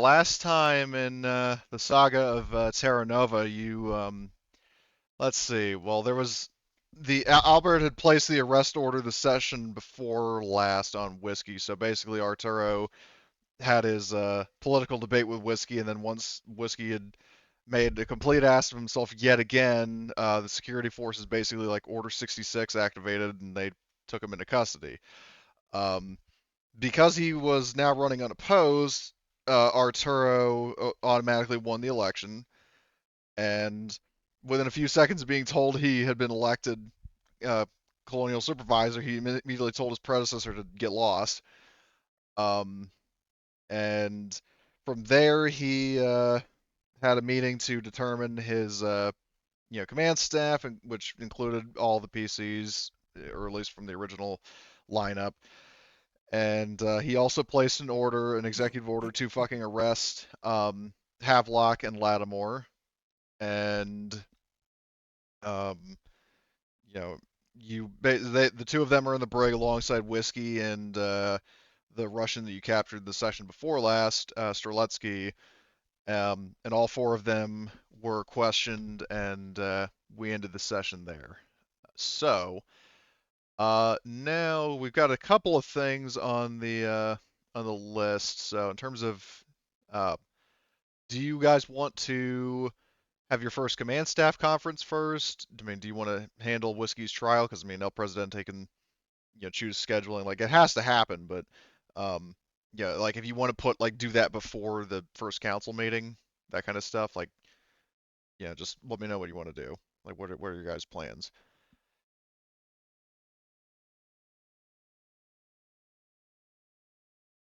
Last time in the saga of Terra Nova, let's see. Well, there was Albert had placed the arrest order the session before last on Whiskey. So basically, Arturo had his political debate with Whiskey, and then once Whiskey had made a complete ass of himself yet again, the security forces basically like Order 66 activated, and they took him into custody. Um, because he was now running unopposed, Arturo automatically won the election, and within a few seconds of being told he had been elected uh, colonial supervisor, he immediately told his predecessor to get lost. Um, and from there, he had a meeting to determine his command staff, which included all the PCs, or at least from the original lineup. And he also placed an executive order to fucking arrest Havelock and Lattimore. And um, you know, the two of them are in the brig alongside Whiskey and the Russian that you captured the session before last, Streletsky. And all four of them were questioned, and we ended the session there. So now we've got a couple of things on the list. So in terms of, uh, do you guys want to have your first command staff conference first? I mean, do you want to handle Whiskey's trial? Because I mean, El Presidente can choose scheduling. Like it has to happen, but um, yeah, like if you want to do that before the first council meeting, that kind of stuff. Like yeah, just let me know what you want to do. Like what are your guys' plans?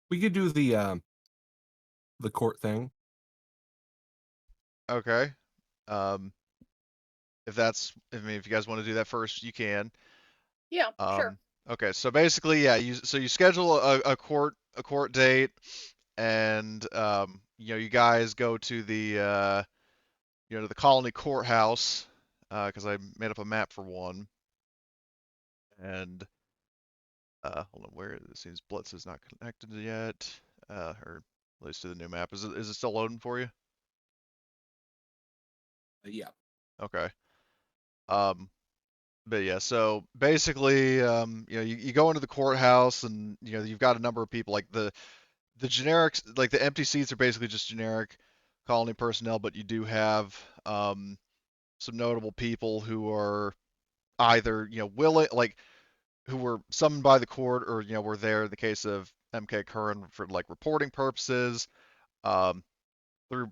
We could do the court thing. Okay. Um, I mean, if you guys want to do that first, you can. Yeah, sure. Um, okay, so basically, yeah, you schedule a court date, and you guys go to the colony courthouse, because I made up a map for one, and hold on, where it seems Blitz is not connected yet, or at least to the new map. Is it still loading for you? Yeah. Okay. Um, But yeah, so basically, you go into the courthouse, and you've got a number of people. Like the generics, like the empty seats are basically just generic colony personnel, but you do have some notable people who are either willing, like who were summoned by the court, or were there in the case of MK Curran for like reporting purposes. Um,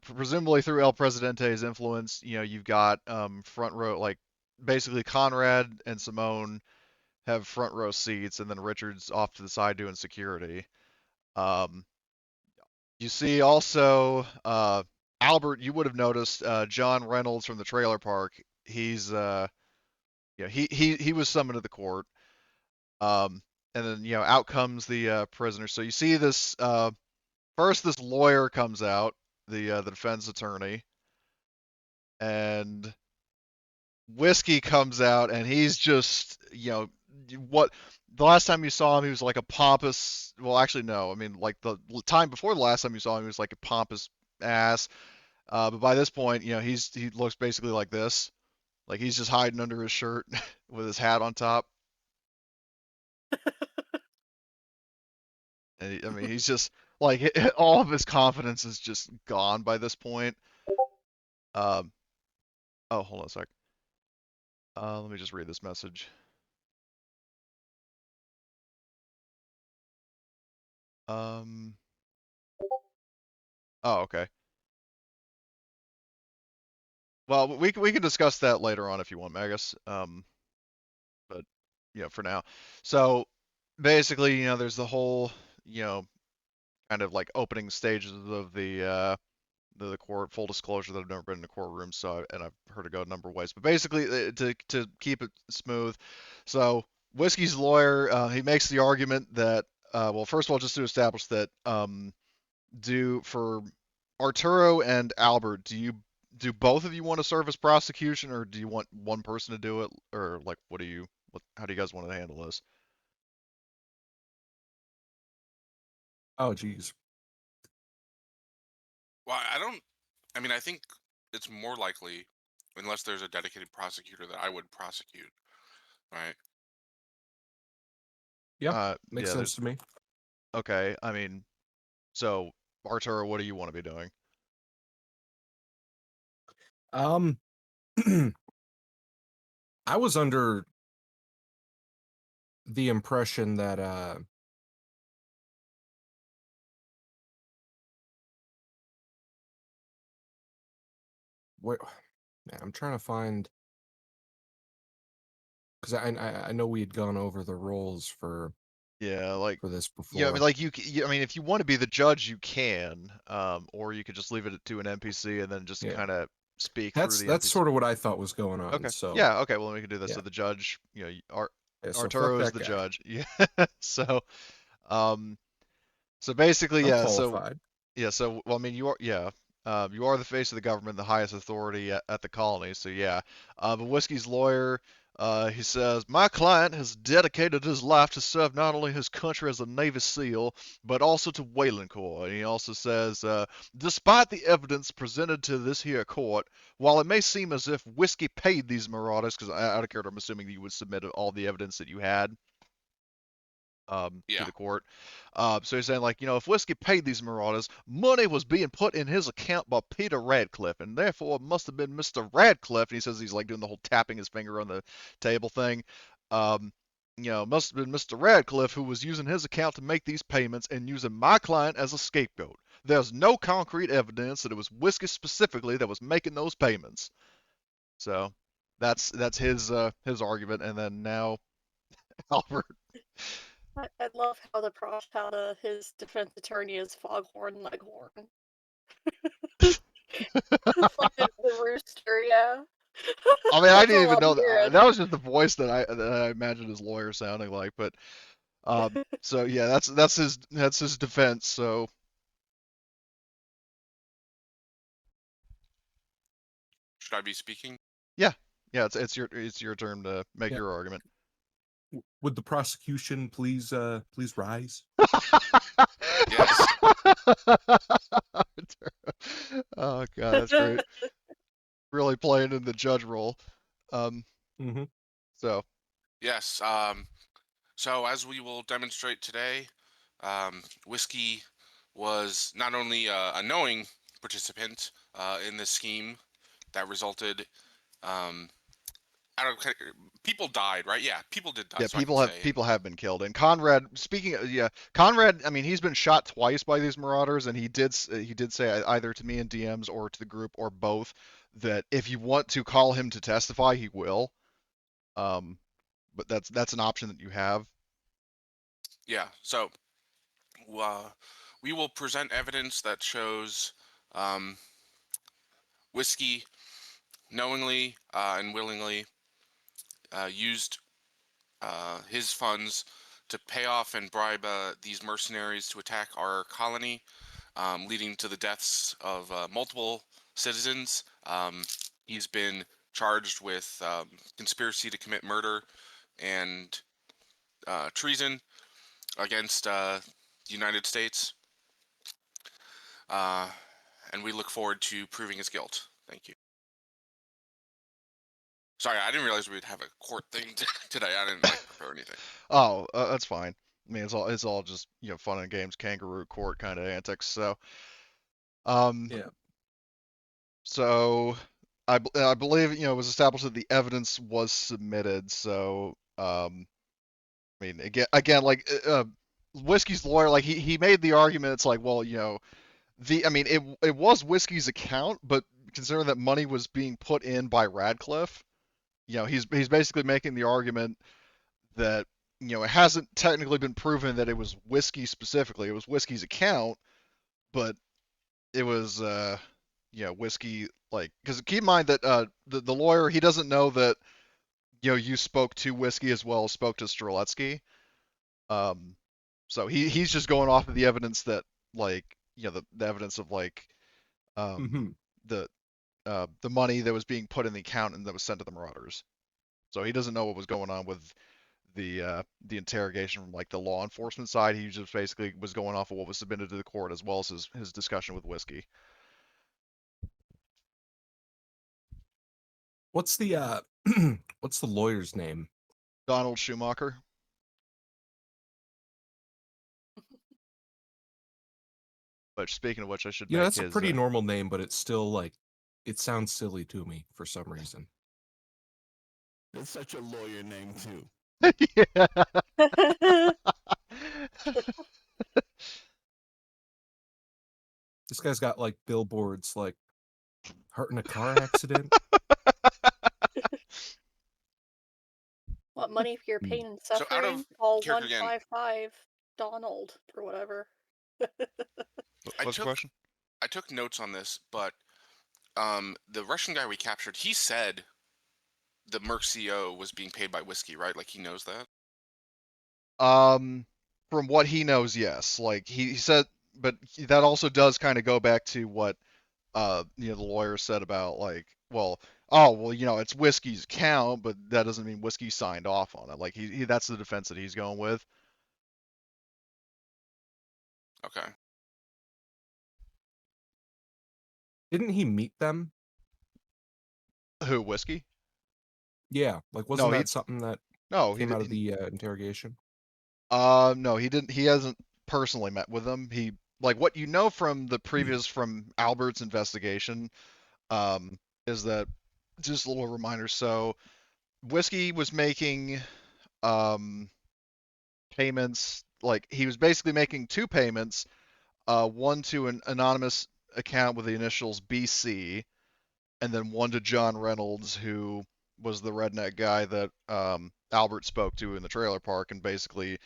presumably through El Presidente's influence, you've got front row, like basically Conrad and Simone have front row seats, and then Richard's off to the side doing security. Um, you see also Albert. You would have noticed John Reynolds from the trailer park. He's he was summoned to the court. Um, and then out comes the prisoner. So you see this first. This lawyer comes out, the defense attorney, and Whiskey comes out, and he's just, what the last time you saw him, he was like a pompous. Well, actually, no. I mean, like the time before the last time you saw him, he was like a pompous ass. But by this point, he looks basically like this. Like he's just hiding under his shirt with his hat on top. And I mean, he's just like all of his confidence is just gone by this point. Um, oh, hold on a sec. Let me just read this message. Um, oh, okay. Well, we can discuss that later on if you want, Magus. But for now. So basically, there's the whole, you know, kind of like opening stages of the court. Full disclosure that I've never been in a courtroom, and I've heard it go a number of ways. But basically, to keep it smooth, so Whiskey's lawyer, he makes the argument that, well, first of all, just to establish that, do for Arturo and Albert, do both of you want to serve as prosecution, or do you want one person to do it, or like how do you guys want to handle this? Oh, geez. Well, I don't. I mean, I think it's more likely, unless there's a dedicated prosecutor, that I would prosecute. Right? Yeah, makes Yeah, sense there's to me. okay. I mean, so Arturo, what do you want to be doing? Um, I was under the impression that what man, I'm trying to find because I know we had gone over the roles Yeah, like for this yeah, I mean, before. like I mean, if you want to be the judge, you can, or you could just leave it to an NPC and then just Yeah, kind of speak through that's the that's NPC. sort of what I thought was going on. Okay, So yeah, okay, well, then we can do this. yeah, So the judge, so fuck Arturo is that the guy. judge. Yeah, so um, so basically, I'm yeah, so qualified. yeah, so well, I mean, you are the face of the government, the highest authority at the colony. So yeah, but Whiskey's lawyer, he says my client has dedicated his life to serve not only his country as a Navy SEAL, but also to Weyland Corp. And he also says, despite the evidence presented to this here court, while it may seem as if Whiskey paid these marauders, because out of character, I'm assuming that you would submit all the evidence that you had to Yeah. the court. So he's saying, like, if Whiskey paid these marauders, money was being put in his account by Peter Radcliffe, and therefore it must have been Mr. Radcliffe. And he says he's like doing the whole tapping his finger on the table thing. Um, must have been Mr. Radcliffe who was using his account to make these payments and using my client as a scapegoat. There's no concrete evidence that it was Whiskey specifically that was making those payments. So that's his argument, and then now Albert. I love how his defense attorney is Foghorn Leghorn. It's like the rooster, yeah. I mean, I That's didn't all even I'm know hearing. that was just the voice that I imagined his lawyer sounding like. But so yeah, that's his defense. So Should I be speaking? yeah, yeah, it's your turn to make Yeah, your argument. would the prosecution please rise? Yes. Oh god, that's great. Really playing in the judge role. Um, Mm-hmm. so Yes. So as we will demonstrate today, Whiskey was not only a knowing participant in this scheme that resulted um, out of people died, right? Yeah, people did die, yeah, so I can people have say. people have been killed. And Conrad, speaking of, yeah, Conrad, I mean, he's been shot twice by these marauders, and he did say either to me in DMs or to the group or both that if you want to call him to testify, he will. Um, but that's an option that you have. Yeah. So uh, we will present evidence that shows um, Whiskey knowingly and willingly used his funds to pay off and bribe these mercenaries to attack our colony, leading to the deaths of multiple citizens. He's been charged with conspiracy to commit murder and treason against the United States, uh, and we look forward to proving his guilt. Thank you. Sorry, I didn't realize we'd have a court thing today. I didn't like prepare anything. Oh, that's fine. I mean, it's all just fun and games, kangaroo court kind of antics. Um, Yeah. so I believe it was established that the evidence was submitted. So I mean, again, like Whiskey's lawyer, like he made the argument. It's like, well, I mean, it was Whiskey's account, but considering that money was being put in by Radcliffe, he's basically making the argument that it hasn't technically been proven that it was Whiskey specifically. It was Whiskey's account, but it was Whiskey, like, because keep in mind that the lawyer, he doesn't know that you spoke to Whiskey as well as spoke to Streletsky. Um, so he's just going off of the evidence that, like, the evidence of, like, um Mm-hmm. the the money that was being put in the account and that was sent to the Marauders. So he doesn't know what was going on with the interrogation from, like, the law enforcement side. He just basically was going off of what was submitted to the court as well as his discussion with Whiskey. What's the what's the lawyer's name? Donald Schumacher. But speaking of which, I should You know, make that's a his. pretty normal name, but it's still like it sounds silly to me for some reason. It's such a lawyer name too. Yeah. This guy's got like billboards like hurt in a car accident. Want money for your Hmm. pain and So out suffering? of Call character again, 155 Donald or whatever. What's the question? I took notes on this, but the Russian guy we captured, he said the Merc CO was being paid by whiskey, right? Like he knows that. From what he knows, yes. Like he said, but that also does kind of go back to what the lawyer said about like, well, oh, well, it's whiskey's account, but that doesn't mean whiskey signed off on it. Like he that's the defense that he's going with. Okay. Didn't he meet them? Who, whiskey? Yeah, like wasn't No, that something that No, he came out of didn't. the interrogation? No, he didn't. He hasn't personally met with them. He like what you know from the previous from Albert's investigation, is that just a little reminder. So whiskey was making um payments. Like he was basically making two payments, one to an anonymous account with the initials BC, and then one to John Reynolds, who was the redneck guy that Albert spoke to in the trailer park, and basically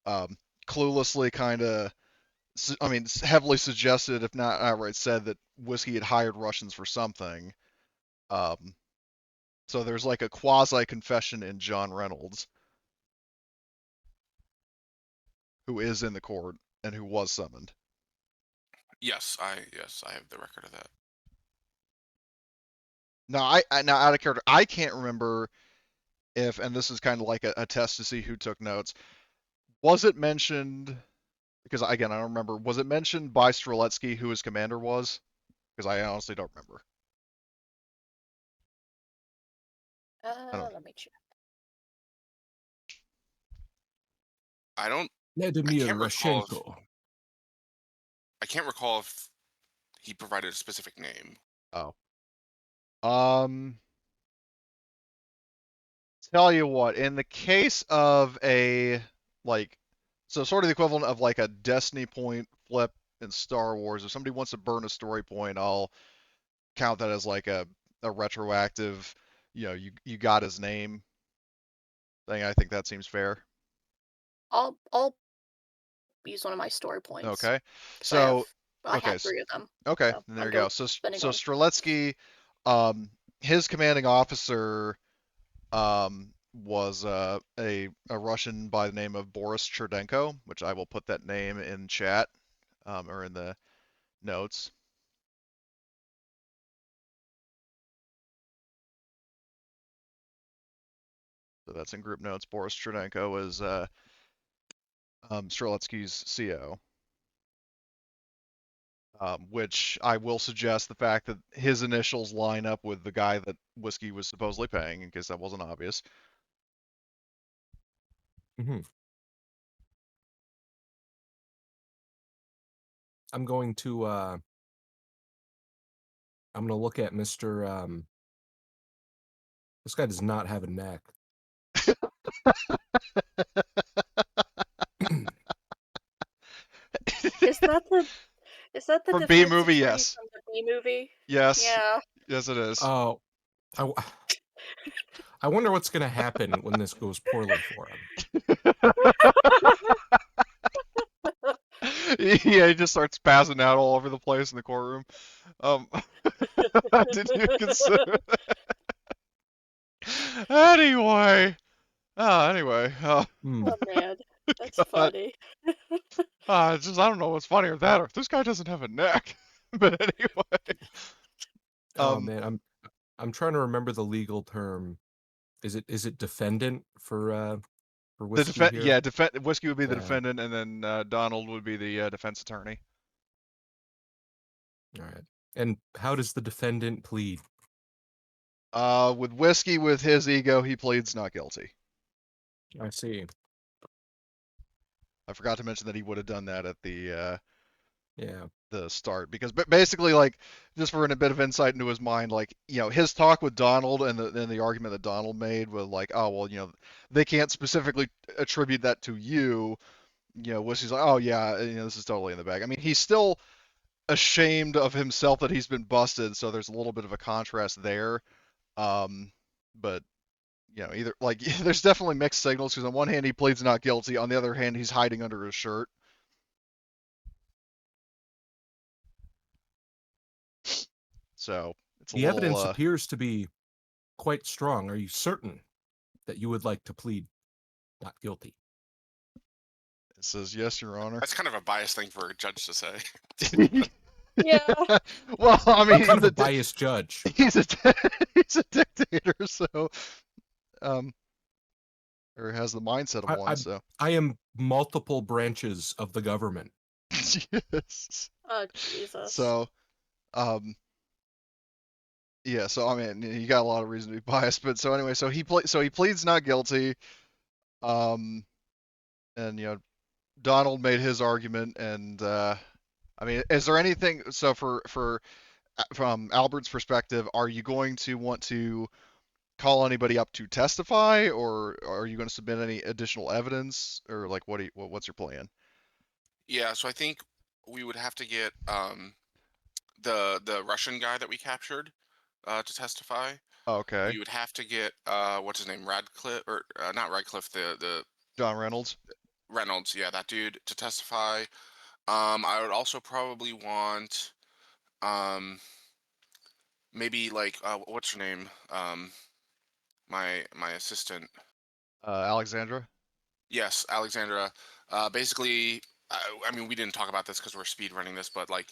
um, cluelessly kind of, I mean, heavily suggested, if not outright said, that whiskey had hired Russians for something. Um, so there's like a quasi confession in John Reynolds, who is in the court and who was summoned. Yes, I have the record of that. Now, now out of character, I can't remember if, and this is kind of like a test to see who took notes. Was it mentioned? Because again, I don't remember. Was it mentioned by Streletsky who his commander was? Because I honestly don't remember. I don't. Let me check. I don't. Vladimir can't recall if- Rashenko. I can't recall if he provided a specific name. Oh. Tell you what, in the case of a like, so sort of the equivalent of like a Destiny point flip in Star Wars, if somebody wants to burn a story point, I'll count that as like a retroactive, you got his name thing. I think that seems fair. I'll use one of my story points. Okay. 'cause So I okay. have 3 of them. Okay, So there I'll you go. go So spending so one. Streletsky, his commanding officer was a Russian by the name of Boris Cherdenko, which I will put that name in chat, or in the notes. So that's in group notes. Boris Cherdenko is Streletsky's CO. Which I will suggest the fact that his initials line up with the guy that Whiskey was supposedly paying, in case that wasn't obvious. Mm-hmm. I'm going to look at Mr. This guy does not have a neck. Is that the From B defense movie? attorney Yes. from the B movie? Yes. Yeah. Yes, it is. Oh, I wonder what's going to happen when this goes poorly for him. Yeah, he just starts passing out all over the place in the courtroom. Did you consider that? Anyway. Anyway. Oh man, that's God. funny. Just I don't know what's funnier, that or if this guy doesn't have a neck. But anyway. Oh man, I'm trying to remember the legal term. Is it defendant for whiskey here? Yeah, Whiskey would be the defendant, and then Donald would be the defense attorney. All right. And how does the defendant plead? With Whiskey, with his ego, he pleads not guilty. I see. I forgot to mention that he would have done that at the Yeah. the start, because basically, like, just for a bit of insight into his mind, like, his talk with Donald and the argument that Donald made was like, oh well, they can't specifically attribute that to you. Whiskey's like, oh yeah, this is totally in the bag. I mean, he's still ashamed of himself that he's been busted, so there's a little bit of a contrast there. But either like there's definitely mixed signals, because on one hand he pleads not guilty, on the other hand he's hiding under his shirt. So it's a The little. evidence appears to be quite strong. Are you certain that you would like to plead not guilty? It says yes, Your Honor. That's kind of a biased thing for a judge to say. Yeah. Well, I mean, Kind of a biased judge. He's a dictator, so or has the mindset of one. So I am multiple branches of the government. yes. Oh Jesus. So, yeah. So I mean, you got a lot of reason to be biased, but so anyway, so he pleads not guilty, and Donald made his argument, and I mean, is there anything? So from Albert's perspective, are you going to want to call anybody up to testify, or are you going to submit any additional evidence, or like what's your plan? Yeah, so I think we would have to get the Russian guy that we captured to testify. Okay. We would have to get what's his name, Radcliffe, or not Radcliffe, the John Reynolds. Reynolds, yeah, that dude to testify. I would also probably want maybe like what's her name, my assistant. Alexandra. Yes, Alexandra. Basically, I mean, we didn't talk about this because we're speed running this, but like,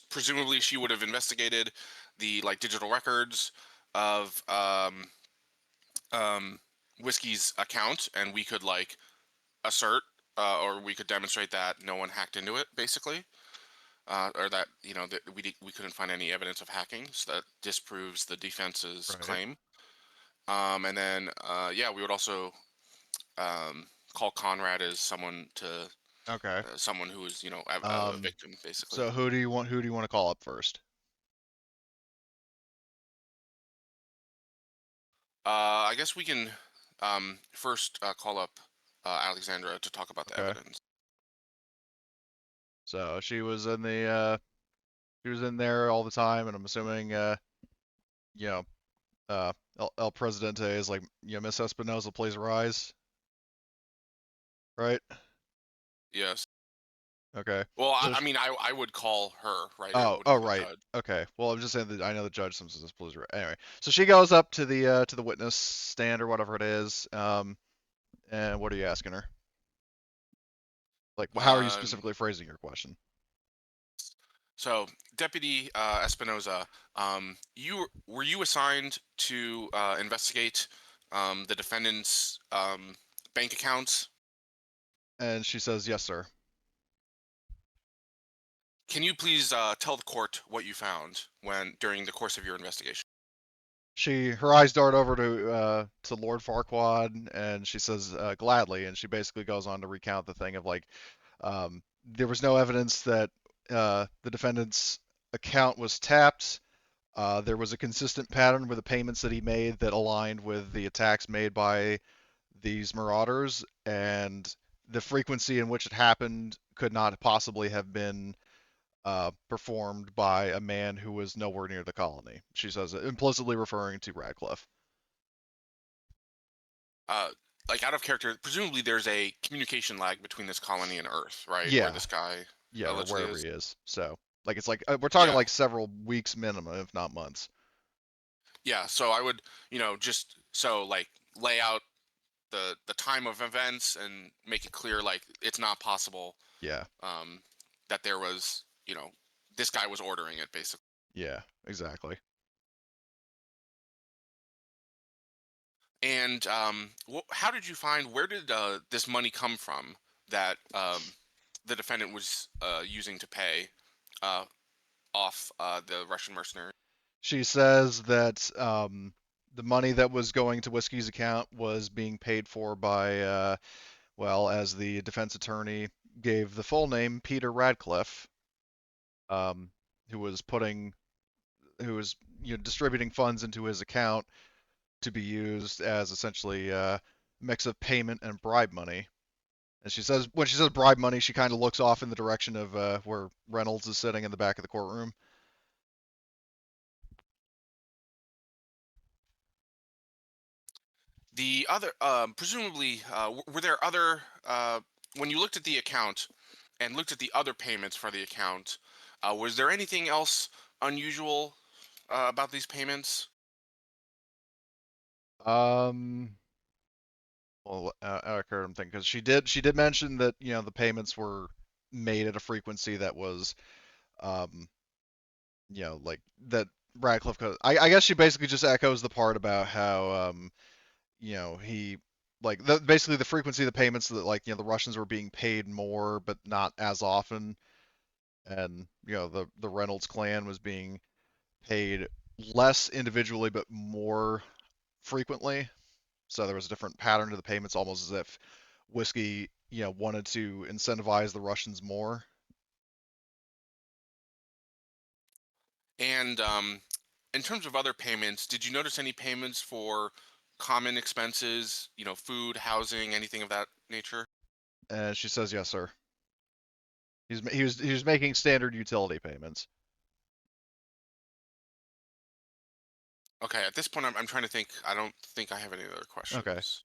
presumably she would have investigated the like digital records of Whiskey's account, and we could like assert or we could demonstrate that no one hacked into it, basically, or that that we couldn't find any evidence of hacking, so that disproves the defense's Right. claim. And then yeah, we would also call Conrad as someone to Okay. someone who is a victim, basically. So who do you want to call up first? I guess we can first call up Alexandra to talk about the Okay. evidence. So she was in there all the time, and I'm assuming El Presidente is like Miss Espinosa plays Rise, right? Yes. Okay. Well, So I mean, I would call her, right? It oh, wouldn't be the right. judge. Okay. Well, I'm just saying that I know the judge sometimes plays Rise. Anyway, so she goes up to the witness stand or whatever it is, and what are you asking her? Like, how are you specifically phrasing your question? So, Deputy Espinoza, were you assigned to investigate the defendant's bank accounts? And she says, yes, sir. Can you please tell the court what you found during the course of your investigation? Her eyes dart over to Lord Farquaad, and she says, gladly, and she basically goes on to recount the thing of like, there was no evidence that the defendant's account was tapped. There was a consistent pattern with the payments that he made that aligned with the attacks made by these marauders, and the frequency in which it happened could not possibly have been performed by a man who was nowhere near the colony. She says, implicitly referring to Radcliffe. Like, out of character, presumably there's a communication lag between this colony and Earth, right? Yeah. Where this guy Yeah, or allegedly wherever is. he is. So, like, it's like we're talking Yeah. like several weeks minimum, if not months. Yeah, so I would, just so like lay out the time of events and make it clear, like, it's not possible Yeah. that there was, this guy was ordering it, basically. Yeah, exactly. And how did you find, where did this money come from that the defendant was using to pay off the Russian mercenary? She says that the money that was going to Whiskey's account was being paid for by, well, as the defense attorney gave the full name, Peter Radcliffe, um, who was putting, who was distributing funds into his account to be used as essentially a mix of payment and bribe money. And she says, when she says bribe money, she kind of looks off in the direction of where Reynolds is sitting in the back of the courtroom. The other, presumably, were there other, when you looked at the account and looked at the other payments for the account, was there anything else unusual about these payments? Um, well, Eric heard him think because she did mention that the payments were made at a frequency that was um like that Radcliffe. I guess she basically just echoes the part about how he like basically the frequency of the payments that like the Russians were being paid more but not as often, and the Reynolds clan was being paid less individually but more frequently. So there was a different pattern to the payments, almost as if Whiskey, wanted to incentivize the Russians more. And in terms of other payments, did you notice any payments for common expenses, food, housing, anything of that nature? And she says, "Yes, sir." He was making standard utility payments. Okay, at this point, I'm trying to think. I don't think I have any other Okay. questions.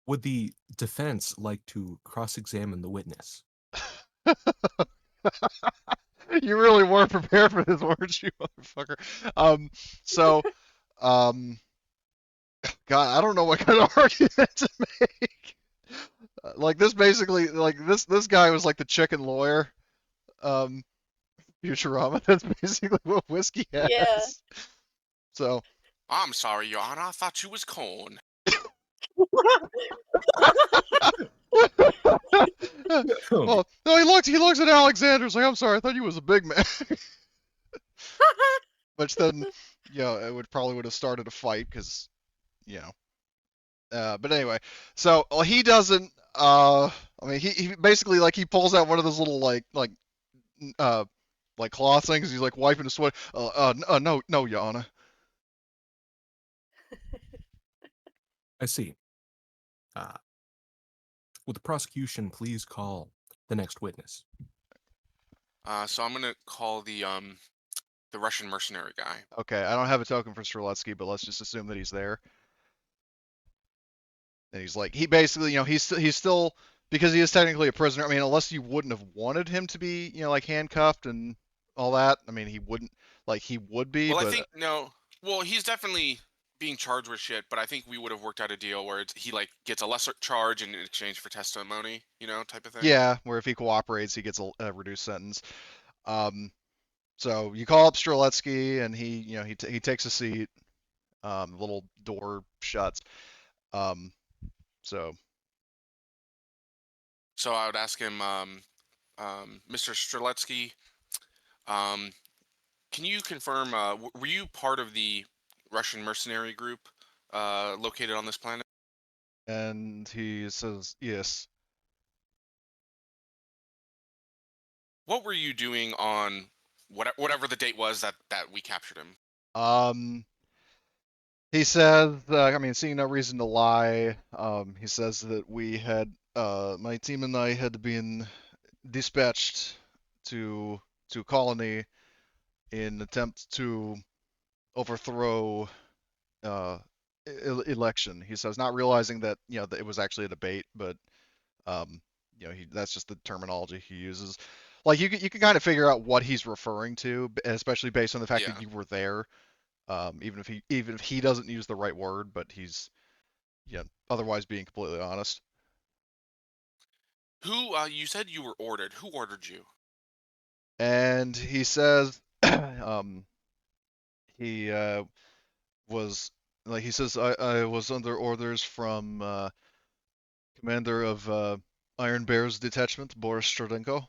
Would the defense like to cross-examine the witness? You really weren't prepared for this, weren't you, motherfucker? So, um, God, I don't know what kind of argument to make. Like this, basically, like this guy was like the chicken lawyer. Um, Futurama. That's basically what Whiskey has. Yeah. So, I'm sorry, Your Honor. I thought you was corn. well, no, he looks at Alexander's like, I'm sorry, I thought you was a big man. Which then, it would have started a fight because, you know. But anyway, so well, he doesn't. I mean, he basically like he pulls out one of those little uh like cloth things. He's like wiping his sweat. No, no, Your Honor. I see. Uh, would the prosecution please call the next witness? So I'm gonna call the Russian mercenary guy. Okay, I don't have a token for Streletsky, but let's just assume that he's there. And he's like, he basically, he's still because he is technically a prisoner. I mean, unless you wouldn't have wanted him to be, like handcuffed and all that. I mean, he wouldn't, like he would be, Well, I but think no. Well, he's definitely being charged with shit, but I think we would have worked out a deal where he like gets a lesser charge in exchange for testimony, type of thing. yeah, where if he cooperates, he gets a reduced sentence. Um, so you call up Streletsky, and he takes a seat. The little door shuts. Um, so So I would ask him, Mr. Streletsky, um, can you confirm? Were you part of the Russian mercenary group located on this planet? and he says yes. What were you doing on whatever the date was that we captured him? Um, he says, I mean, seeing no reason to lie, he says that my team and I had been dispatched to colony in attempt to overthrow election. He says, not realizing that that it was actually a debate, but um, that's just the terminology he uses. Like you can kind of figure out what he's referring to, especially based on the fact Yeah. that you were there. Even if he doesn't use the right word, but he's otherwise being completely honest. Who you said you were ordered? Who ordered you? And he says, he was like he says I was under orders from commander of Iron Bear's detachment, Boris Strodenko.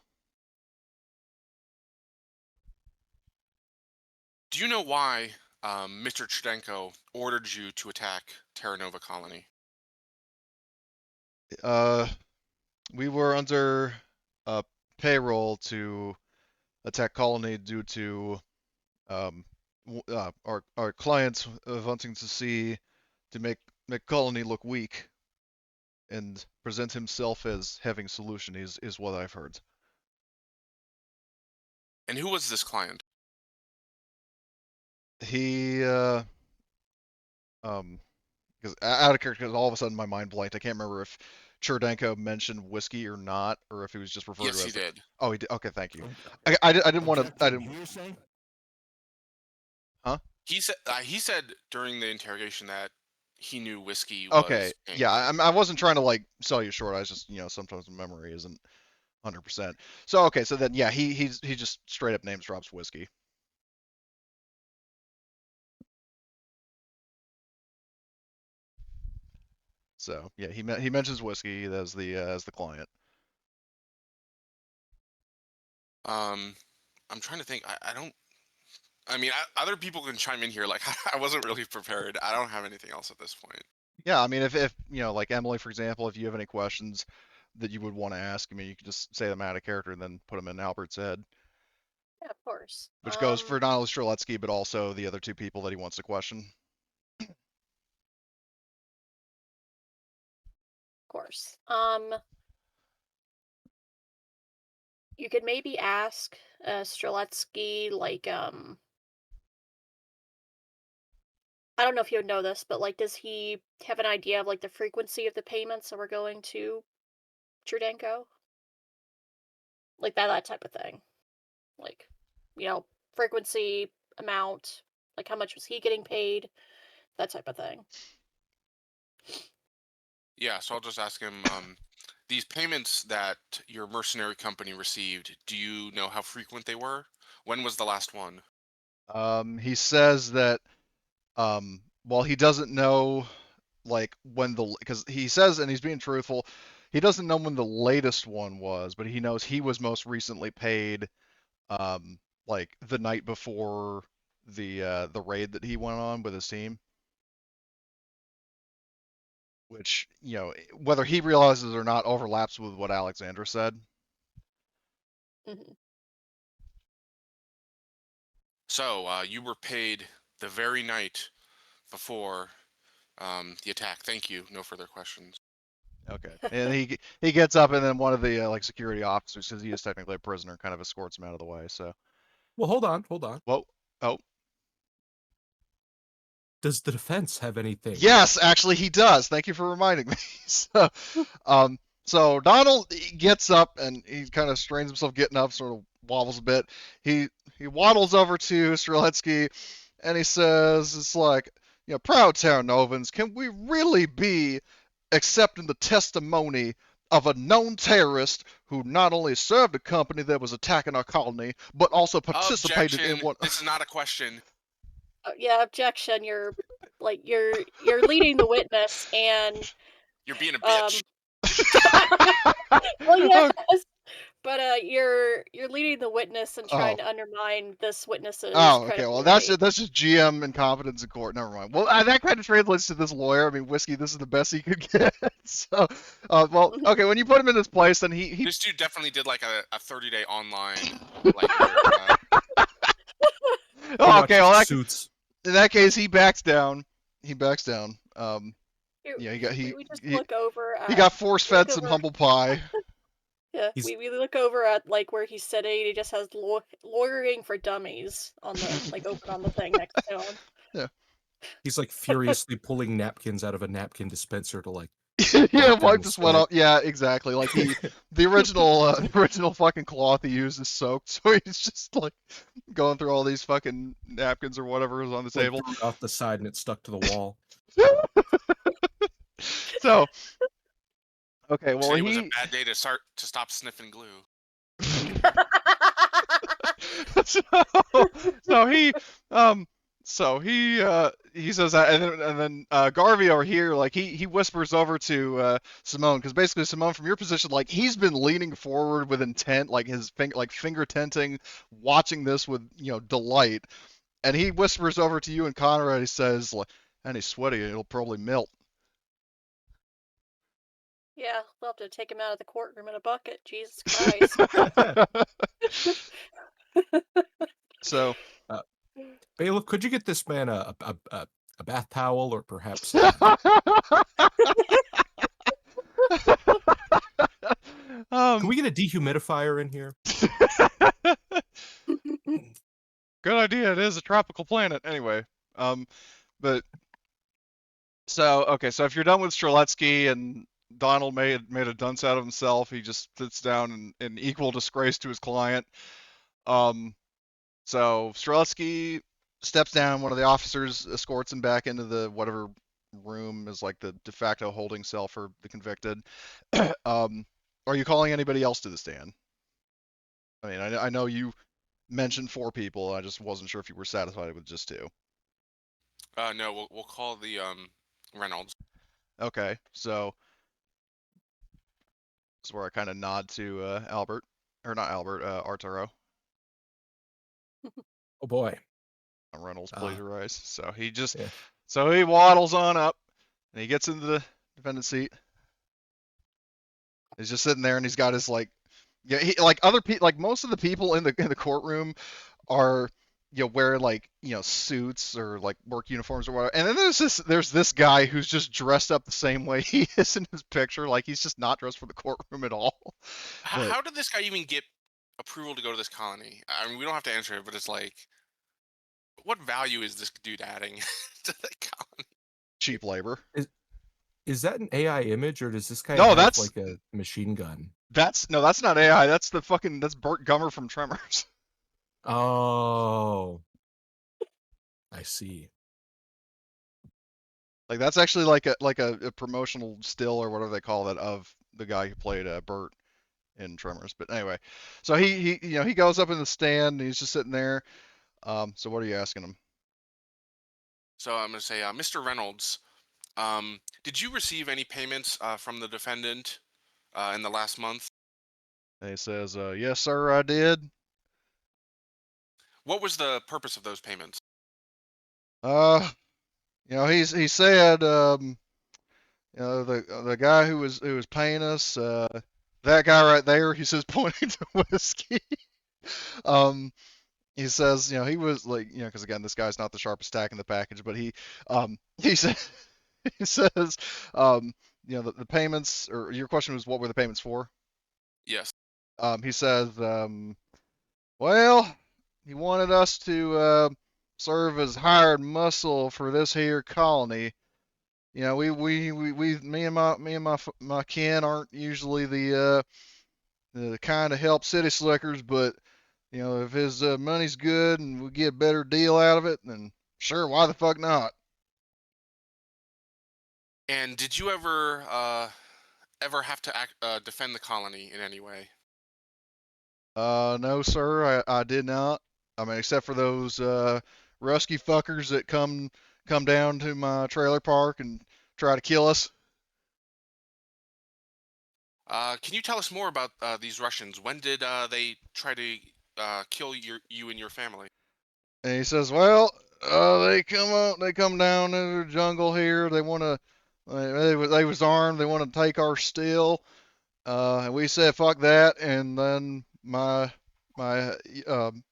Do you know why Mr. Chudenko ordered you to attack Terra Nova colony? We were under payroll to attack colony due to our clients wanting to make colony look weak and present himself as having solution is what I've heard. And who was this client? He because out of character, 'cause all of a sudden my mind blanked. I can't remember if Cherdenko mentioned whiskey or not, or if he was just referred Yes, to he as. did. Oh, he did. Okay, thank you. I didn't want to. I Objection, didn't. hearsay? Huh? He said during the interrogation that he knew whiskey Okay. was paying Yeah, him. I wasn't trying to like sell you short. I was just sometimes memory isn't 100%. So okay, so then yeah, he just straight up names drops whiskey. So yeah, he mentions whiskey as the client. I'm trying to think. I don't. I mean, other people can chime in here. Like, I wasn't really prepared. I don't have anything else at this point. Yeah, I mean, if like Emily, for example, if you have any questions that you would want to ask, I mean, you can just say them out of character and then put them in Albert's head, Yeah, of course. which goes for not only Streletsky but also the other two people that he wants to question. Of course. You could maybe ask Streletsky, like, I don't know if you would know this, but like, does he have an idea of like the frequency of the payments that we're going to Chudenko? Like that type of thing. Like, frequency, amount, like how much was he getting paid, that type of thing. Yeah, so I'll just ask him. These payments that your mercenary company received, do you know how frequent they were? When was the last one? He says that well, he doesn't know like when because he says, and he's being truthful, he doesn't know when the latest one was, but he knows he was most recently paid like the night before the raid that he went on with his team. Which, whether he realizes or not, overlaps with what Alexandra said. Mm-hmm. So, you were paid the very night before the attack. Thank you. No further questions. Okay. And he gets up, and then one of the like security officers, because he is technically a prisoner, kind of escorts him out of the way. So. Well, hold on. Whoa. Oh. Does the defense have anything? Yes, actually he does. Thank you for reminding me. So Donald gets up and he kind of strains himself getting up, sort of wobbles a bit. He waddles over to Streletsky and he says, "It's like, proud Terra Novans, can we really be accepting the testimony of a known terrorist who not only served a company that was attacking our colony, but also participated Objection. in one?" This is not a question. Yeah, objection. You're leading the witness, and You're being a bitch. Well, yes, but you're leading the witness and trying Oh. to undermine this witness's Oh, okay. credibility. Well, that's just GM incompetence in court. Never mind. Well, that kind of translates to this lawyer. I mean, whiskey. This is the best he could get. So, well, okay. When you put him in this place, then he This dude definitely did like a 30-day online. Oh, okay. Well, suits. in that case, he backs down. He backs down. Yeah, we just look over. He got force fed some humble pie. Yeah, we look over at like where he's sitting. And he just has lawyering for dummies on the like open on the thing next to him. Yeah. He's like furiously pulling napkins out of a napkin dispenser to like. Yeah, wipe the sweat off. Yeah, exactly. Like the original fucking cloth he used is soaked, so he's just like going through all these fucking napkins or whatever is on the table. Threw it off the side and it stuck to the wall. So. Okay, well, today was a bad day to stop sniffing glue. So he says that, and then Garvey over here, like he whispers over to Simone, because basically Simone, from your position, like he's been leaning forward with intent, like his finger tenting, watching this with delight, and he whispers over to you and Conrad. He says, "And he's sweaty. It'll probably melt." Yeah, we'll have to take him out of the courtroom in a bucket. Jesus Christ. So, Bailiff, could you get this man a bath towel or perhaps can we get a dehumidifier in here? Good idea. It is a tropical planet. Anyway, but okay. So if you're done with Streletsky and Donald made a dunce out of himself, he just sits down in equal disgrace to his client. So Streletsky steps down. One of the officers escorts him back into the whatever room is like the de facto holding cell for the convicted. Are you calling anybody else to the stand? I mean, I know you mentioned 4 people. I just wasn't sure if you were satisfied with just 2. No, we'll call the Reynolds. Okay, so this is where I kind of nod to Albert, or not Albert, Arturo. Oh boy. Reynolds plagiarized. So he just, yeah. so he waddles on up, and he gets into the defendant's seat. He's just sitting there, and he's got his yeah, he like other people, like most of the people in the courtroom are, wear like, suits or like work uniforms or whatever. And then there's this guy who's just dressed up the same way he is in his picture, like he's just not dressed for the courtroom at all. How did this guy even get approval to go to this colony? I mean, we don't have to answer it, but it's like, what value is this dude adding to the colony? Cheap labor. Is that an AI image, or does this guy have like a machine gun? That's not AI. That's that's Burt Gummer from Tremors. Oh, I see. Like that's actually like a promotional still or whatever they call it of the guy who played Burt in Tremors. But anyway, so he goes up in the stand and he's just sitting there. So what are you asking him? So I'm gonna say, Mr. Reynolds, did you receive any payments from the defendant in the last month? And he says, "Yes, sir, I did." What was the purpose of those payments? He said, the guy who was paying us, that guy right there, he says, pointing to whiskey. He says, he was like, because again, this guy's not the sharpest tack in the package, but he said, he says, the payments, or your question was, what were the payments for? Yes. He says, well, he wanted us to serve as hired muscle for this here colony. Me and my kin aren't usually the kind to help city slickers, but if his money's good and we get a better deal out of it, then sure, why the fuck not? And did you ever have to defend the colony in any way? No, sir, I did not. I mean, except for those rusky fuckers that come down to my trailer park and try to kill us. Can you tell us more about these Russians? When did they try to kill you and your family? And he says, well, they come down into the jungle here. They want to, they was armed. They want to take our steel. And we said, fuck that. And then my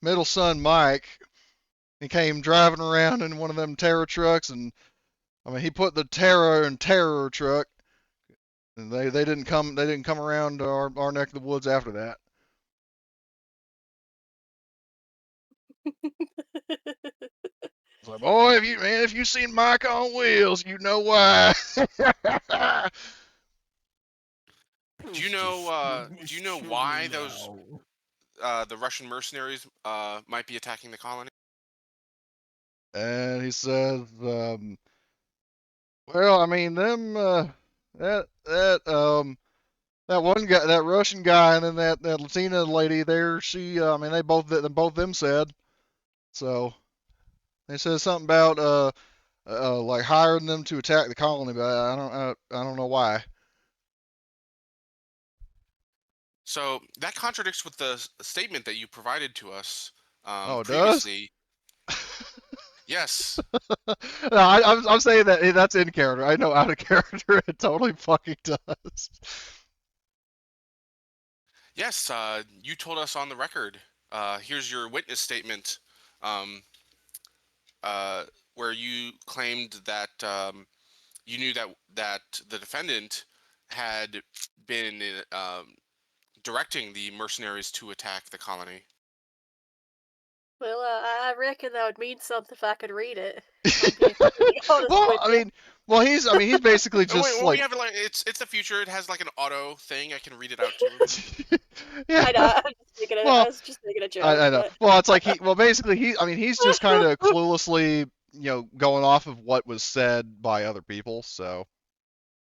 middle son, Mike, he came driving around in one of them Terra trucks. And I mean, he put the Terra in Terror truck. And they didn't come around our neck of the woods after that. It's like, boy, if you seen Mike on wheels, you know why. Do you know why those the Russian mercenaries might be attacking the colony? And he says, well, I mean, them that one guy, that Russian guy, and then that Latina lady there, she, I mean, both them said. So they said something about like hiring them to attack the colony, but I don't know why. So that contradicts with the statement that you provided to us Oh, it previously. does? Yes. No, I'm saying that that's in character. I know out of character it totally fucking does. Yes, you told us on the record. Here's your witness statement, um, uh, where you claimed that you knew that the defendant had been directing the mercenaries to attack the colony. Well, I reckon that would mean something if I could read it. If I'm being completely honest Well, with you. I mean, he's basically Oh wait, just well we like, have it like it's the future. It has like an auto thing. I can read it out to him. yeah. I know. I Well, was just making a joke, I know. but. Well, it's like basically I mean, he's just kind of cluelessly, going off of what was said by other people. So,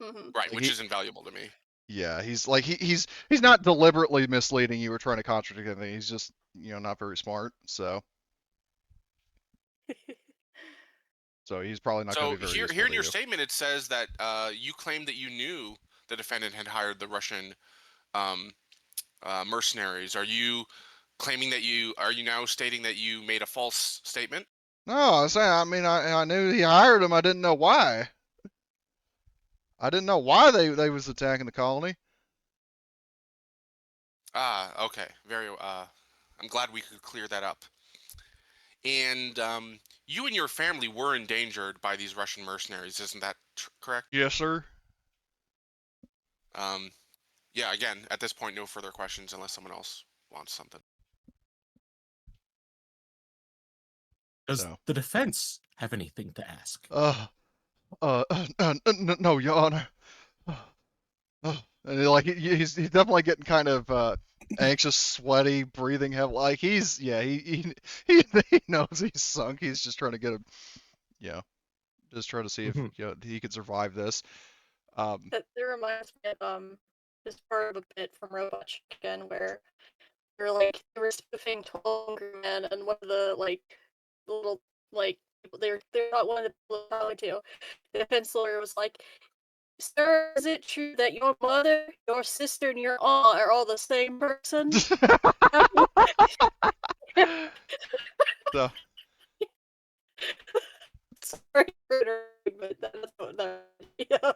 Mhm. Right, like, which is invaluable to me. yeah, he's like he's not deliberately misleading you or trying to contradict anything. He's just, not very smart. So he's probably not going So to be very here useful in to your you. statement, it says that you claimed that you knew the defendant had hired the Russian um, mercenaries. Are you claiming that you are you now stating that you made a false statement? No, I say, I mean, I knew he hired him. I didn't know why. I didn't know why they was attacking the colony. Ah, okay. Very. I'm glad we could clear that up. And you and your family were endangered by these Russian mercenaries, isn't that correct? Yes, sir. Um, yeah. Again, at this point, no further questions unless someone else wants something. Does So, the defense have anything to ask? no, Your Honor. And he's definitely getting kind of anxious, sweaty, breathing heavy. Like he knows he's sunk. He's just trying to get him, you know, just trying to see if Mhm. he could survive this. That reminds me of this part of a bit from Robot Chicken where they were spoofing 12 Hungry Men, and one of the little they're not one of the people talking to. The defense lawyer was like, "Sir, is it true that your mother, your sister, and your aunt are all the same person?" So Sorry for interrupting, but that's what that. Yeah.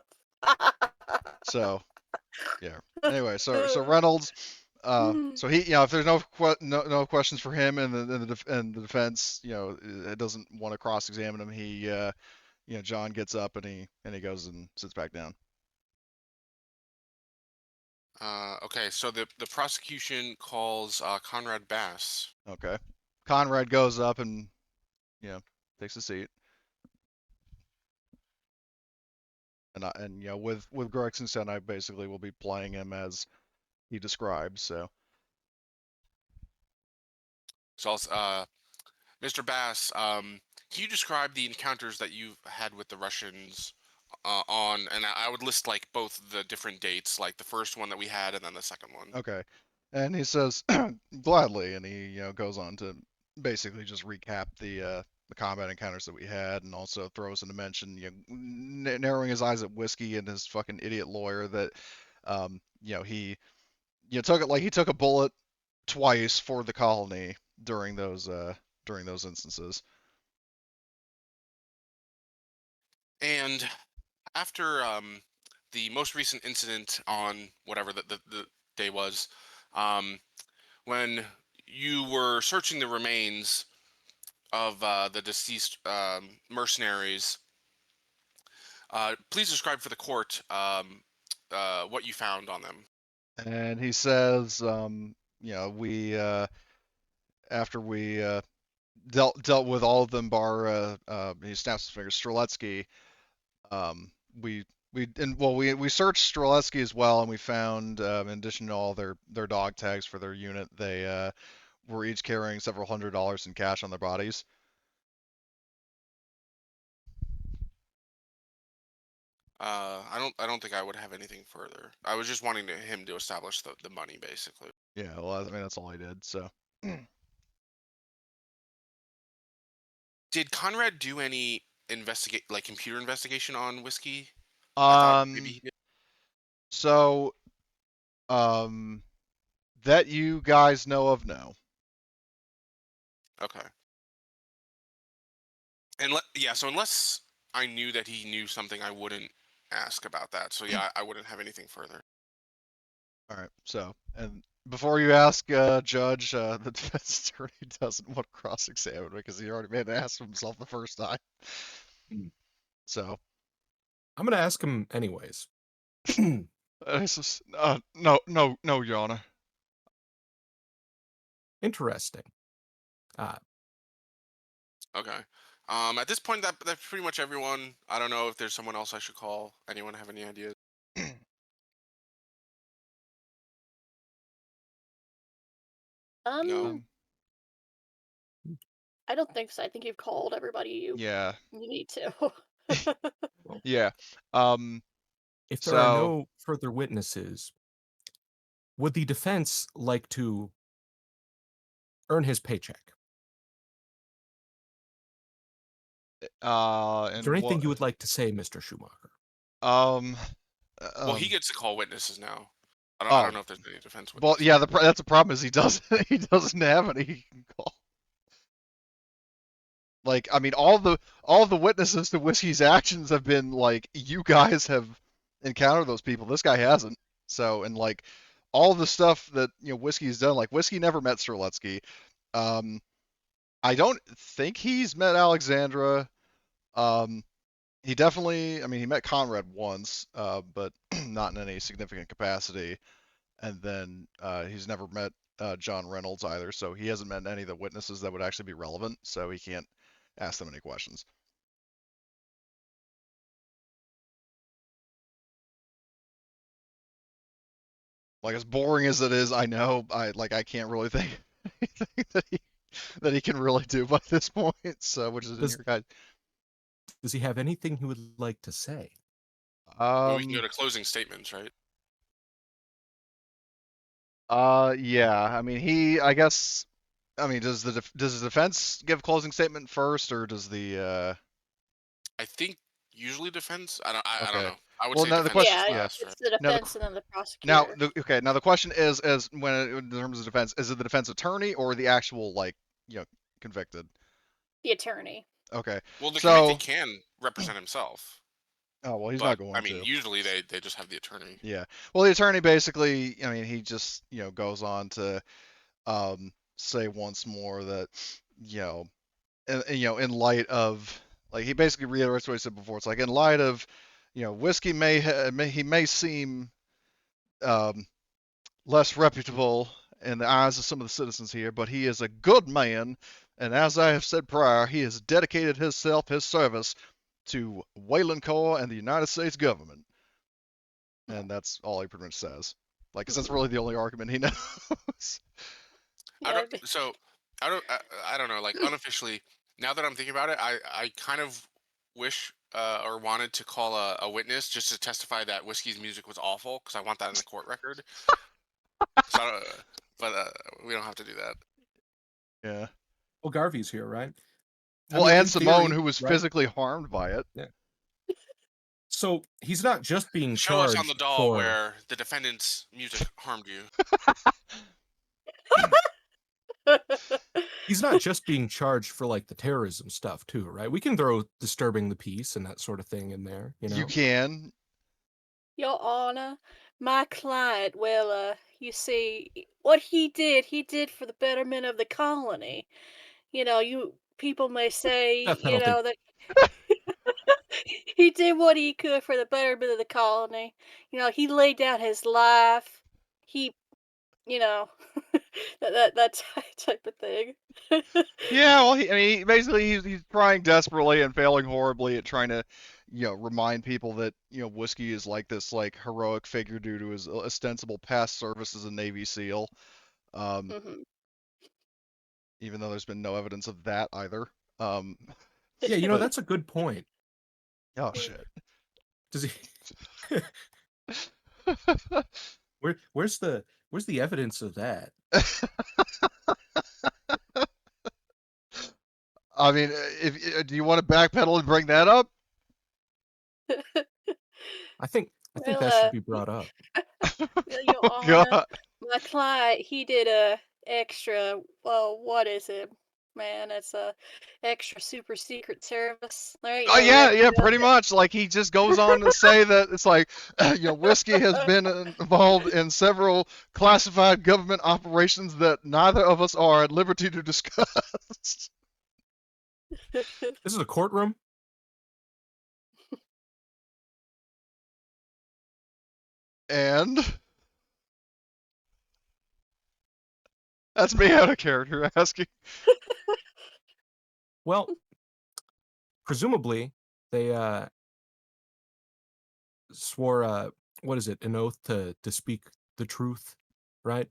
so yeah. Anyway, so Reynolds. So he, if there's no questions for him and the defense, it doesn't want to cross-examine him. He, John gets up and he goes and sits back down. Okay, so the prosecution calls Conrad Bass. Okay. Conrad goes up and, takes a seat. And with Gregson's son, I basically will be playing him as he describes. So So, Mr. Bass, can you describe the encounters that you've had with the Russians and I would list like both the different dates, like the first one that we had and then the second one. okay, and he says gladly, and he goes on to basically just recap the combat encounters that we had, and also throws in a mention, narrowing his eyes at Whiskey and his fucking idiot lawyer that, he he took a bullet twice for the colony during those instances. And after the most recent incident on whatever the day was, um, when you were searching the remains of the deceased mercenaries, please describe for the court what you found on them. And he says, we after we dealt with all of them bar he snaps his fingers Streletsky. We we searched Streletsky as well, and we found, in addition to all their dog tags for their unit, they were each carrying several $100s in cash on their bodies. I don't think I would have anything further. I was just wanting him to establish the money, basically. Yeah, well, I mean that's all I did. So, Did Conrad do any computer investigation on Whiskey? I thought maybe um, he did. so that you guys know of, no. Okay. So unless I knew that he knew something, I wouldn't ask about that. So yeah, I wouldn't have anything further. All right. So, and before you ask, Judge, the defense attorney doesn't want to cross-examine because he already made an ass of himself the first time. So, I'm gonna ask him anyways. no, Your Honor. Interesting. Okay. At this point, that's pretty much everyone. I don't know if there's someone else I should call. Anyone have any ideas? No. I don't think so. I think you've called everybody you Yeah. need to. Yeah. If there are no further witnesses, would the defense like to earn his paycheck? Is there anything you would like to say, Mr. Schumacher? Well, he gets to call witnesses now. I don't know if there's any defense witnesses. Well, yeah, that's the problem is he doesn't have any he can call. Like, I mean, all the witnesses to Whiskey's actions have been like, you guys have encountered those people. This guy hasn't. So, and like all the stuff that Whiskey's done, like Whiskey never met Streletsky. I don't think he's met Alexandra. He definitely, I mean, he met Conrad once, but not in any significant capacity. And then he's never met John Reynolds either, so he hasn't met any of the witnesses that would actually be relevant, so he can't ask them any questions. Like, as boring as it is, I know, I can't really think anything that he can really do by this point, so which is in your guide. Does he have anything he would like to say? Well, we can go to closing statements, right? Yeah. I mean, I guess. I mean, does the defense give closing statement first, or does the? I think usually defense. I don't know. I would say the question. Yeah, it's the defense and then the prosecutor. Now the question is when in terms of defense, is it the defense attorney or the actual convicted? The attorney. Okay. Well, the convicted can represent himself. Oh, well, he's not going to. I mean, usually they just have the attorney. Yeah. Well, the attorney basically, I mean, he just, goes on to say once more that, in light of, like, he basically reiterates what he said before. It's like, in light of, Whiskey he may seem less reputable in the eyes of some of the citizens here, but he is a good man, and as I have said prior, he has dedicated his service to Weyland Corp and the United States government. And that's all he pretty much says. Like, 'cause that's really the only argument he knows. I don't know. Like, unofficially, now that I'm thinking about it, I kind of wish or wanted to call a witness just to testify that Whiskey's music was awful, because I want that in the court record. But we don't have to do that. Yeah. Well, Garvey's here, right? Well, and Simone, who was physically harmed by it. Yeah. So he's not just being Show charged us on the doll where the defendant's music harmed you. He's not just being charged for like the terrorism stuff too, right? We can throw disturbing the peace and that sort of thing in there, You can. Your Honor, my client, well, you see, what he did for the betterment of the colony. You people may say, that he did what he could for the betterment of the colony. He laid down his life. He, that type of thing. Yeah, well, he's trying desperately and failing horribly at trying to, remind people that, Whiskey is like this, like, heroic figure due to his ostensible past service as a Navy SEAL. Even though there's been no evidence of that either. Yeah, that's a good point. Oh, shit. Does he... Where's the evidence of that? I mean, do you want to backpedal and bring that up? I think that should be brought up. Your Honor, my client, he did a extra. Well, what is it? man, it's a extra super secret service. There ain't Oh no yeah, pretty much. Like he just goes on to say that it's like, Whiskey has been involved in several classified government operations that neither of us are at liberty to discuss. This is a courtroom. And that's me out of character asking. Well, presumably they swore what is it, an oath to speak the truth, right?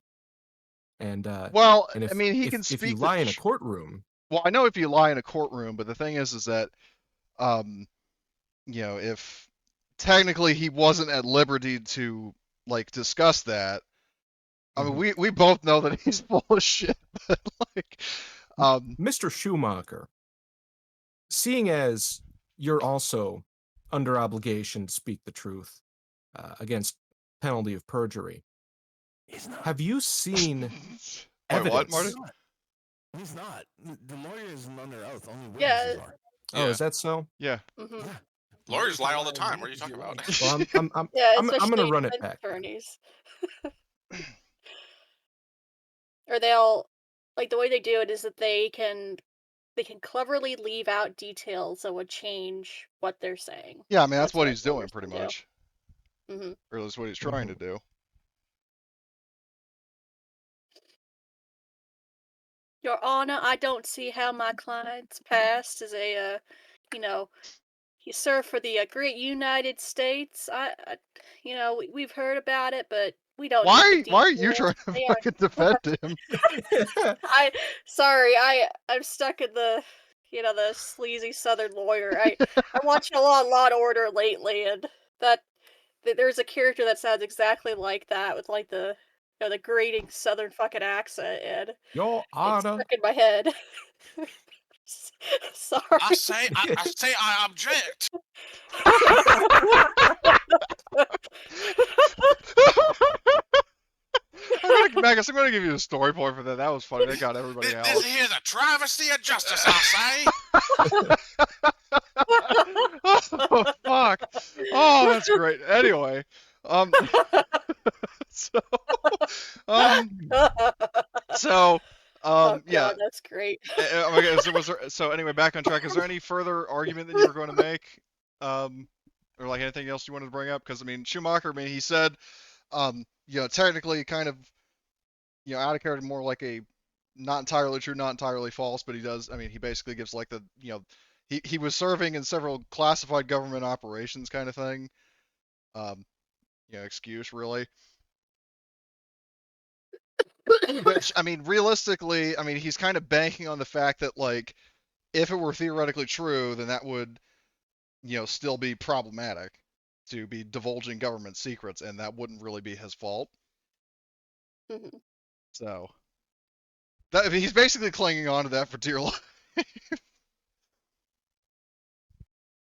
And Well, and I mean, he can if speak you the lie in a courtroom, Well, I know if you lie in a courtroom, but the thing is that, if technically he wasn't at liberty to like discuss that. I mean, we both know that he's full of shit, but like, Mr. Schumacher, seeing as you're also under obligation to speak the truth against penalty of perjury, have you seen Wait, what, evidence? Marty? He's not. The lawyer isn't under oath. Only Yeah. witnesses are. Oh, is that so? Yeah. Mhm. Yeah. Lawyers lie all the time. What are you talking about? Well, I'm Yeah, I'm especially gonna run it defense back. attorneys. Or they'll, like, the way they do it is that they can cleverly leave out details that would change what they're saying. Yeah, I mean that's what what he's doing lawyers pretty can do. much, Mm-hmm. or at least what he's trying to do. Your Honor, I don't see how my client's past is a, he served for the great United States. We've heard about it, but we don't need the Why are you details. trying to They aren't. fucking defend him? I'm stuck in the sleazy Southern lawyer. I watched a lot of Law and Order lately, and there's a character that sounds exactly like that with like the the grating Southern fucking accent, and Your it's Honor. stuck in my head. Sorry. I say I object. Magus, I'm gonna give you a story point for that. That was funny. That got everybody out. This here's a travesty of justice, I say. Oh fuck! Oh, that's great. Anyway, so, Oh yeah. God, that's great. Okay, so anyway, back on track. Is there any further argument that you were going to make, or like anything else you wanted to bring up? Because I mean, Schumacher, I mean, he said, technically, kind of, out of character, more like a not entirely true, not entirely false, but he does. I mean, he basically gives like the, he was serving in several classified government operations, kind of thing. Excuse really. Which, I mean, realistically, I mean, he's kind of banking on the fact that, like, if it were theoretically true, then that would, still be problematic to be divulging government secrets, and that wouldn't really be his fault. Mm-hmm. So, he's basically clinging on to that for dear life.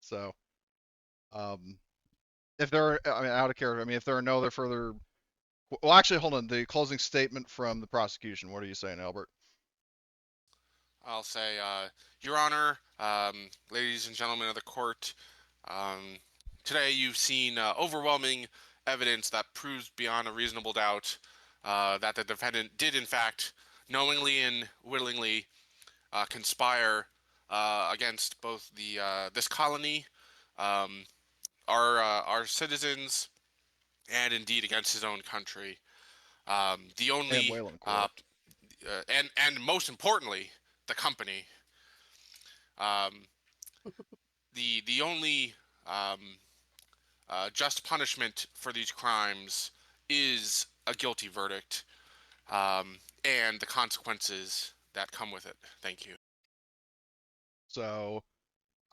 So, if there are, I mean, out of character, I mean, if there are no other further. Well, actually, hold on. The closing statement from the prosecution. What are you saying, Albert? I'll say, Your Honor, ladies and gentlemen of the court, today you've seen overwhelming evidence that proves beyond a reasonable doubt that the defendant did, in fact, knowingly and willingly conspire against both this colony, our citizens, and indeed against his own country. The only And Weyland Corp. And most importantly, the company. The only just punishment for these crimes is a guilty verdict, and the consequences that come with it. Thank you. So,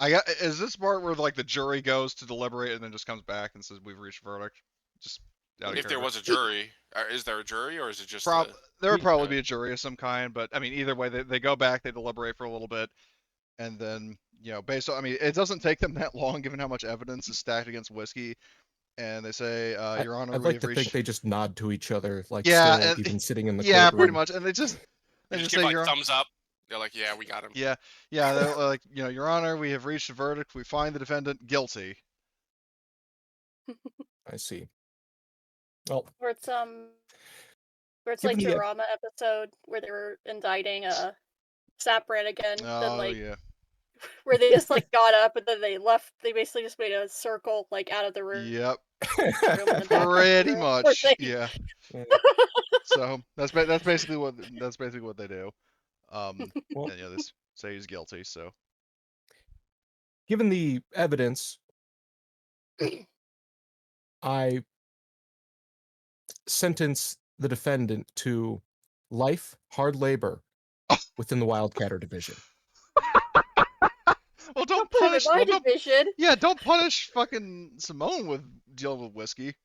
is this part where like the jury goes to deliberate and then just comes back and says we've reached a verdict? Just if there was a jury, is there a jury or is it just? There would probably be a jury of some kind, but I mean, either way, they go back, they deliberate for a little bit, and then based on, I mean, it doesn't take them that long given how much evidence is stacked against Whiskey, and they say, Your Honor, I'd like to think they just nod to each other, like still like you've been sitting in the courtroom. Pretty much, and they just give say, like thumbs up. They're like, yeah, we got him. Yeah, they're like, Your Honor, we have reached a verdict. We find the defendant guilty. I see. Well, Where it's like given the Drama episode where they were indicting Sapran again. Then Oh, like yeah. where they just like got up and then they left. They basically just made a circle like out of the room. Yep. And then back into the Pretty room. Poor much. thing. Yeah. So that's basically what they do. Well- And they say he's guilty. So given the evidence, I sentence the defendant to life, hard labor within the Wildcatter division. well, don't Put him in punish. my Well, don't, division. yeah, don't punish fucking Simone with dealing with whiskey.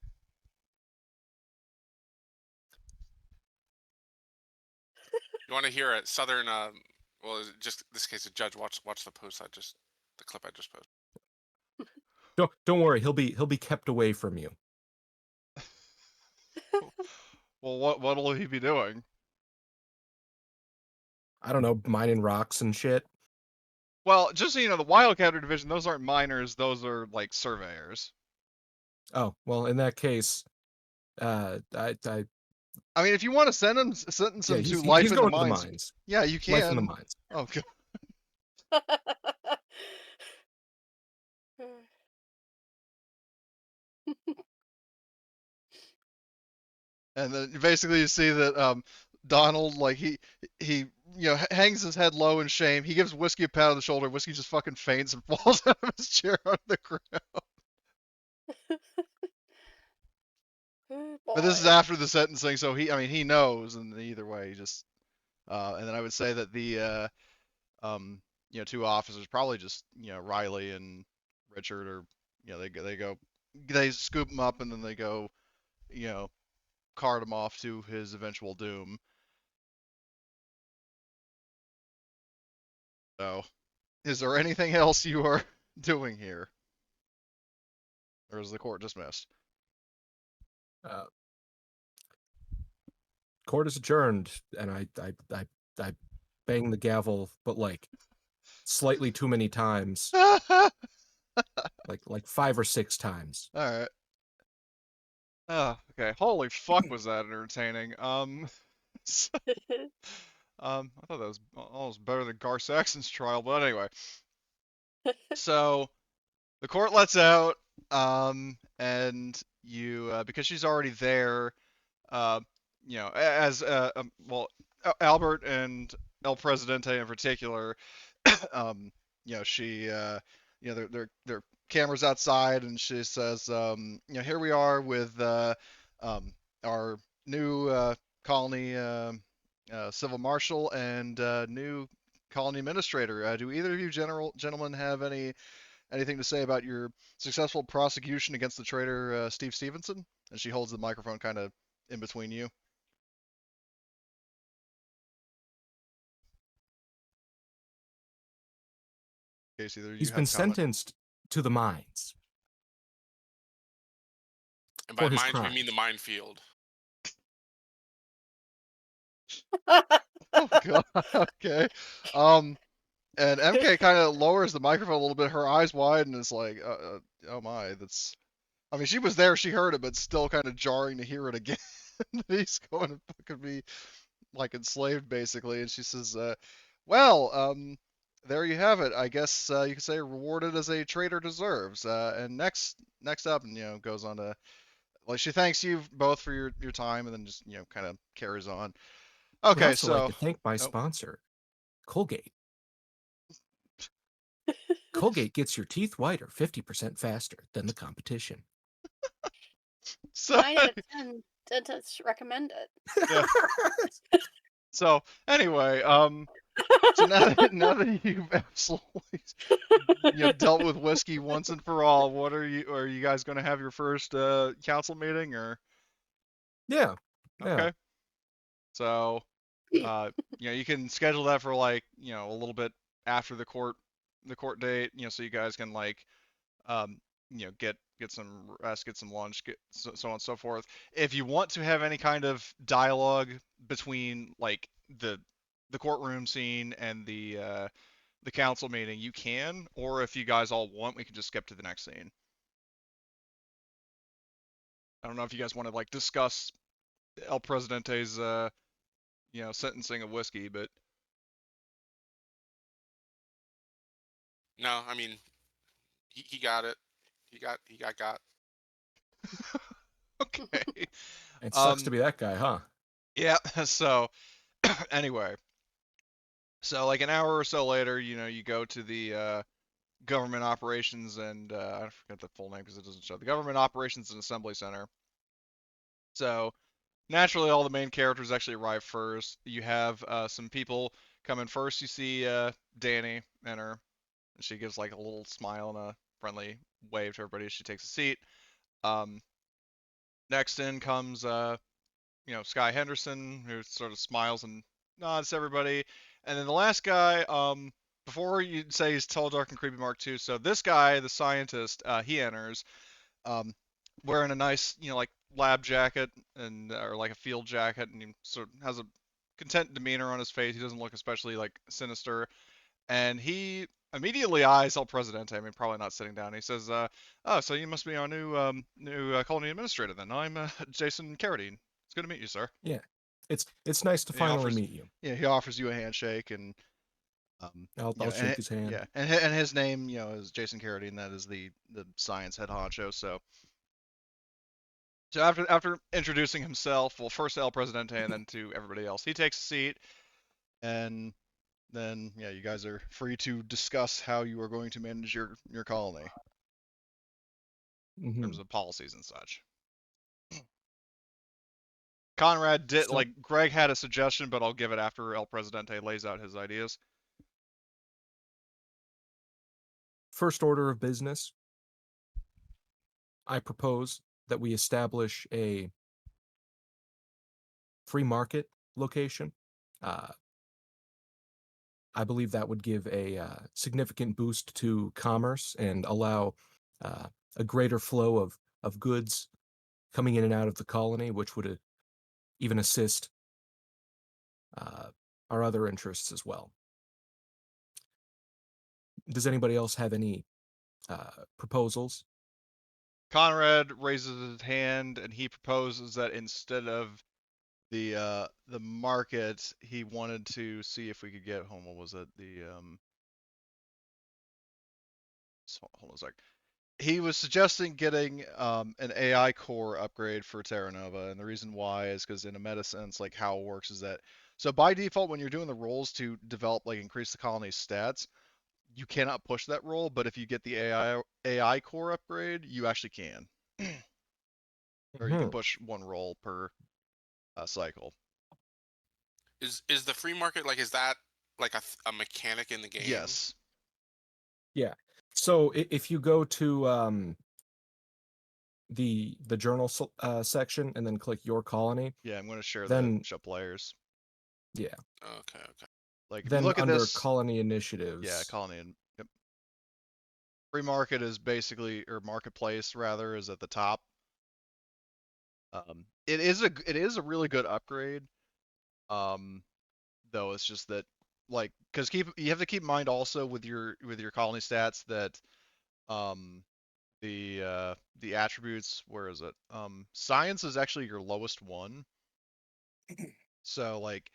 You want to hear a Southern? Well, just this case, a judge. Watch the post. The clip I just posted. Don't worry, he'll be kept away from you. Well, what'll he be doing? I don't know, mining rocks and shit. Well, just so you know, the Wildcatter division, those aren't miners, those are like surveyors. Oh, well, in that case, I mean, if you want to sentence him to life he's in going the to the mines, mines. yeah, you can. Life in the mines. Oh, God. And then basically you see that Donald, like he hangs his head low in shame. He gives Whiskey a pat on the shoulder. Whiskey just fucking faints and falls out of his chair on the ground. But this is after the sentencing, so he knows, and either way, he just and then I would say that the two officers, probably just Riley and Richard, or they scoop him up and then they go cart him off to his eventual doom. So, is there anything else you are doing here, or is the court dismissed? Court is adjourned, and I bang the gavel, but like slightly too many times, like 5 or 6 times. All right. Oh, okay. Holy fuck, was that entertaining? So, I thought that was almost better than Gar Saxon's trial, but anyway. So, the court lets out, and you, because she's already there, as Albert and El Presidente in particular, she, their cameras outside, and she says, here we are with our new colony civil marshal and new colony administrator. Do either of you gentlemen have anything to say about your successful prosecution against the traitor Steve Stevenson? And she holds the microphone kind of in between you. In case either of you He's have been comment. sentenced to the mines. And by For his mines, we crimes. mean the minefield. Oh god. Okay. And MK kind of lowers the microphone a little bit. Her eyes wide and is like, "Oh my, that's." I mean, she was there, she heard it, but still kind of jarring to hear it again. He's going to fucking be like enslaved, basically. And she says, "Well, there you have it. I guess you could say rewarded as a traitor deserves." And next up, and goes on to, like, she thanks you both for your time, and then just kind of carries on. I'd Okay, also so like to thank my sponsor, Colgate. Colgate gets your teeth whiter 50% faster than the competition. so 9 out of 10 dentists recommend it. Yeah. So anyway, so now that you've absolutely dealt with whiskey once and for all, are you guys going to have your first council meeting, or? Yeah. Okay. So you can schedule that for like a little bit after the court date, so you guys can like get some rest, get some lunch, get so on and so forth. If you want to have any kind of dialogue between like the the courtroom scene and the council meeting, you can, or if you guys all want, we can just skip to the next scene. I don't know if you guys want to like discuss El Presidente's sentencing of whiskey, but No, I mean, he got it. He got. okay. It sucks to Um, be that guy, huh? yeah. So anyway, so like an hour or so later, you go to the government operations and I forget the full name because it doesn't show, the government operations and assembly center. So naturally, all the main characters actually arrive first. You have some people come in first. You see Danny enter, and she gives like a little smile and a friendly wave to everybody as she takes a seat. Um, Next in comes Sky Henderson, who sort of smiles and nods to everybody. And then the last guy, before you say he's tall, dark, and creepy Mark II, so this guy, the scientist, he enters, um, wearing a nice, like lab jacket and or like a field jacket, and he sort of has a content demeanor on his face. He doesn't look especially like sinister, and he immediately eyes El Presidente. I mean, probably not sitting down. He says, "Oh, so you must be our new colony administrator then. I'm Jason Carradine. It's good to meet you, sir." Yeah. It's nice to And he finally offers, meet you. yeah, he offers you a handshake, and I'll shake his hand. yeah, and his name, is Jason Carradine. That is the science head honcho. So after introducing himself, well, first to El Presidente and then to everybody else, he takes a seat, and then yeah, you guys are free to discuss how you are going to manage your colony in Hmm. terms of policies and such. Conrad did So, like Greg had a suggestion, but I'll give it after El Presidente lays out his ideas. first order of business, I propose that we establish a free market location. Uh, I believe that would give a significant boost to commerce and allow uh, a greater flow of goods coming in and out of the colony, which would even assist uh, our other interests as well. Does anybody else have any proposals? Conrad raises his hand and he proposes that instead of the market, he wanted to see if we could get home. What was it? Hold on a sec. He was suggesting getting an AI core upgrade for Terra Nova, and the reason why is because in a meta sense, like how it works is that so by default when you're doing the rolls to develop like increase the colony's stats, you cannot push that roll, but if you get the AI core upgrade, you actually can, or you can Hmm. push one roll per cycle. Is the free market like, is that like a mechanic in the game? Yes. Yeah. So if you go to the journal section and then click your colony, Yeah, I'm going to share the then show players. yeah, Okay. Like if you then look at under this, colony yeah, initiatives, colony and yep. Free market is basically, or marketplace rather, is at the top. It is a really good upgrade. Um, though it's just that like because you have to keep in mind also with your colony stats that um the attributes, where is it? Science is actually your lowest one. So like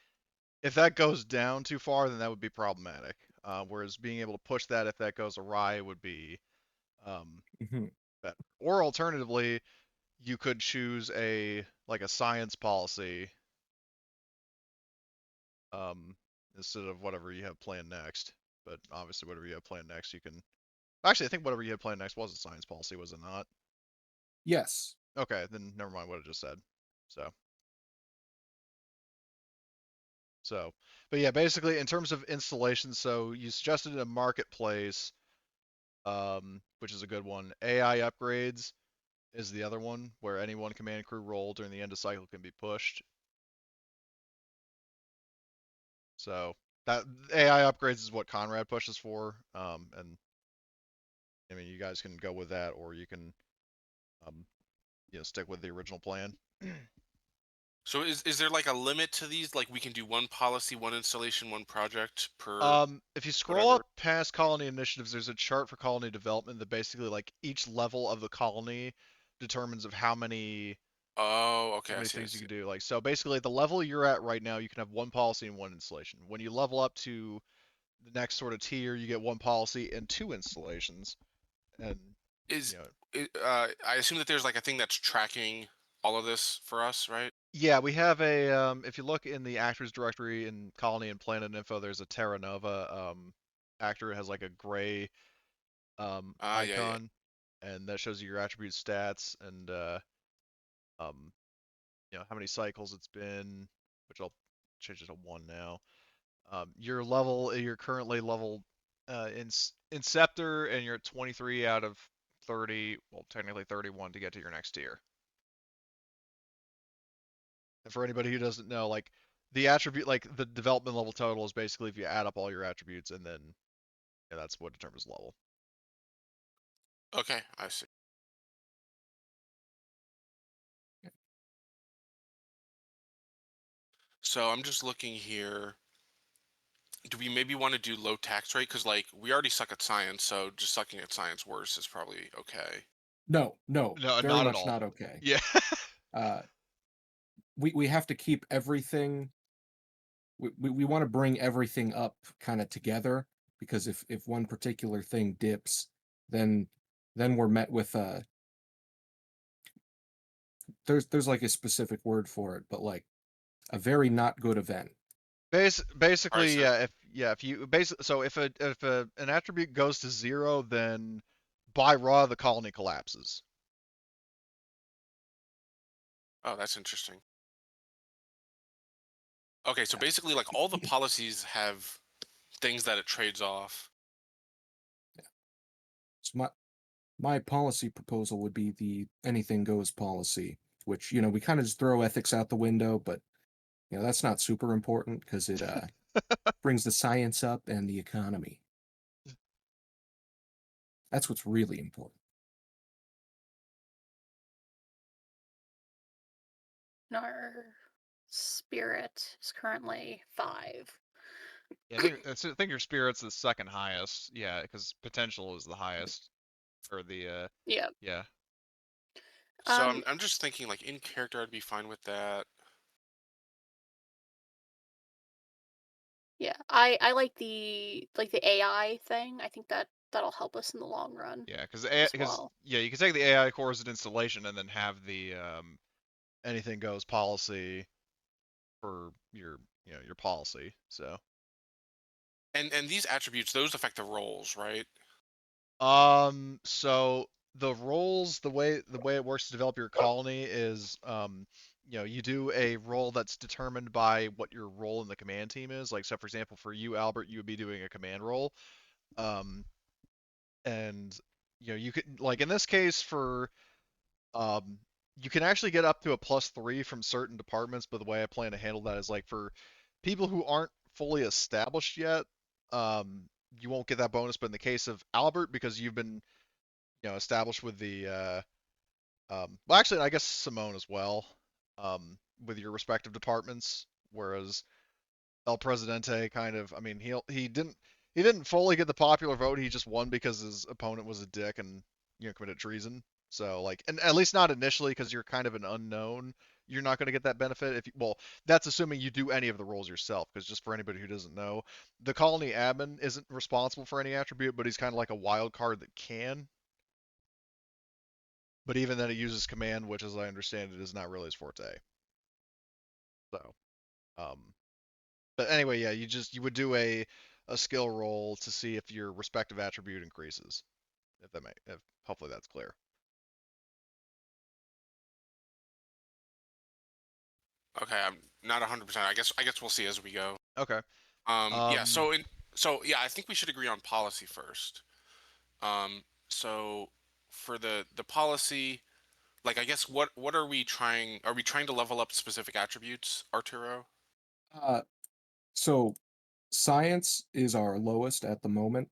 if that goes down too far, then that would be problematic. Whereas being able to push that if that goes awry would be um Mhm. better. Or alternatively, you could choose a science policy um, instead of whatever you have planned next. But obviously, whatever you have planned next, you can. Actually, I think whatever you had planned next was a science policy, was it not? Yes. Okay, then never mind what I just said. So, so, but yeah, basically, in terms of installation, so you suggested a marketplace, which is a good one. AI upgrades is the other one, where any one command crew roll during the end of cycle can be pushed. So that AI upgrades is what Conrad pushes for, and I mean, you guys can go with that, or you can, um, stick with the original plan. So is there like a limit to these? Like we can do one policy, one installation, one project per If you scroll whatever? up past colony initiatives, there's a chart for colony development that basically like each level of the colony determines of Oh, how okay, I many see, I things you see. can do. Like so basically the level you're at right now, you can have one policy and one installation. When you level up to the next sort of tier, you get one policy and two installations. And Is you know, I assume that there's like a thing that's tracking all of this for us, right? yeah, we have a if you look in the actors directory in colony and planet info, there's a Terra Nova actor. It has like a gray Yeah, yeah. icon, and that shows you your attribute stats and um, how many cycles it's been, which I'll change it to 1 now. Your level, you're currently level in Scepter, and you're at 23 out of 30, well, technically 31 to get to your next tier. And for anybody who doesn't know, like the attribute, like the development level total is basically if you add up all your attributes, and then that's what determines level. Okay, I see. So I'm just looking here. Do we maybe want to do low tax rate? Because like we already suck at science, so just sucking at science worse is probably okay. No, No, very not at much all. not okay. Yeah. Uh, we have to keep everything. We want to bring everything up kind of together, because if one particular thing dips, then we're met with there's like a specific word for it, but like a very not good event. All right, Basically, so if you basically, so if an attribute goes to 0, then by raw the colony collapses. oh, that's interesting. Okay, so Yeah. basically, like all the policies have things that it trades off. So my policy proposal would be the anything goes policy, which we kind of just throw ethics out the window, but that's not super important because it brings the science up and the economy. That's what's really important. Our spirit is currently 5. Yeah, I think your spirit's the second highest. Yeah, because potential is the highest, or the Yeah. yeah. So Um. I'm just thinking like in character, I'd be fine with that. Yeah. I like the AI thing. I think that'll help us in the long run Yeah, as because well. yeah, you can take the AI core as an installation and then have the anything goes policy for your policy. So And these attributes, those affect the roles, right? so the roles, the way it works to develop your colony is you do a role that's determined by what your role in the command team is. Like so, for example, for you, Albert, you would be doing a command role. Um, and you could like in this case for Um, you can actually get up to a +3 from certain departments, but the way I plan to handle that is like for people who aren't fully established yet, you won't get that bonus. But in the case of Albert, because you've been, established with the, well, actually, I guess Simone as well, with your respective departments, whereas El Presidente kind of, I mean, he didn't fully get the popular vote. He just won because his opponent was a dick and committed treason. So like, and at least not initially because you're kind of an unknown. You're not going to get that benefit if well, that's assuming you do any of the roles yourself. Because just for anybody who doesn't know, the colony admin isn't responsible for any attribute, but he's kind of like a wild card that can. But even then, he uses command, which, as I understand it, is not really his forte. So, um, but anyway, yeah, you would do a skill roll to see if your respective attribute increases. If hopefully that's clear. Okay, I'm not 100%. I guess we'll see as we go. Okay. Yeah. Um, So yeah, I think we should agree on policy first. So for the policy, like I guess what are we trying? Are we trying to level up specific attributes, Arturo? Uh, so science is our lowest at the moment,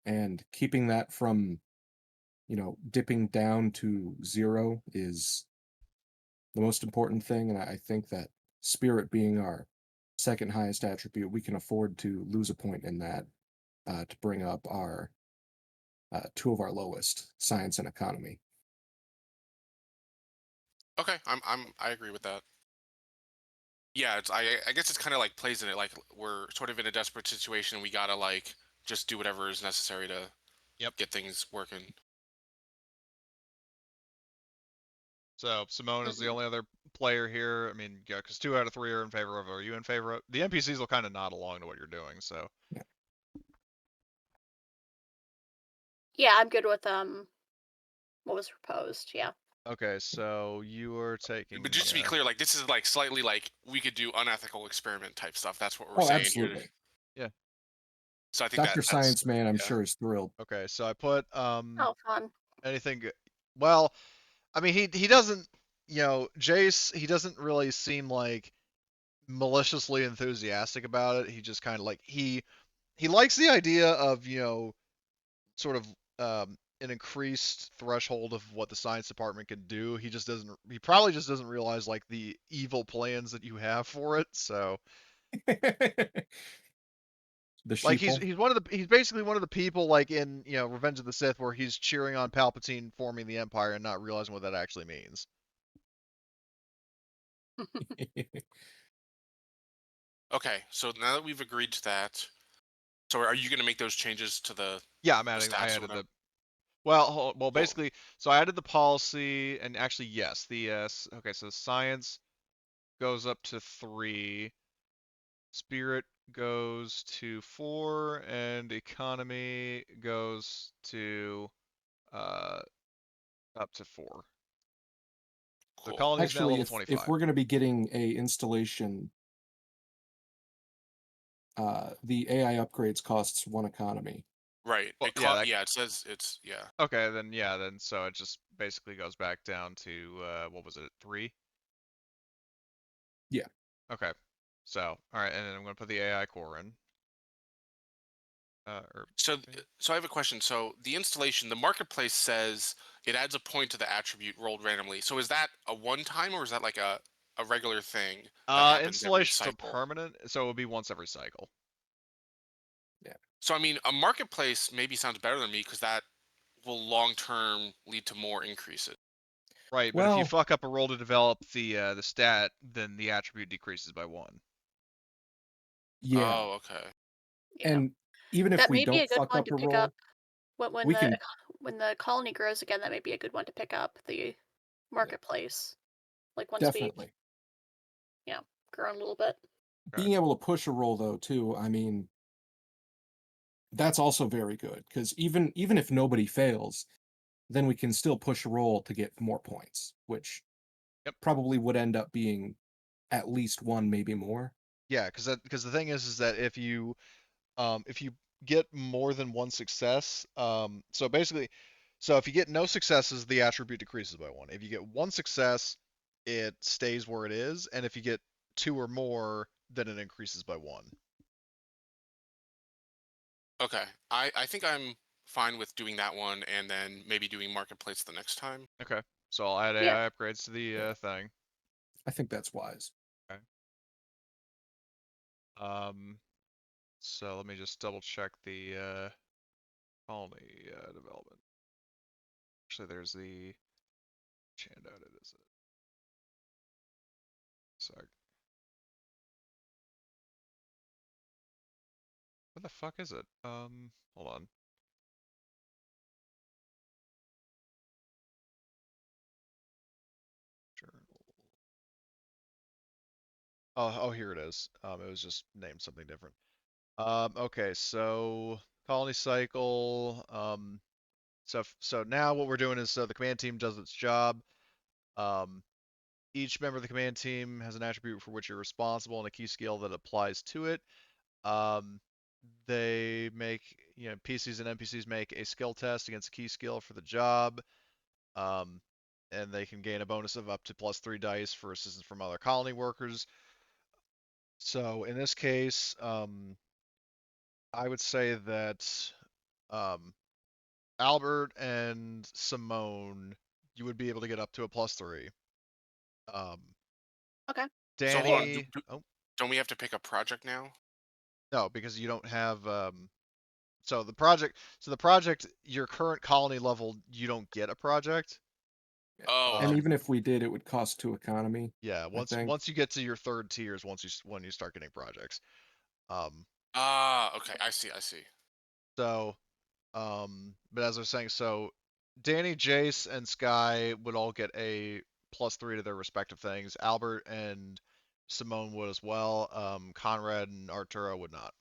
and keeping that from dipping down to 0 is the most important thing, and I think that spirit being our second highest attribute, we can afford to lose a point in that to bring up our two of our lowest, science and economy. Okay, I agree with that. Yeah, I guess it's kind of like plays in it, like we're sort of in a desperate situation and we gotta like just do whatever is necessary to get things working. So Simone is the only other player here. I mean, yeah, because 2 out of 3 are in favor of. Are you in favor of? The NPCs will kind of nod along to what you're doing. So Yeah, I'm good with what was proposed. Yeah. okay, so you are taking. But just to be clear, like this is like slightly like we could do unethical experiment type stuff. That's what we're Oh, saying absolutely. Yeah. So I think Dr. Science Man, I'm yeah. sure, is thrilled. Okay, so I put Oh, fun. anything. Well, I mean, he doesn't. Jace, he doesn't really seem like maliciously enthusiastic about it. He just kind of like he likes the idea of sort of an increased threshold of what the science department can do. He just doesn't. He probably just doesn't realize like the evil plans that you have for it. So The like sheeple. he's basically one of the people like in Revenge of the Sith where he's cheering on Palpatine forming the Empire and not realizing what that actually means. Okay, so now that we've agreed to that, so are you going to make those changes to the Yeah, I stats or added whatever? the well basically so I added the policy and actually yes the okay, so science goes up to 3, spirit goes to 4, and economy goes to uh up to 4. So Cool. colony's now Actually, level if 25. we're going to be getting a installation, the AI upgrades costs 1 economy. Right. Well, yeah, Yeah, it says it's yeah. okay, then so it just basically goes back down to what was it, 3? Yeah. Okay. So, all right, and then I'm going to put the AI core in. So I have a question. So the installation, the marketplace says it adds a point to the attribute rolled randomly. So is that a one time or is that like a regular thing that happens every Installations are cycle? permanent, so it will be once every cycle. Yeah. So I mean, a marketplace maybe sounds better than me because that will long term lead to more increases. Right, but if you Well, fuck up a roll to develop the stat, then the attribute decreases by 1. yeah. Oh, okay. Yeah. And even if That we may be don't a good fuck one up to a pick roll, up when we can when the colony grows again. That may be a good one to pick up the marketplace. Like once we've definitely. grown a little bit. Okay. Being able to push a roll though too, I mean, that's also very good because even if nobody fails, then we can still push a roll to get more points, which probably would end up being at least 1, maybe more. Yeah, because the thing is that if you get more than 1 success, so basically, so if you get no successes, the attribute decreases by 1. If you get 1 success, it stays where it is, and if you get 2 or more, then it increases by 1. Okay. I think I'm fine with doing that one and then maybe doing marketplace the next time. Okay, so I'll add Yeah. AI upgrades to the thing. I think that's wise. Okay. So let me just double check the colony development. Actually, there's the handout. It is it. Sorry. What the fuck is it? Hold on. Journal. Oh, here it is. It was just named something different. Okay, so colony cycle. So now what we're doing is the command team does its job. Um, each member of the command team has an attribute for which you're responsible and a key skill that applies to it. Um, they make, PCs and NPCs make a skill test against a key skill for the job. Um, and they can gain a bonus of up to +3 dice for assistance from other colony workers. So in this case, I would say that um, Albert and Simone, you would be able to get up to a +3. Okay. So hold on. Danny. Oh Don't we have to pick a project now? no, because you don't have. So the project, your current colony level, you don't get a project. Oh, And okay. even if we did, it would cost 2 economy. Yeah, I think. once you get to your third tiers, when you start getting projects. Okay. I see. So, but as I was saying, so Danny, Jace, and Sky would all get a +3 to their respective things. Albert and Simone would as well. Conrad and Arturo would not.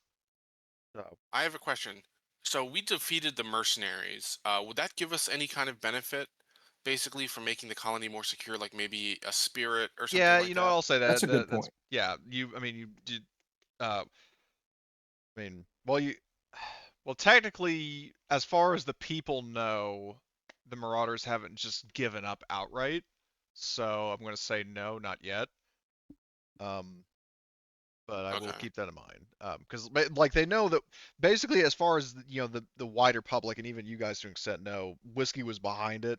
So, I have a question. So we defeated the mercenaries. Would that give us any kind of benefit, basically, for making the colony more secure, like maybe a spirit or something yeah, like you know, that? I'll say That's that. a good That's point. yeah. You, I mean, you did. Uh, I mean, well, well, technically, as far as the people know, the Marauders haven't just given up outright. So I'm going to say no, not yet. Um, but I will Okay. keep that in mind because like they know that basically as far as the wider public and even you guys to an extent know whiskey was behind it.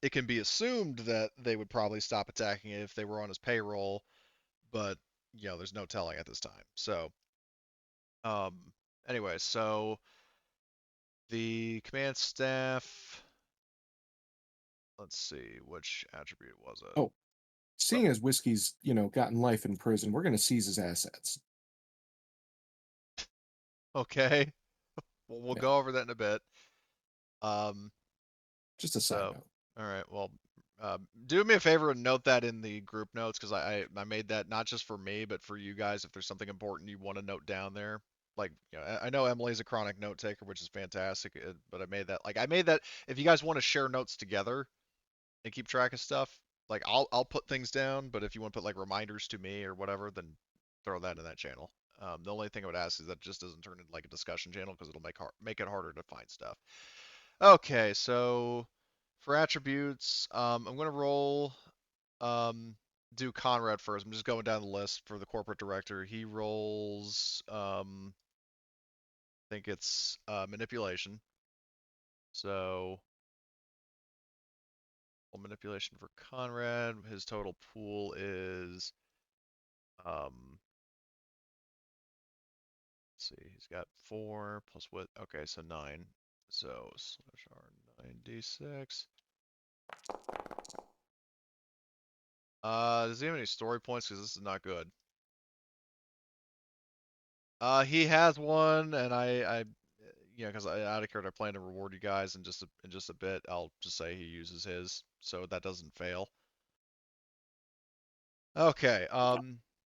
It can be assumed that they would probably stop attacking it if they were on his payroll, but there's no telling at this time. So um, anyway, so the command staff. Let's see, which attribute was it? Oh, seeing as Whiskey's, gotten life in prison, we're going to seize his assets. Okay, we'll Yeah. go over that in a bit. Just a side note. All right, well, do me a favor and note that in the group notes because I made that not just for me but for you guys. If there's something important you want to note down there, like I know Emily's a chronic note taker, which is fantastic. But I made that if you guys want to share notes together and keep track of stuff, like I'll put things down. But if you want to put like reminders to me or whatever, then throw that in that channel. The only thing I would ask is that it just doesn't turn into like a discussion channel because it'll make it harder to find stuff. Okay, so for attributes, I'm gonna roll do Conrad first. I'm just going down the list for the corporate director. He rolls I think it's manipulation. So manipulation for Conrad. His total pool is let's see, he's got 4 plus what? Okay, so 9. So slash R 9d6. Does he have any story points? Because this is not good. He has one, and because out of character, I plan to reward you guys in just a bit. I'll just say he uses his, so that doesn't fail. Okay.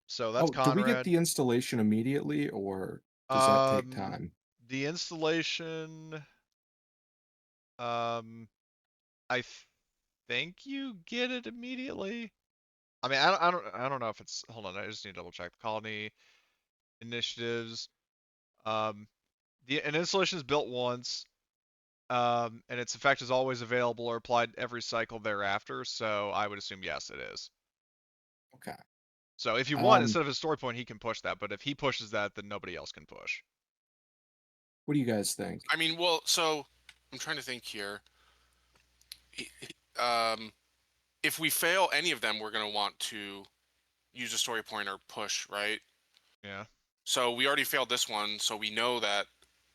So that's Oh, do we get Conrad. the installation immediately, or does that take time? The installation. I think you get it immediately. I mean, I don't know if it's. Hold on, I just need to double check. Colony initiatives. Um, an installation is built once. And its effect is always available or applied every cycle thereafter. So I would assume yes, it is. Okay. So if you want, instead of a story point, he can push that. But if he pushes that, then nobody else can push. What do you guys think? I mean, well, so I'm trying to think here. Um, if we fail any of them, we're gonna want to use a story point or push, right? Yeah. So we already failed this one, so we know that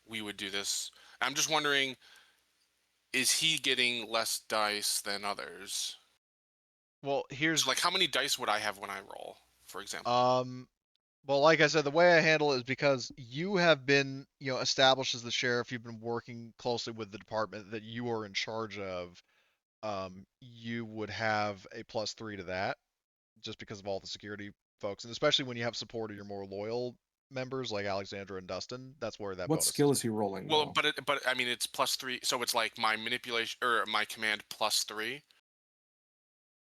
we would do this. I'm just wondering, is he getting less dice than others? Well, So, like, how many dice would I have when I roll, for example? Well, like I said, the way I handle it is because you have been, established as the sheriff. You've been working closely with the department that you are in charge of. You would have a +3 to that, just because of all the security folks, and especially when you have support of your more loyal members like Alexandra and Dustin. That's where that What bonus skill is. is he rolling? Well, Though? but I mean, it's +3, so it's like my manipulation or my command +3.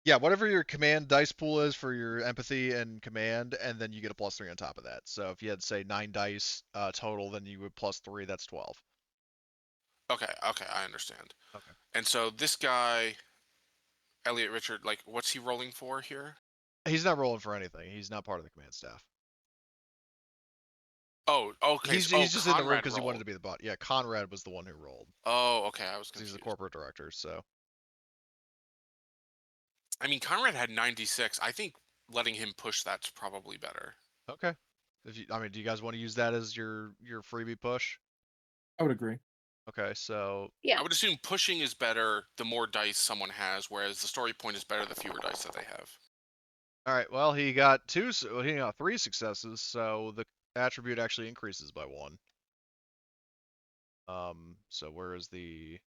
Yeah, whatever your command dice pool is for your empathy and command, and then you get a +3 on top of that. So if you had say 9 dice total, then you would +3. That's 12. Okay, I understand. Okay. And so this guy, Elliot Richard, like, what's he rolling for here? He's not rolling for anything. He's not part of the command staff. Oh, okay. He's just in the room Conrad because he wanted to rolled. be the bot. Yeah, Conrad was the one who rolled. Oh, okay. I was 'Cause he's the confused. corporate director. So I mean, Conrad had 96. I think letting him push that's probably better. Okay. I mean, do you guys want to use that as your freebie push? I would agree. Okay, so Yeah. I would assume pushing is better the more dice someone has, whereas the story point is better the fewer dice that they have. all right. Well, he got he got 3 successes, so the attribute actually increases by 1. So where is the?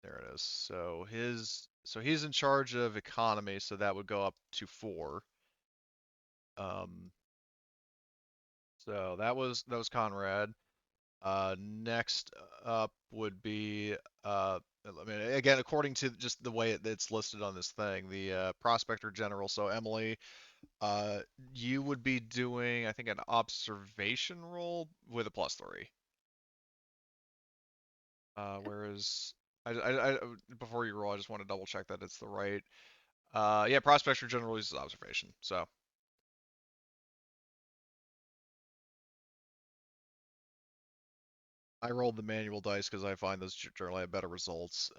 There it is. So he's in charge of economy, so that would go up to 4. Um, so that was Conrad. Next up would be I mean, again, according to just the way it's listed on this thing, the prospector general. So Emily, uh, you would be doing, I think, an observation roll with a +3. Whereas before you roll, I just want to double check that it's the right. Yeah, prospector general uses observation. So I rolled the manual dice because I find those generally have better results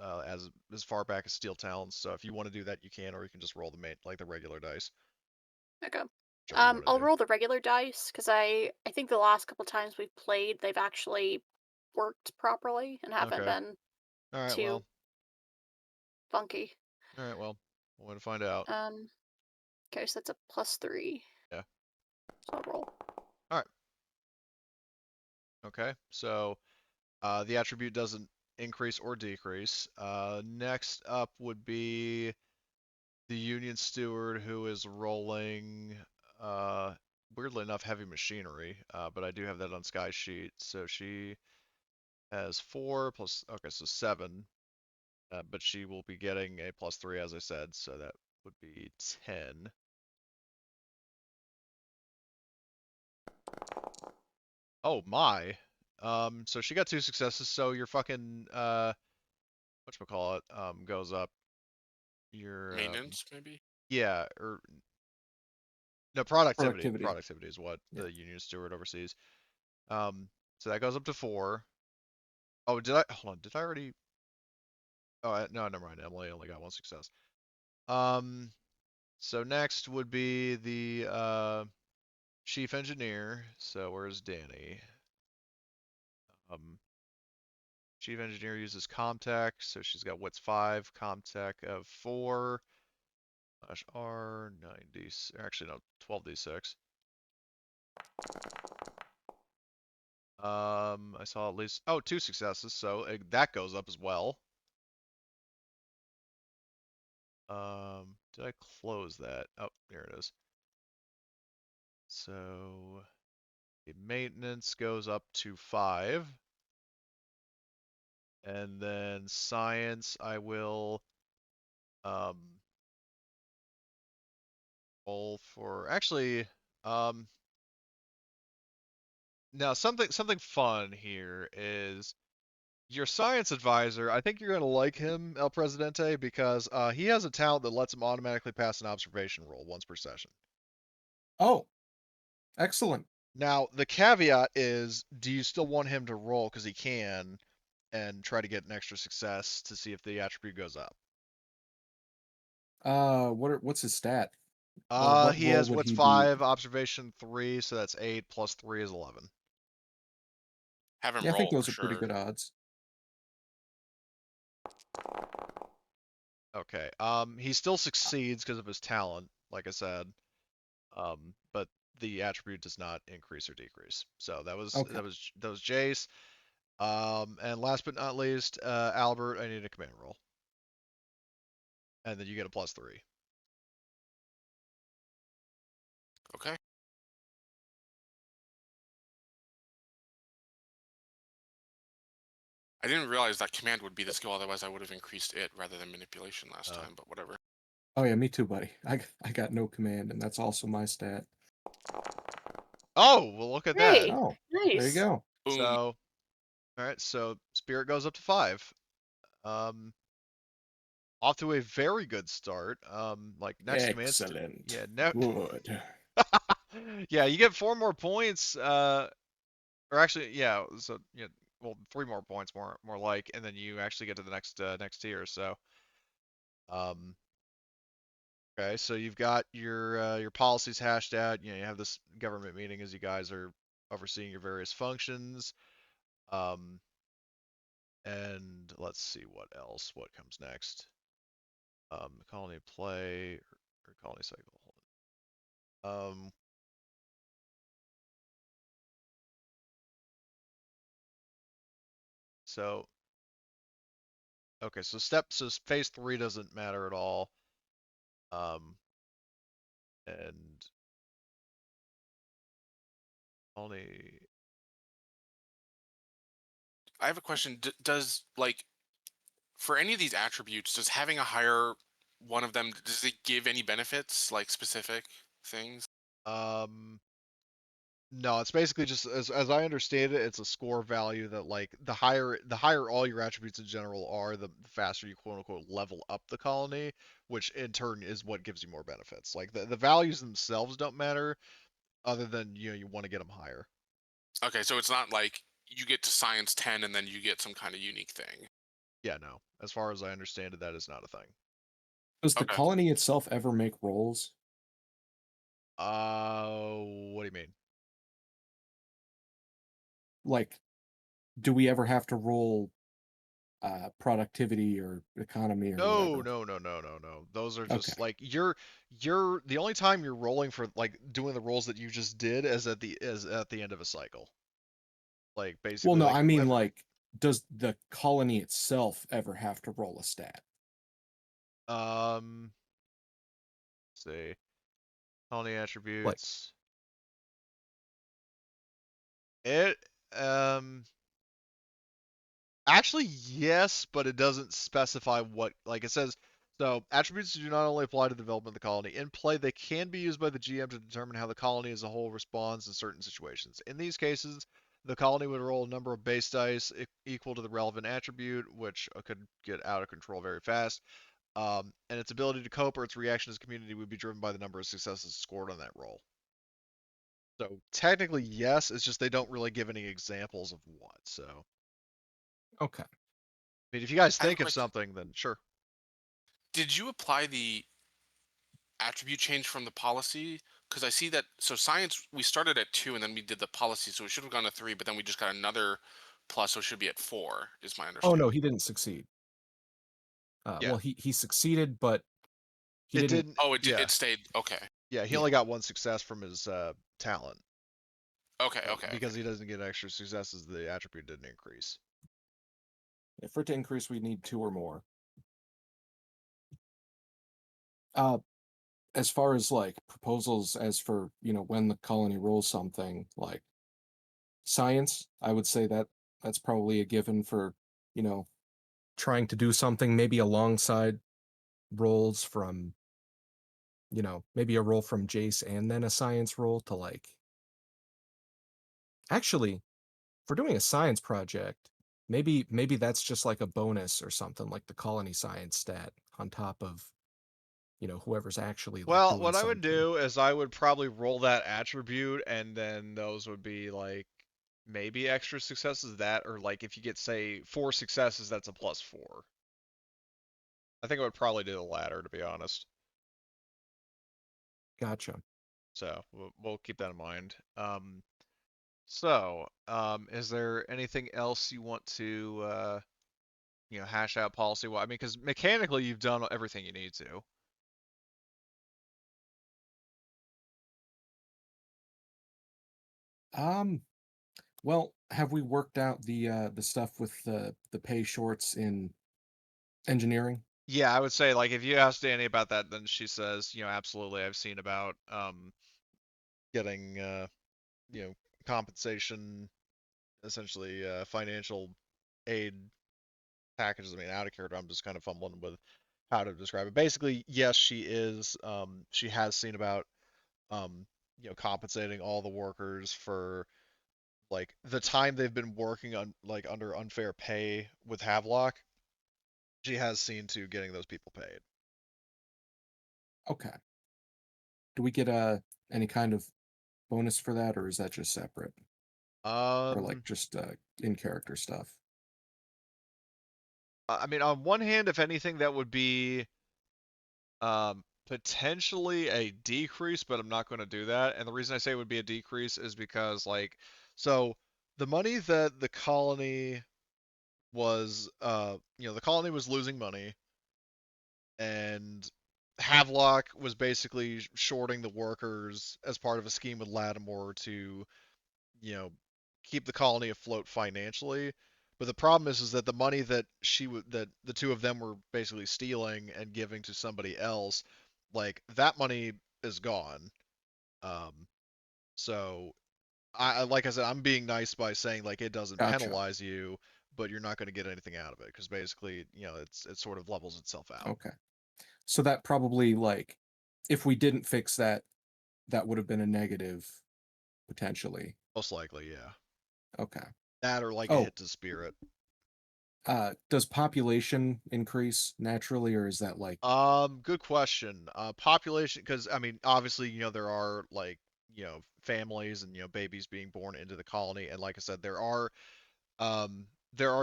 as far back as Steel Talons. So if you want to do that, you can, or you can just roll the regular dice. Okay. Whichever you want to I'll do. roll the regular dice because I think the last couple times we've played, they've actually worked properly and haven't Okay. been All right. too Well. funky. All right. Well. We'll wait to find out. Okay, so that's a +3. Yeah. So I'll roll. All right. Okay. So the attribute doesn't increase or decrease. Next up would be the Union Steward, who is rolling, weirdly enough, heavy machinery, but I do have that on Sky's sheet. So she has 4 plus, okay, so 7, but she will be getting a +3, as I said, so that would be 10. Oh my. So she got 2 successes, so your fucking, whatchamacallit, goes up. Your, Maintenance, maybe? yeah, or no, productivity. Productivity. Productivity is what Yeah. the Union Steward oversees. So that goes up to 4. Oh, did I? Hold on. Did I already? Oh, no, never mind. Emily only got 1 success. Um, so next would be the chief engineer. So where's Danny? Um, chief engineer uses Comtech, so she's got wits 5, Comtech of 4, R 90. Actually, no, 12d6. I saw at least 2 successes, so that goes up as well. Did I close that? Oh, there it is. So the maintenance goes up to 5. And then science, I will um, roll for actually now something fun here is your science advisor. I think you're gonna like him, El Presidente, because he has a talent that lets him automatically pass an observation roll once per session. Oh, excellent. Now, the caveat is, do you still want him to roll because he can and try to get an extra success to see if the attribute goes up? What's his stat? Or what He role has would what's he be? 5, observation 3, so that's 8 plus 3 is 11. Have him Yeah, I think roll for those are pretty sure. good odds. Okay. He still succeeds because of his talent, like I said. But the attribute does not increase or decrease. So that was Okay. that was Jace. And last but not least, Albert, I need a command roll. And then you get a +3. Okay. I didn't realize that command would be the skill, otherwise I would have increased it rather than manipulation last time, but whatever. Oh yeah, me too, buddy. I got no command, and that's also my stat. Oh, well, look at that. Great. Oh, there you Nice. go. Boom. So, all right, so Spirit goes up to 5. Um, Off to a very good start. Like next command, Excellent. yeah, no, Good. yeah, you get 4 more points. Or actually, yeah, so yeah, well, 3 more points, more like, and then you actually get to the next tier. So, um, Okay, so you've got your policies hashed out. You have this government meeting as you guys are overseeing your various functions. And let's see what else. What comes next? Colony play or colony cycle. Um, so okay, so phase 3 doesn't matter at all. And colony. I have a question. Does like for any of these attributes, does having a higher one of them, does it give any benefits, like specific things? No, it's basically just as I understand it, it's a score value that like the higher all your attributes in general are, the faster you quote unquote level up the colony, which in turn is what gives you more benefits. Like the values themselves don't matter, other than you want to get them higher. Okay, so it's not like you get to science 10 and then you get some kind of unique thing. Yeah, no. As far as I understand it, that is not a thing. Does the Okay. colony itself ever make rolls? What do you mean? Like, do we ever have to roll productivity or economy or No, whatever? no. Those are Okay. just like you're the only time you're rolling for like doing the rolls that you just did is at the end of a cycle. Like Well, basically no, like I mean, whenever like, does the colony itself ever have to roll a stat? let's see. Colony Like, attributes. It actually yes, but it doesn't specify what, like it says, so attributes do not only apply to the development of the colony. In play, they can be used by the GM to determine how the colony as a whole responds in certain situations. In these cases, the colony would roll a number of base dice equal to the relevant attribute, which could get out of control very fast. And its ability to cope or its reaction as a community would be driven by the number of successes scored on that roll. So technically, yes. It's just they don't really give any examples of what. So, okay. I mean, if you guys I have a think of question. something, then sure. Did you apply the attribute change from the policy? Because I see that, so science, we started at 2 and then we did the policy, so we should have gone to 3, but then we just got another plus, so it should be at 4, is my Oh understanding. no, he didn't succeed. Yeah. Well, he succeeded, but he It didn't. didn't. Oh, Yeah. it stayed, okay. Yeah. He Yeah. only got one success from his talent. Okay, So, okay, because okay. he doesn't get extra successes, the attribute didn't increase. For it to increase, we need 2 or more. As far as like proposals, as for when the colony rolls something like science, I would say that that's probably a given for trying to do something maybe alongside rolls from maybe a roll from Jace and then a science roll to like actually for doing a science project, maybe that's just like a bonus or something, like the colony science stat on top of whoever's actually like Well, doing what I would something. do is I would probably roll that attribute, and then those would be like maybe extra successes, that, or like if you get say 4 successes, that's a +4. I think I would probably do the latter, to be honest. Gotcha. So we'll keep that in mind. So, is there anything else you want to hash out policy? Well, I mean, because mechanically you've done everything you need to. Well, have we worked out the stuff with the pay shorts in engineering? Yeah, I would say like if you ask Danny about that, then she says, absolutely, I've seen about getting compensation, essentially financial aid packages. I mean, out of character, I'm just kind of fumbling with how to describe it. Basically, yes, she is. She has seen about compensating all the workers for like the time they've been working on like under unfair pay with Havelock. She has seen to getting those people paid. Okay. Do we get any kind of bonus for that, or is that just separate, or like Um, just in character stuff? I mean, on one hand, if anything, that would be potentially a decrease, but I'm not going to do that. And the reason I say it would be a decrease is because, like, so the money that the colony was, the colony was losing money, and Havelock was basically shorting the workers as part of a scheme with Lattimore to, you know, keep the colony afloat financially. But the problem is that the money that that the two of them were basically stealing and giving to somebody else, like that money is gone. Um, so like I said, I'm being nice by saying like it doesn't Gotcha. penalize you, but you're not going to get anything out of it because basically, it sort of levels itself out. Okay. So that probably, like, if we didn't fix that, that would have been a negative potentially. Most likely, yeah. Okay. That or like a Oh, hit to spirit. does population increase naturally, or is that like Good question. Population, because I mean, obviously, there are like, families and babies being born into the colony, and like I said, there are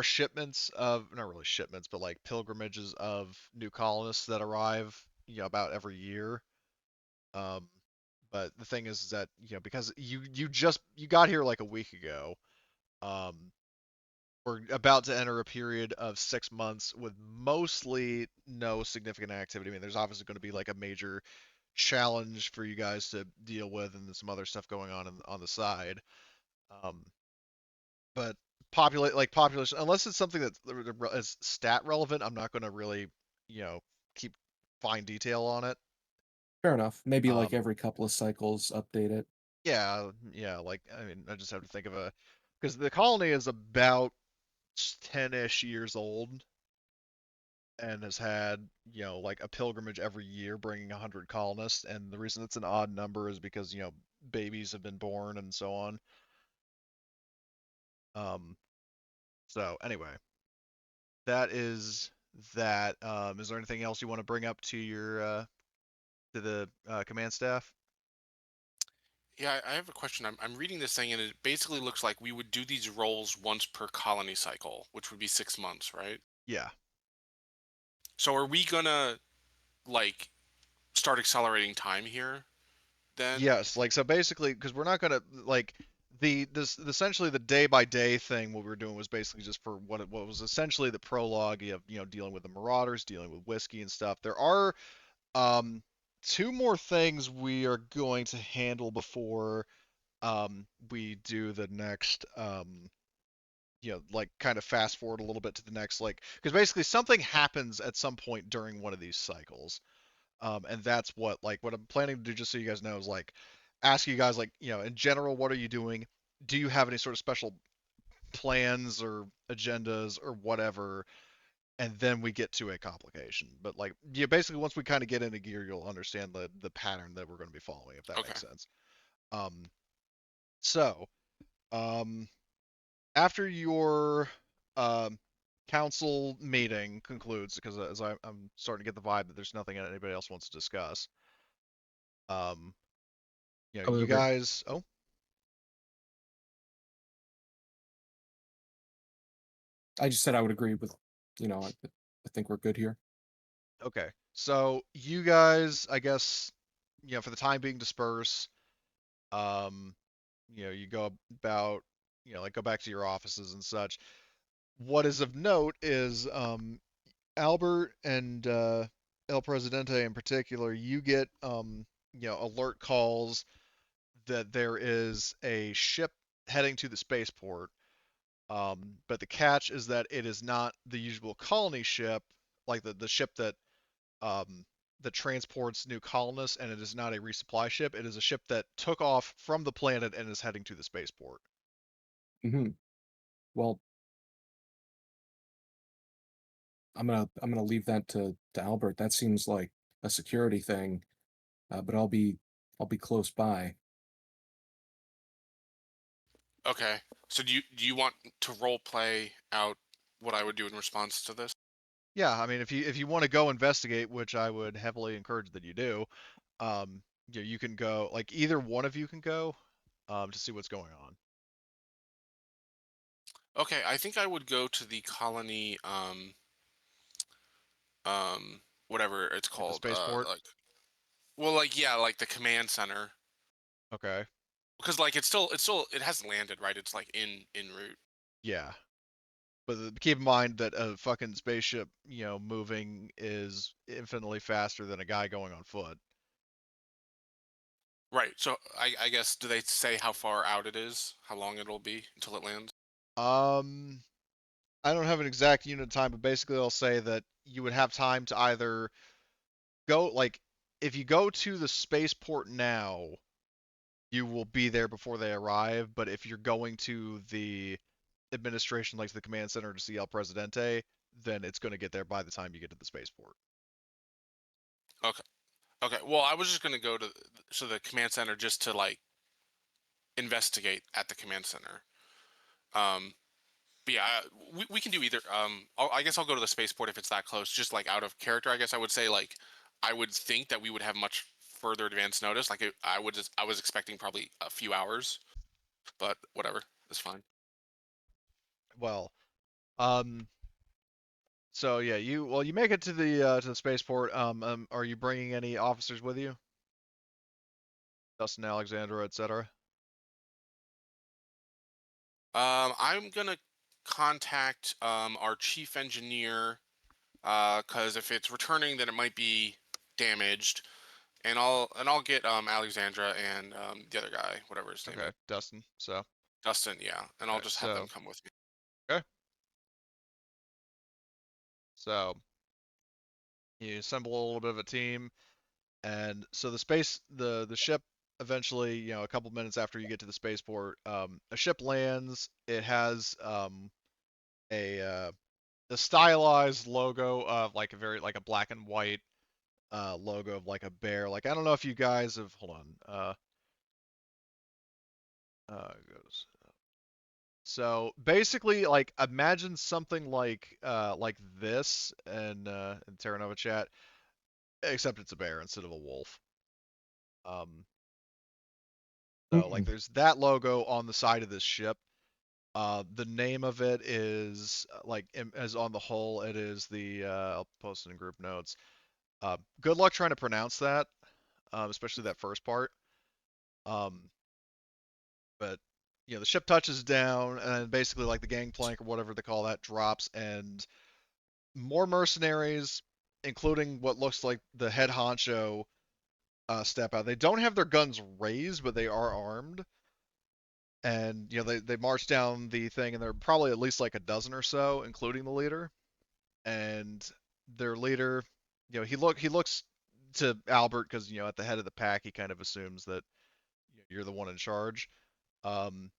shipments of, not really shipments, but like pilgrimages of new colonists that arrive, about every year. Um, but the thing is that, because you got here like a week ago, um, we're about to enter a period of 6 months with mostly no significant activity. I mean, there's obviously going to be like a major challenge for you guys to deal with, and some other stuff going on the side. Um, but population, unless it's something that is stat relevant, I'm not going to really, keep fine detail on it. fair enough? Maybe like Um, every couple of cycles update it. yeah. Like I mean, I just have to think of because the colony is about 10-ish years old and has had, like a pilgrimage every year bringing 100 colonists. And the reason it's an odd number is because, babies have been born and so on. Um, so anyway, that is that. Is there anything else you want to bring up to to the command staff? Yeah, I have a question. I'm reading this thing, and it basically looks like we would do these rolls once per colony cycle, which would be 6 months, right? Yeah. So are we gonna like start accelerating time here then? Yes. Like so, basically, because we're not gonna like this essentially the day by day thing. What we were doing was basically just for what was essentially the prologue of dealing with the Marauders, dealing with whiskey and stuff. There are Um, two more things we are going to handle before we do the next like kind of fast forward a little bit to the next, like, because basically something happens at some point during one of these cycles. And that's what I'm planning to do, just so you guys know, is like ask you guys, like, in general, what are you doing? Do you have any sort of special plans or agendas or whatever? And then we get to a complication. But like, yeah, basically once we kind of get into gear, you'll understand the pattern that we're going to be following, if that Okay. makes sense. Um, so um, after your um, council meeting concludes, because as I'm starting to get the vibe that there's nothing that anybody else wants to discuss. Um, I would you agree. guys. Oh, I just said I would agree with, I think we're good here. okay. So you guys, I guess, for the time being, disperse. Um, you go about, like go back to your offices and such. What is of note is Albert and El Presidente in particular, you get alert calls that there is a ship heading to the spaceport. But the catch is that it is not the usual colony ship, like the ship um, that transports new colonists, and it is not a resupply ship. It is a ship that took off from the planet and is heading to the spaceport. Hmm. Well, I'm gonna leave that to Albert. That seems like a security thing, but I'll be close by. Okay. So do you want to role play out what I would do in response to this? Yeah, I mean, if you want to go investigate, which I would heavily encourage that you do, you can go. Like either one of you can go, to see what's going on Okay, I think I would go to the colony whatever it's at the called spaceport. Well, like yeah, like the command center, Okay. because like it hasn't landed, right? It's like en route. Yeah. But keep in mind that a fucking spaceship, moving is infinitely faster than a guy going on foot. Right. So I guess do they say how far out it is? How long it'll be until it lands? Um, I don't have an exact unit of time, but basically I'll say that you would have time to either go, like, if you go to the spaceport now, you will be there before they arrive. But if you're going to the administration, like the command center to see El Presidente, then it's going to get there by the time you get to the spaceport. Okay. Okay. Well, I was just gonna go to the command center just to like investigate at the command center. Um, but yeah, we can do either. I guess I'll go to the spaceport if it's that close. Just like out of character, I guess I would say like I would think that we would have much further advance notice. Like I was expecting probably a few hours, but whatever, it's fine. Well, um, so yeah, you make it to the spaceport. Are you bringing any officers with you? Dustin, Alexandra, etc. I'm gonna contact our chief engineer because if it's returning, then it might be damaged, and I'll get Alexandra and the other guy, whatever his name Okay, is, Dustin. So, Dustin, yeah, and I'll okay, just have them so come with me. okay, so you assemble a little bit of a team, and so the ship eventually, a couple minutes after you get to the spaceport, a ship lands. It has a uh, a stylized logo of like a black and white logo of like a bear. Like I don't know if you guys have hold on. Goes. So basically, like imagine something like this in Terra Nova chat, except it's a bear instead of a wolf. Um, so like Mm-mm. there's that logo on the side of this ship. The name of it is as on the hull. It is the I'll post it in group notes. Good luck trying to pronounce that, especially that first part. Um, but the ship touches down, and basically like the gangplank or whatever they call that drops, and more mercenaries, including what looks like the head honcho, step out. They don't have their guns raised, but they are armed. And they march down the thing, and they're probably at least like a dozen or so, including the leader. And their leader, he looks to Albert because at the head of the pack, he kind of assumes that you're the one in charge. Um,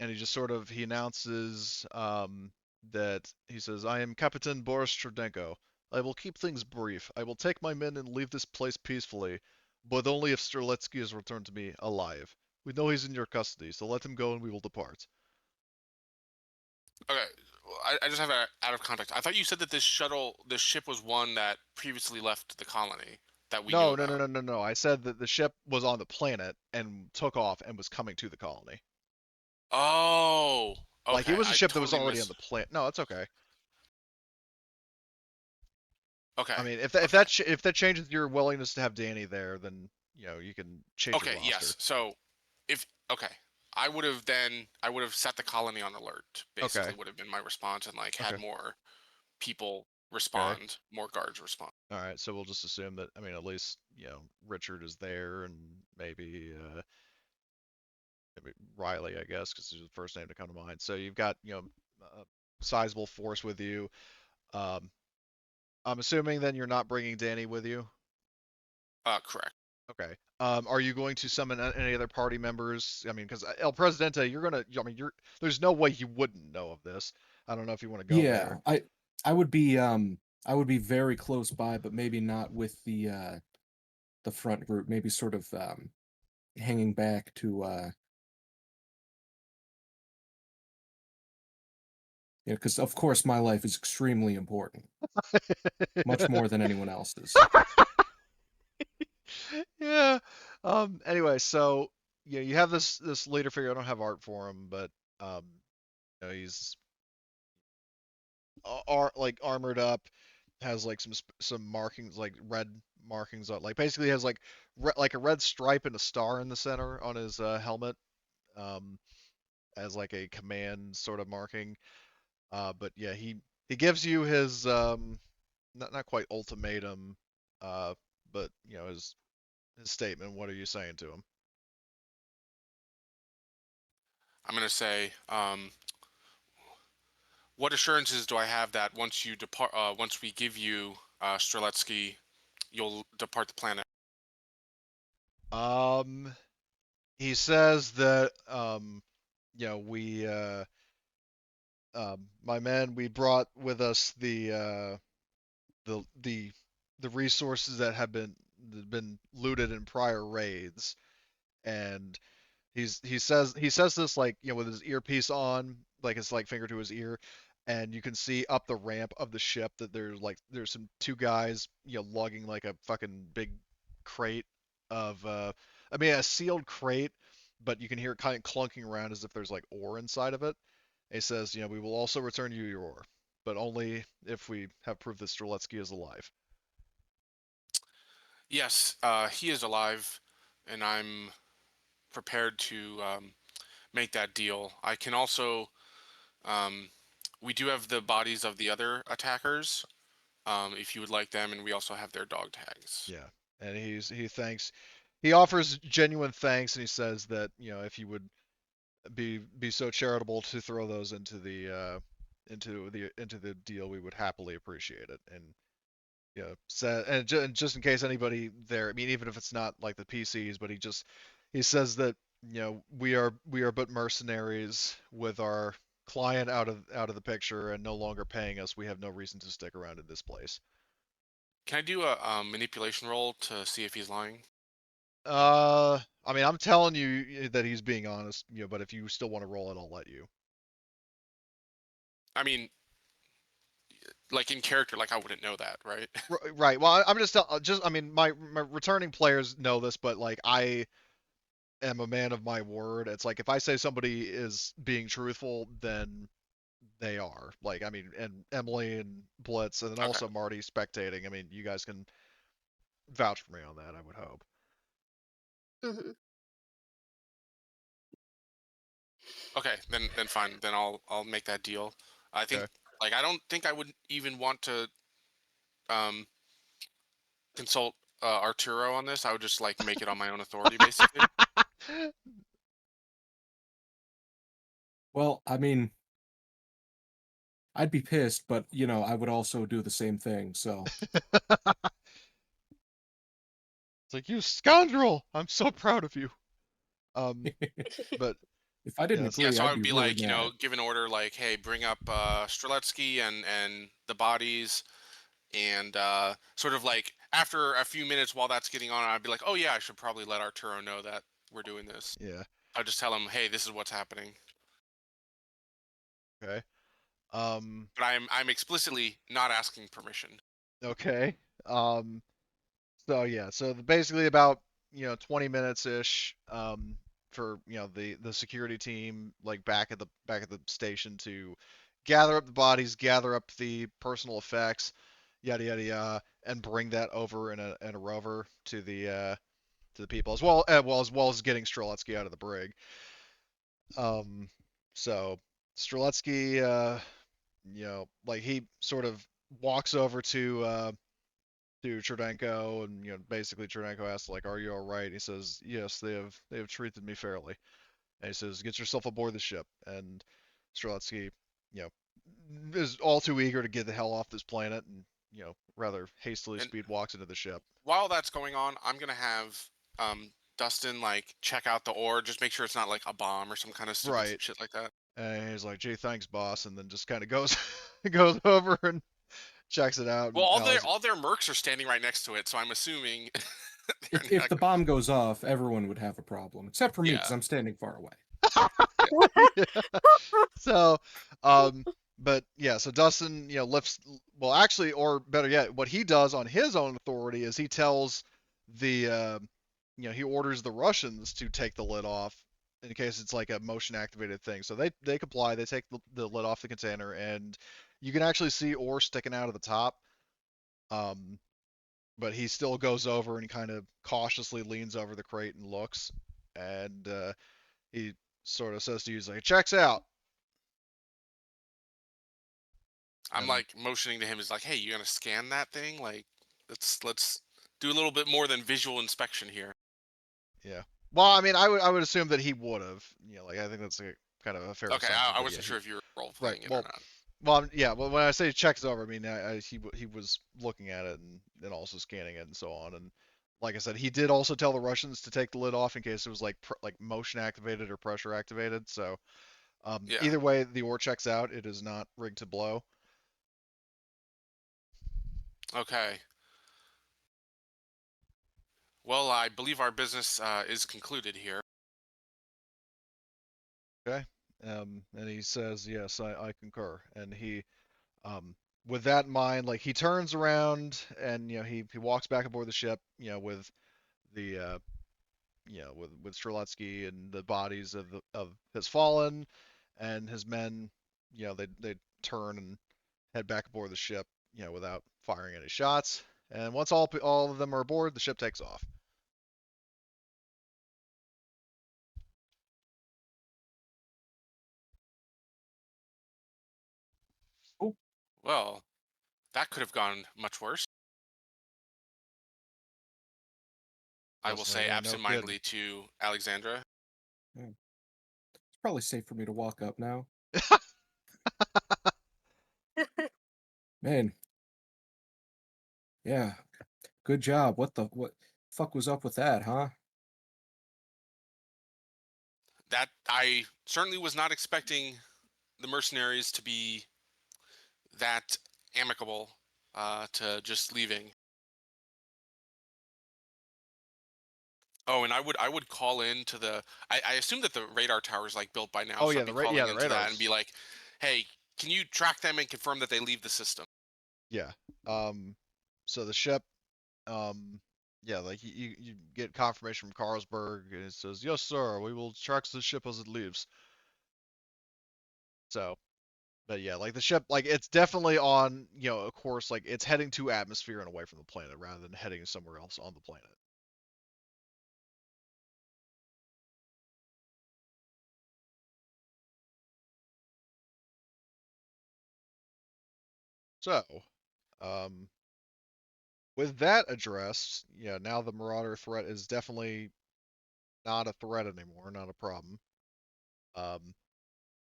and he announces that he says, "I am Captain Boris Trudenko. I will keep things brief. I will take my men and leave this place peacefully, but only if Streletsky is returned to me alive. We know he's in your custody, so let him go and we will depart." Okay, well, I just have out of context. I thought you said that this ship was one that previously left the colony that we knew No, no, no, about. no, no, no. I said that the ship was on the planet and took off and was coming to the colony. Oh, Like it okay. was a I ship that was totally already on missed. the planet. No, it's okay. Okay, I mean, okay, if that changes your willingness to have Danny there, then you can change your okay. roster. Yes. So, if okay, I would have set the colony on alert. Okay. Basically, would have been my response, and like had Okay. more people Okay. respond, more guards respond. All right. So we'll just assume that. I mean, at least Richard is there, and maybe Riley, I guess, because he's the first name to come to mind. So you've got a sizable force with you. Um, I'm assuming then you're not bringing Danny with you. Correct. Okay. Are you going to summon any other party members? I mean, because El Presidente, you're gonna. I mean, there's no way you wouldn't know of this. I don't know if you want to go Yeah, there. I would be I would be very close by, but maybe not with the front group. Maybe sort of hanging back to because of course my life is extremely important, much more than anyone else's. Yeah. Anyway, so you have this leader figure. I don't have art for him, but um, he's like armored up, has like some markings, like red markings on, like basically he has like like a red stripe and a star in the center on his helmet, um, as like a command sort of marking. But yeah, he gives you his not quite ultimatum, uh, but his statement. What are you saying to him? I'm gonna say, what assurances do I have that once you depart, once we give you Streletsky, you'll depart the planet? Um, he says that we my men, we brought with us the the the resources that have been looted in prior raids, and he says this like with his earpiece on, like it's like finger to his ear, and you can see up the ramp of the ship that there's some two guys lugging like a fucking big crate of I mean a sealed crate, but you can hear it kind of clunking around as if there's like ore inside of it. He says, we will also return you your ore, but only if we have proof that Streletsky is alive. Yes, he is alive, and I'm prepared to make that deal. I can also, um, we do have the bodies of the other attackers, if you would like them, and we also have their dog tags. Yeah, and he offers genuine thanks, and he says that if you would be so charitable to throw those into the deal, we would happily appreciate it. And and just in case anybody there, I mean, even if it's not like the PCs, but he says that we are but mercenaries with our client out of the picture and no longer paying us. We have no reason to stick around in this place. Can I do a manipulation roll to see if he's lying? I mean, I'm telling you that he's being honest, but if you still want to roll it, I'll let you. I mean, like in character, like I wouldn't know that, right? Right. Well, I'm just I mean, my returning players know this, but like I am a man of my word. It's like if I say somebody is being truthful, then they are. Like, I mean, and Emily and Blitz, and then Okay. also Marty spectating. I mean, you guys can vouch for me on that, I would hope. Hmm. Okay, then fine. Then I'll make that deal. I think Okay. like I don't think I would even want to um consult Arturo on this. I would just like make it on my own authority, basically. Well, I mean, I'd be pissed, but I would also do the same thing. So It's like, you scoundrel! I'm so proud of you. Um, but if I didn't yeah, Yeah, agree, so I I'd would be be really like, mad. give an order like, hey, bring up Streletsky and the bodies, and sort of like after a few minutes while that's getting on, I'd be like, oh yeah, I should probably let Arturo know that we're doing this. yeah. I'll just tell him, hey, this is what's happening. Okay. Um, But I'm explicitly not asking permission. okay. So yeah, so basically about 20 minutes ish for the security team like back at the station to gather up the bodies, gather up the personal effects, yada yada yada, and bring that over in a rover to the people as well as getting Streletsky out of the brig. Um, so Streletsky like he sort of walks over to Cherdenko, and basically Cherdenko asks like, "Are you all right?" He says, "Yes, they have treated me fairly." And he says, "Get yourself aboard the ship." And Streletsky, you know, is all too eager to get the hell off this planet, and rather hastily And speed walks into the ship. while that's going on, I'm gonna have Dustin like check out the ore, just make sure it's not like a bomb or some kind of stupid Right. shit like that. And he's like, "Gee, thanks, boss," and then just kind of goes goes over and checks it out. Well, And all their mercs are standing right next to it, so I'm assuming they're If not the gonna. bomb goes off, everyone would have a problem, except for me because Yeah. I'm standing far away. Yeah. So, um, but yeah, so Dustin, lifts. Well, actually, or better yet, what he does on his own authority is he tells the, he orders the Russians to take the lid off in case it's like a motion activated thing. So they comply. They take the lid off the container, and you can actually see ore sticking out of the top. Um, but he still goes over and kind of cautiously leans over the crate and looks, and he sort of says to you, he's like, "Checks out." I'm And like motioning to him, is like, hey, you gonna scan that thing? Like, let's do a little bit more than visual inspection here. yeah, well, I mean, I would assume that he would have, like I think that's a kind of a fair Okay, assumption. I But yeah, wasn't sure if you were role right. playing it or Well, not. yeah. Well, when I say checks over, I mean he was looking at it and also scanning it and so on. And like I said, he did also tell the Russians to take the lid off in case it was like motion activated or pressure activated. So Yeah. either way, the ore checks out. It is not rigged to blow. Okay. Well, I believe our business is concluded here. Okay. And he says, yes, I concur. And he, um, with that in mind, like he turns around and he walks back aboard the ship, with the with Streletsky and the bodies of his fallen and his men. They turn and head back aboard the ship, without firing any shots. And once all of them are aboard, the ship takes off. Well, that could have gone much worse. I will say Yeah, no kidding. absentmindedly to Alexandra. Yeah. It's probably safe for me to walk up now. Man, yeah, good job. What fuck was up with that, huh? That I certainly was not expecting the mercenaries to be that amicable to just leaving. Oh, and I would call in to the. I assume that the radar tower is like built by now, Oh so yeah, I'd be calling the into that and radars. be like, "Hey, can you track them and confirm that they leave the system?" Yeah. So the ship, um, yeah, like you get confirmation from Carlsberg, and it says, "Yes, sir, we will track the ship as it leaves." So, but yeah, like the ship, like it's definitely on, a course, like it's heading to atmosphere and away from the planet rather than heading somewhere else on the planet. So, um, with that addressed, yeah, now the Marauder threat is definitely not a threat anymore, not a problem. Um,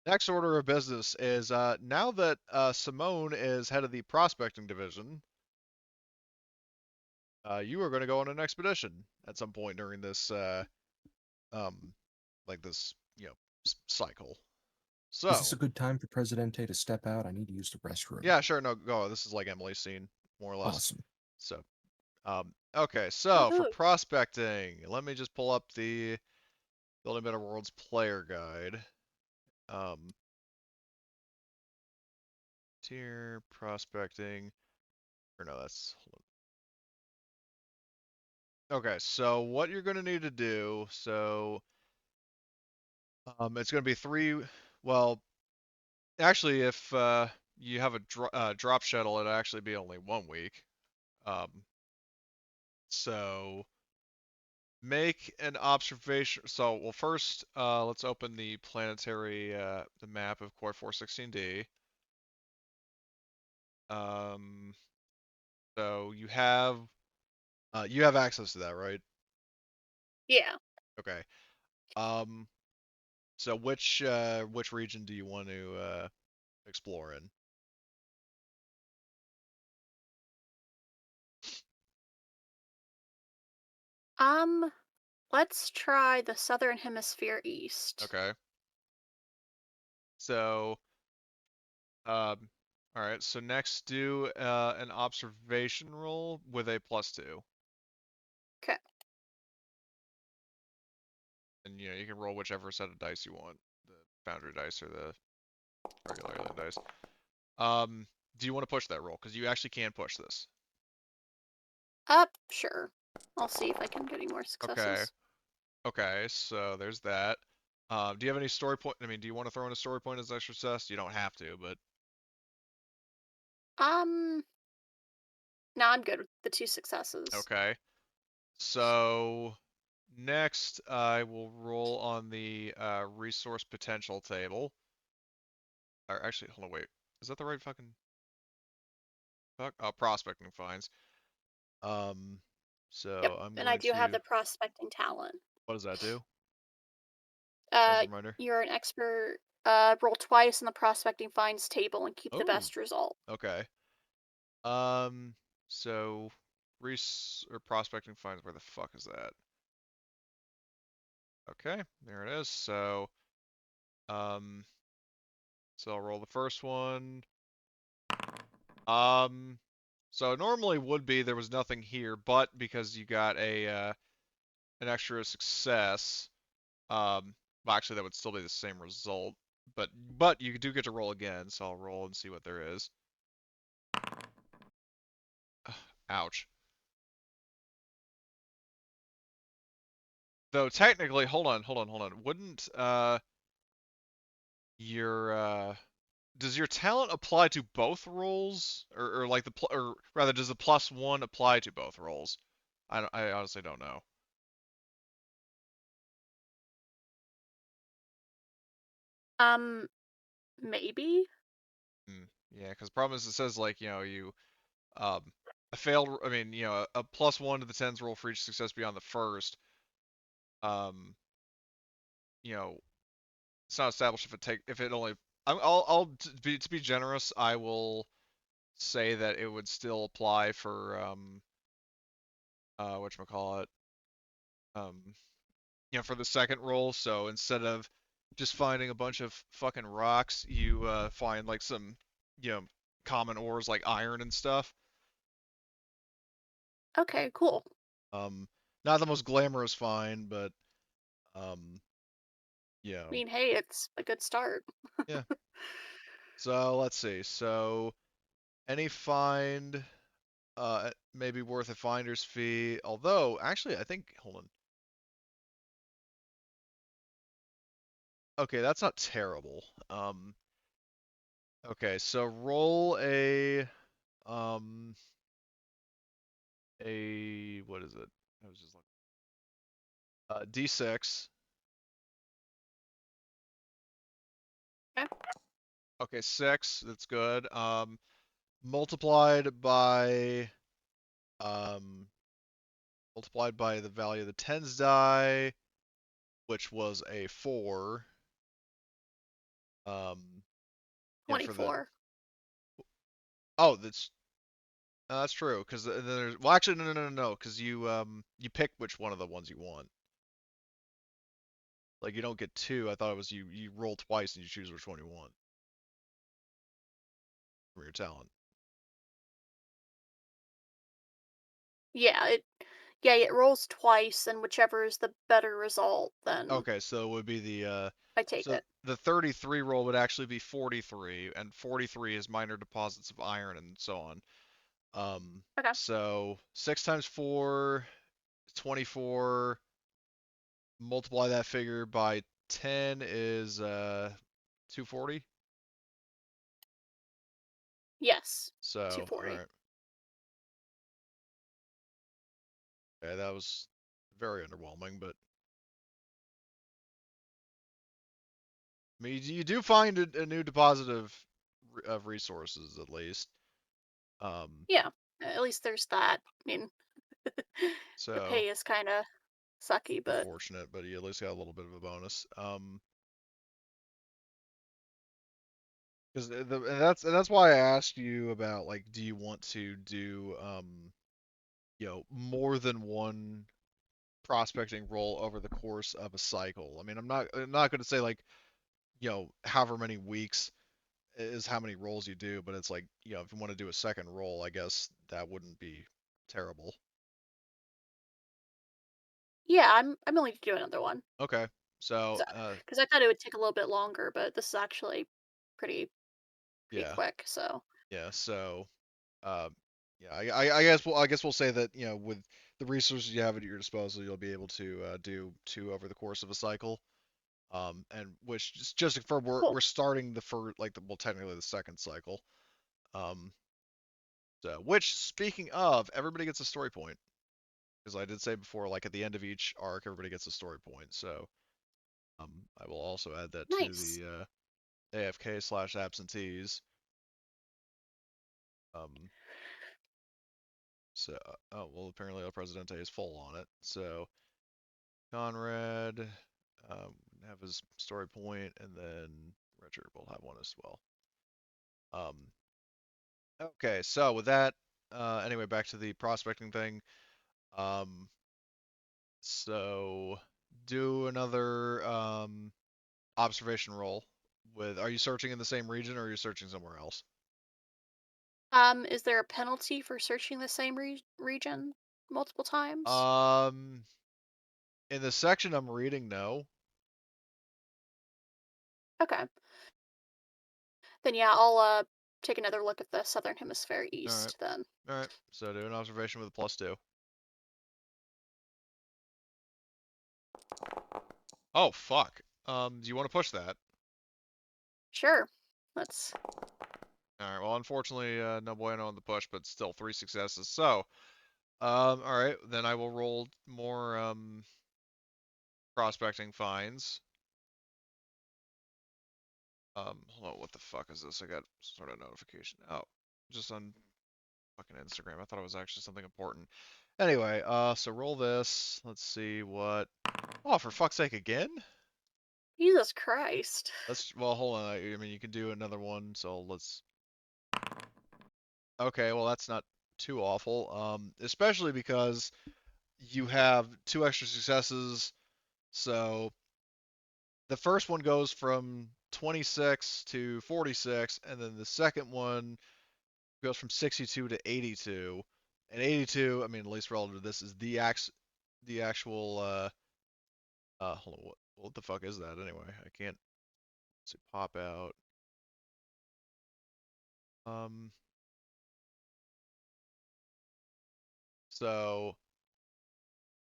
Next order of business is now that Simone is head of the prospecting division, you are going to go on an expedition at some point during this, um, like this, cycle. Is this So, a good time for Presidente to step out? I need to use the restroom. yeah, sure, no, go. This is like Emily's scene, more or less. Awesome. So, okay, so for Woohoo. prospecting, let me just pull up the Building Better Worlds player guide. Um, Tier prospecting, or no, that's okay. So what you're going to need to do, it's going to be three. Well, actually, if you have a drop shuttle, it'll actually be only 1 week. Um, so make an observation. So, well, first, let's open the planetary, the map of Core 416D. Um, so you have access to that, right? Yeah. Okay. Um, so which region do you want to explore in? Um, let's try the Southern Hemisphere East. Okay. So, um, all right. So next, do an observation roll with a +2, Okay. and you can roll whichever set of dice you want, the Foundry dice or the regular alien dice. Um, do you want to push that roll? Because you actually can push this. Up, sure. I'll see if I can get any more Okay. successes. Okay. So there's that. Do you have any story point? I mean, do you want to throw in a story point as extra success? You don't have to, but Um, No, I'm good with the 2 successes. Okay. So next, I will roll on the resource potential table. Or actually, hold on, wait. Is that the right fucking? Fuck. Oh, prospecting finds. Um, Yep, so I'm and I going do have to. the prospecting talent. What does that do? As a reminder. You're an expert. Roll twice on the prospecting finds table and keep the Oh, best result. okay. So or prospecting finds. Where the fuck is that? Okay, there it is. Um, so I'll roll the first one. So normally would be there was nothing here, but because you got a an extra success, well actually that would still be the same result, but you do get to roll again. So I'll roll and see what there is. Ouch. Though technically, hold on. Wouldn't your does your talent apply to both rolls, or like or rather, does the +1 apply to both rolls? I honestly don't know. Maybe? Yeah, because the problem is it says like you um a failed. I mean a +1 to the tens roll for each success beyond the first. Um, you know it's not established if it only. I'll to be generous, I will say that it would still apply for whatchamacallit, um for the second roll. So instead of just finding a bunch of fucking rocks, you find like some you know common ores like iron and stuff. Okay, cool. Not the most glamorous find, but um I mean, hey, it's a good start. yeah. So let's see. So any find maybe worth a finder's fee. Although actually I think, hold on. Okay, that's not terrible. Okay, so roll um a what is it? I was just looking. D6. Okay. Okay, 6. That's good. Multiplied by um multiplied by the value of the tens die, which was a 4. Um, for the 24. oh that's true because then there's well actually no because you pick which one of the ones you want. Like you don't get 2. I thought it was you roll twice and you choose which one you want from your talent. Yeah, it rolls twice, and whichever is the better result, then Okay, so it would be I take so it. the 33 roll would actually be 43, and 43 is minor deposits of iron and so on. Okay. So 6 times 4 is 24. Multiply that figure by 10 is 240. Yes. So, all 240. right. Okay, that was very underwhelming, but I mean, you do find a new deposit of resources at least. Yeah. At least there's that. I mean, the So pay is kind of sucky, but unfortunate, but you at least got a little bit of a bonus. Because and that's why I asked you about like, do you want to do more than one prospecting roll over the course of a cycle? I mean, I'm not going to say like however many weeks is how many rolls you do, but it's like if you want to do a second roll, I guess that wouldn't be terrible. yeah, I'm willing to do another one. Okay, so Because I thought it would take a little bit longer, but this is actually pretty yeah, quick. So yeah, so uh, yeah, I guess we'll say that with the resources you have at your disposal, you'll be able to do 2 over the course of a cycle. And which just for we're cool. we're starting the first, like, well, technically the second cycle. Um, So, which, speaking of, everybody gets a story point. Because I did say before, like at the end of each arc, everybody gets a story point. So, I will also add that to Nice. the AFK/absentees. So, oh well, apparently El Presidente is full on it. So, Conrad have his story point, and then Richard will have one as well. Okay, so with that, anyway, back to the prospecting thing. So do another observation roll. Are you searching in the same region or are you searching somewhere else? Is there a penalty for searching the same region multiple times? In the section I'm reading, no. Okay. Then yeah, I'll take another look at the Southern Hemisphere East then. All right. So do an observation with a +2. Oh fuck. Do you want to push that? Sure. Let's. All right. Well, unfortunately, no bueno on the push, but still 3 successes. So, all right. Then I will roll more prospecting finds. Hold on. What the fuck is this? I got sort of notification. Oh, just on fucking Instagram. I thought it was actually something important. Anyway, so roll this. Let's see what. Oh, for fuck's sake, again? Jesus Christ. Well, hold on. I mean, you can do another one. So let's. Okay, well, that's not too awful. Especially because you have 2 extra successes. So the first one goes from 26 to 46, and then the second one goes from 62 to 82. And 82, I mean, at least relative to this, is the actual hold on, what the fuck is that anyway? I can't see pop out. So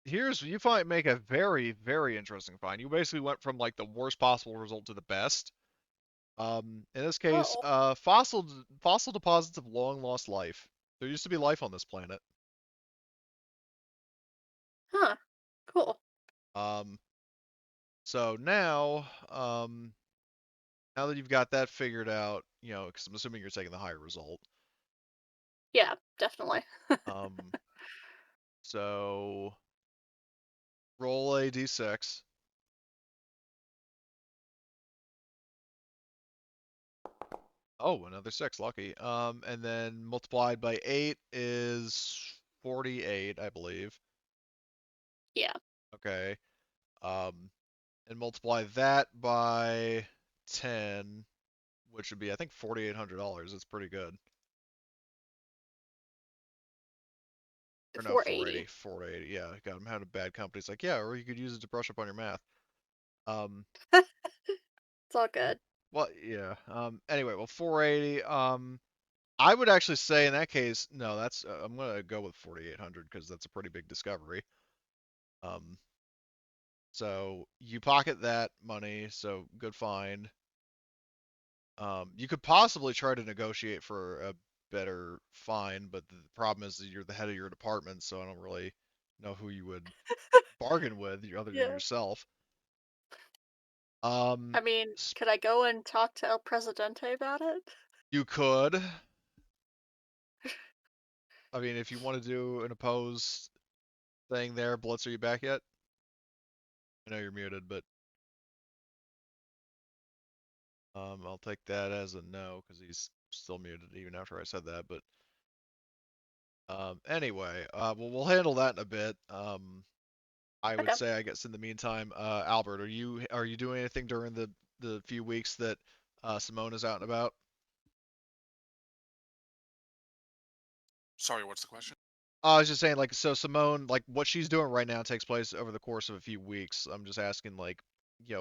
you might make a very, very interesting find. You basically went from like the worst possible result to the best. In this case, Oh. fossil deposits of long lost life. There used to be life on this planet. Huh. Cool. So now, now that you've got that figured out, because I'm assuming you're taking the higher result. Yeah, definitely. So roll a d6. Oh, another 6, lucky. And then multiplied by 8 is 48, I believe. Yeah. Okay. And multiply that by 10, which would be, I think, $4,800. It's pretty good. Or no, 480. 480. Yeah, God, I'm having a bad company. It's like, yeah, or you could use it to brush up on your math. It's all good. Well, yeah. Anyway, well, 480. I would actually say in that case, no, that's I'm gonna go with 4,800 because that's a pretty big discovery. So you pocket that money, so good find. You could possibly try to negotiate for a better fine, but the problem is that you're the head of your department, so I don't really know who you would bargain with other than Yeah. yourself. I mean, could I go and talk to El Presidente about it? You could. I mean, if you want to do an opposed thing there, Blitz, are you back yet? I know you're muted, but I'll take that as a no because he's still muted even after I said that. But anyway, well, we'll handle that in a bit. I would Okay. say, I guess in the meantime, Albert, are you doing anything during the few weeks that Simone is out and about? Sorry, what's the question? I was just saying, like, so Simone, like, what she's doing right now takes place over the course of a few weeks. I'm just asking, like,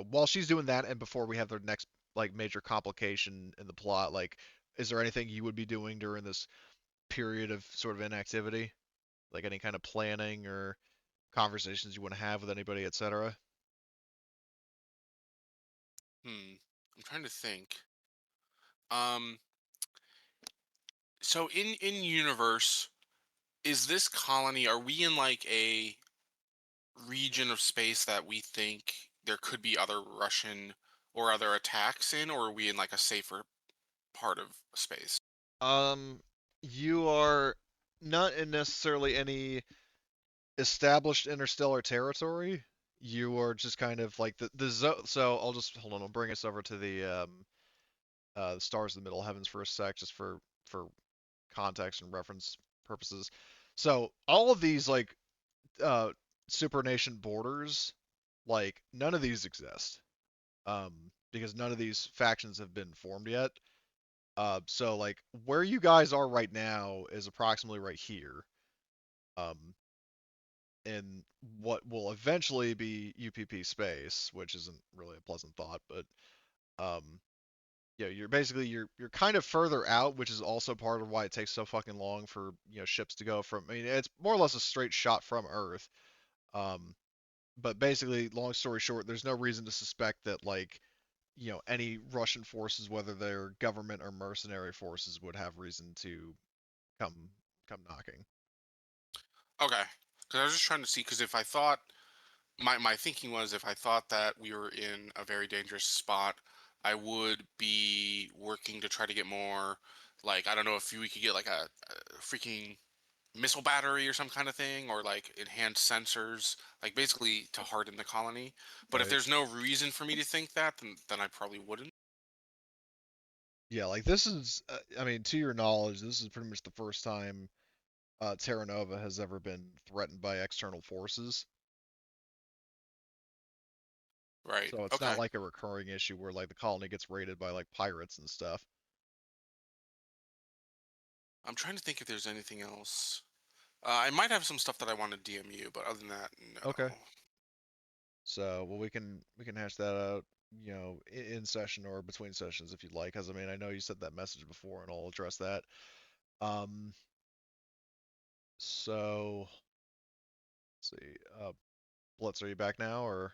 while she's doing that and before we have the next, like, major complication in the plot, like, is there anything you would be doing during this period of sort of inactivity? Like, any kind of planning or conversations you want to have with anybody, etc.? I'm trying to think. Um, So in universe, is this colony? Are we in like a region of space that we think there could be other Russian or other attacks in, or are we in like a safer part of space? Um, you are not in necessarily any established interstellar territory. You are just kind of like the zone. So I'll just hold on. I'll bring us over to the stars in the middle heavens for a sec, just for context and reference purposes. So all of these like uh supernation borders, like none of these exist. Because none of these factions have been formed yet. So like where you guys are right now is approximately right here. Um, in what will eventually be UPP space, which isn't really a pleasant thought, but yeah, you're kind of further out, which is also part of why it takes so fucking long for ships to go from. I mean, it's more or less a straight shot from Earth. Um, but basically, long story short, there's no reason to suspect that like any Russian forces, whether they're government or mercenary forces, would have reason to come come knocking. Okay, because I was just trying to see. Because if I thought my thinking was if I thought that we were in a very dangerous spot, I would be working to try to get more. Like I don't know if we could get like a freaking missile battery or some kind of thing, or like enhanced sensors, like basically to harden the colony. But if Right. there's no reason for me to think that, then I probably wouldn't. Yeah, like this is, I mean, to your knowledge, this is pretty much the first time Terra Nova has ever been threatened by external forces. Right. So it's not Okay. like a recurring issue where like the colony gets raided by like pirates and stuff. I'm trying to think if there's anything else. I might have some stuff that I want to DM you, but other than that, no. Okay. So, well, we can hash that out, in session or between sessions if you'd like. Because I mean, I know you sent that message before, and I'll address that. Um, so let's see. Blitz, are you back now or?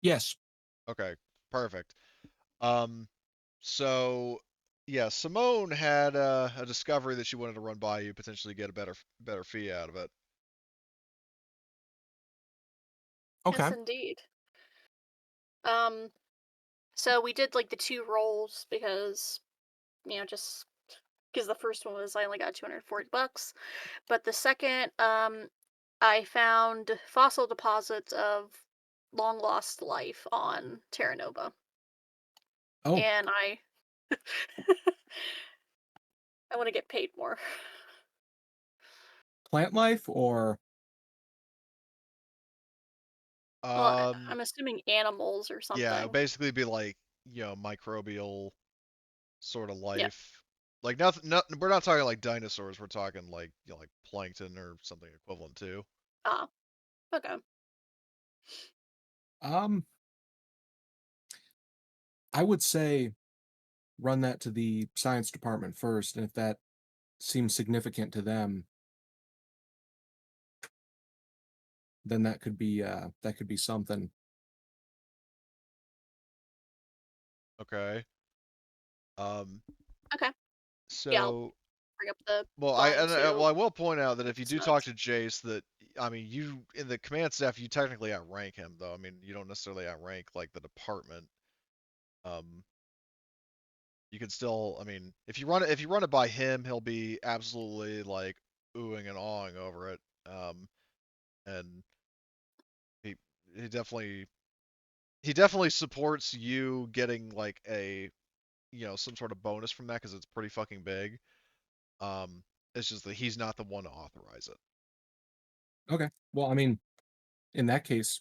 Yes. Okay, perfect. Um, so yeah, Simone had a discovery that she wanted to run by you, potentially get a better fee out of it. Okay. Yes, indeed. Um, so we did like the two rolls because just because the first one was I only got $240, but the second, I found fossil deposits of long lost life on Terra Nova, Oh, and I want to get paid more. plant life or Well, Um, I'm assuming animals or yeah, it'd something. basically be like microbial sort of Yeah. life. Like nothing, we're not talking like dinosaurs. We're talking like like plankton or something equivalent to. Ah. Okay. um I would say run that to the science department first, and if that seems significant to them, then that could be something. Okay. Um, Okay. Yeah, I'll so bring up the well, line well, too. I will point out that if you It's do talk nuts. to Jace, that I mean, you in the command staff, you technically outrank him, though. I mean, you don't necessarily outrank like the department. Um, you can still, I mean, if you run it by him, he'll be absolutely like oohing and awing over it. And he he definitely he definitely supports you getting like a some sort of bonus from that because it's pretty fucking big. Um, it's just that he's not the one to authorize it. Okay. Well, I mean, in that case,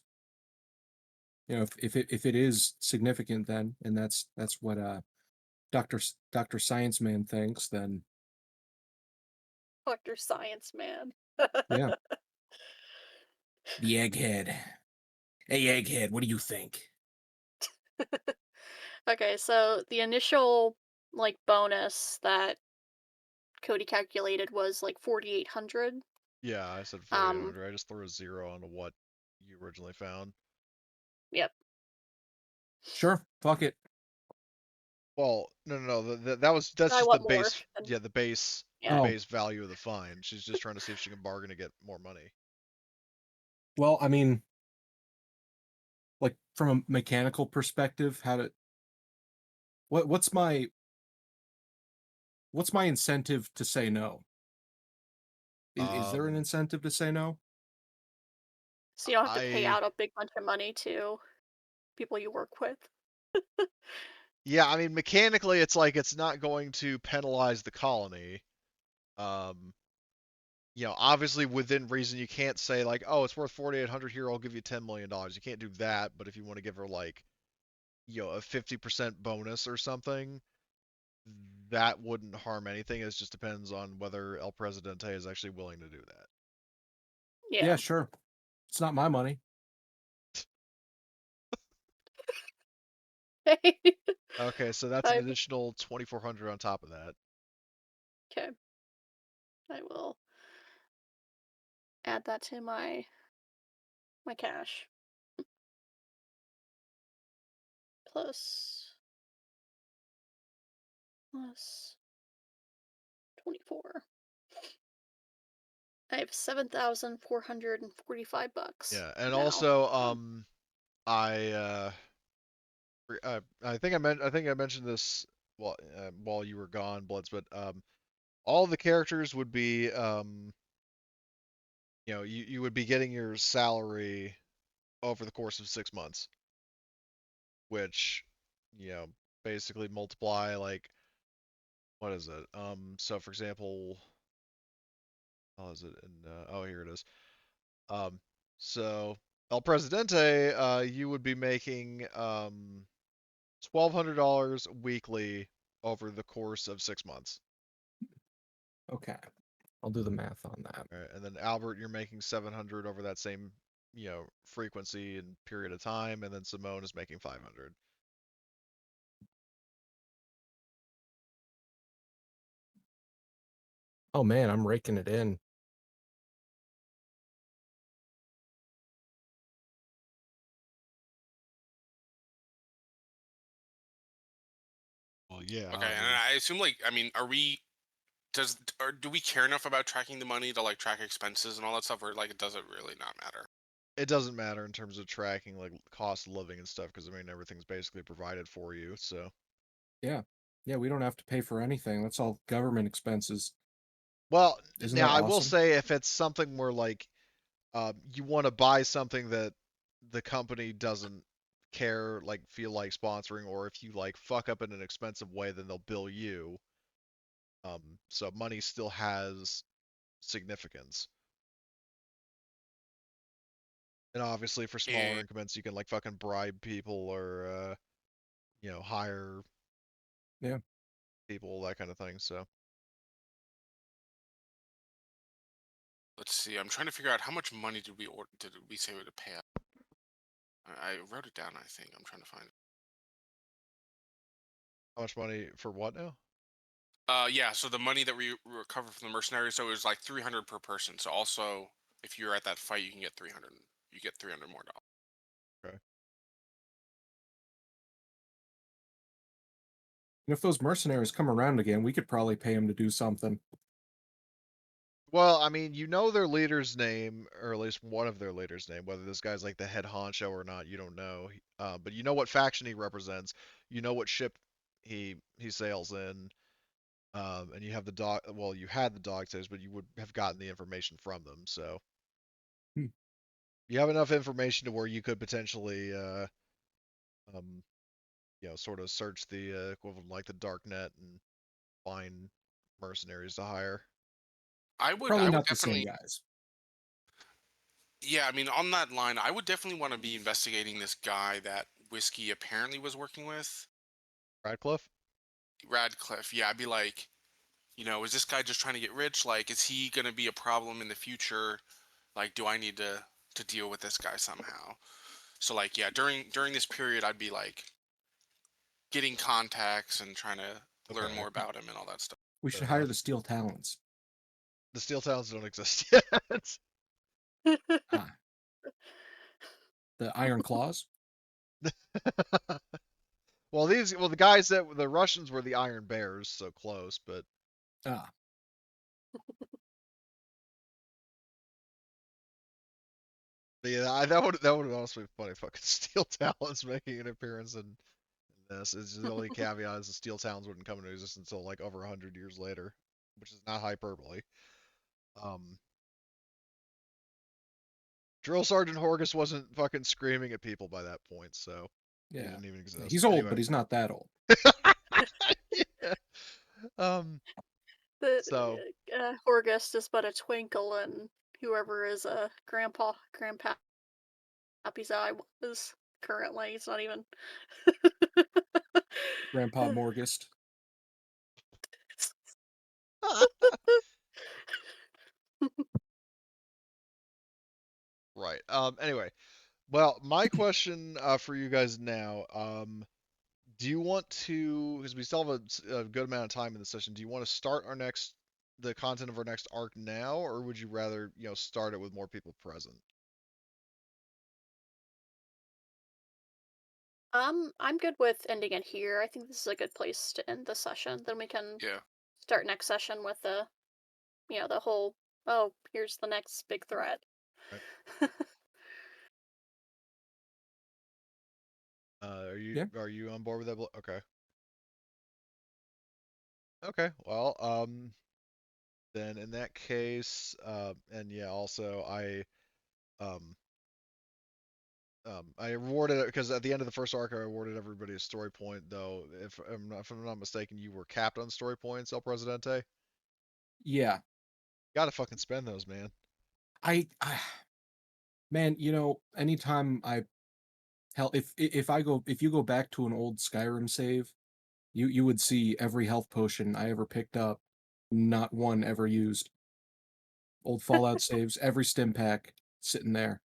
if it is significant, then and that's what Dr. Science Man thinks, then Dr. Science Man. yeah. The egghead. Hey, egghead, what do you think? Okay, so the initial like bonus that Cody calculated was like 4,800. Yeah, I said Um, 4,800. I just threw a zero onto what you originally found. yep. Sure, fuck it. Well, no. That's I just the want more. base. Yeah, the base Yeah. base value of the fine. She's just trying to see if she can bargain to get more money. Well, I mean, like from a mechanical perspective, what's my incentive to say no? Is there an incentive to say no? So you don't have to pay I out a big bunch of money to people you work with. Yeah, I mean mechanically it's like it's not going to penalize the colony. Um, obviously within reason you can't say like, oh, it's worth 4,800 here, I'll give you $10 million. You can't do that, but if you want to give her like, a 50% bonus or something, that wouldn't harm anything. It just depends on whether El Presidente is actually willing to do that. Yeah, sure. It's not my money. Okay, so that's an additional 2,400 on top of that. Okay. I will add that to my cash. Plus 24. I have $7,445 Yeah, and now. also I I think I mentioned this while you were gone, Blitz, but all the characters would be you would be getting your salary over the course of 6 months, which basically multiply like, what is it? So for example, how is it in oh, here it is. Um, so El Presidente, you would be making $1,200 weekly over the course of 6 months. Okay. I'll do the math on that. All right, and then Albert, you're making 700 over that same, frequency and period of time, and then Simone is making 500. Oh man, I'm raking it in. Well, yeah. Okay, and I assume do we care enough about tracking the money to like track expenses and all that stuff, or like does it really not matter? It doesn't matter in terms of tracking like cost of living and stuff, because I mean everything's basically provided for you. So Yeah. Yeah, we don't have to pay for anything. That's all government expenses. well, Isn't now that I will awesome? say if it's something where like you want to buy something that the company doesn't care, like feel like sponsoring, or if you like fuck up in an expensive way, then they'll bill you. So money still has significance. And obviously for smaller Yeah. increments, you can like fucking bribe people or hire Yeah. people, that kind of thing. So Let's see. I'm trying to figure out how much money did we say we would pay out? I wrote it down. I think I'm trying to find it. how much money for what now? Yeah. So the money that we recovered from the mercenaries, so it was like 300 per person. So also, if you're at that fight, you can get 300. You get 300 more dollars. Okay. And if those mercenaries come around again, we could probably pay them to do something. Well, I mean, their leader's name, or at least one of their leader's name. Whether this guy's like the head honcho or not, you don't know. But you know what faction he represents. You know what ship he sails in. And you have the dog. Well, you had the dog tags, but you would have gotten the information from them. So Hmm. you have enough information to where you could potentially, um, sort of search the equivalent like the dark net and find mercenaries to hire. I would Probably not the definitely. same guys. Yeah, I mean, on that line, I would definitely want to be investigating this guy that Whiskey apparently was working with. Radcliffe? Radcliffe. Yeah, I'd be like, is this guy just trying to get rich? Like, is he going to be a problem in the future? Like, do I need to deal with this guy somehow? So like, yeah, during this period, I'd be like getting contacts and trying to learn Okay. more about him and all that stuff. We should hire the Steel Talons. The Steel Talons don't exist yet. Ah, the Iron Claws. Well, the Russians were the Iron Bears, so close, but Ah, yeah, that would also be funny. Fucking Steel Talons making an appearance in this. It's just the only caveat is the Steel Talons wouldn't come into existence until like over 100 years later, which is not hyperbole. Um, Drill Sergeant Horgus wasn't fucking screaming at people by that point, so he yeah. didn't even exist. He's old, Anyway. but he's not that old. Yeah. The So Horgust is but a twinkle, and whoever is Grandpappy's eye was currently. It's not even. Grandpa Morgust. right. Anyway, well, my question for you guys now, do you want to, because we still have a good amount of time in the session, do you want to start the content of our next arc now, or would you rather, start it with more people present? I'm good with ending it here. I think this is a good place to end the session. Then we can Yeah. start next session with the whole, oh, here's the next big threat. Right. Are you on board with that? Okay. Okay. Well, then in that case, and yeah, also um, I rewarded it because at the end of the first arc, I awarded everybody a story point. Though, if I'm not mistaken, you were capped on story points, El Presidente. Yeah. Gotta fucking spend those, man. Man, anytime hell, if you go back to an old Skyrim save, you would see every health potion I ever picked up, not one ever used. Old Fallout saves, every stim pack sitting there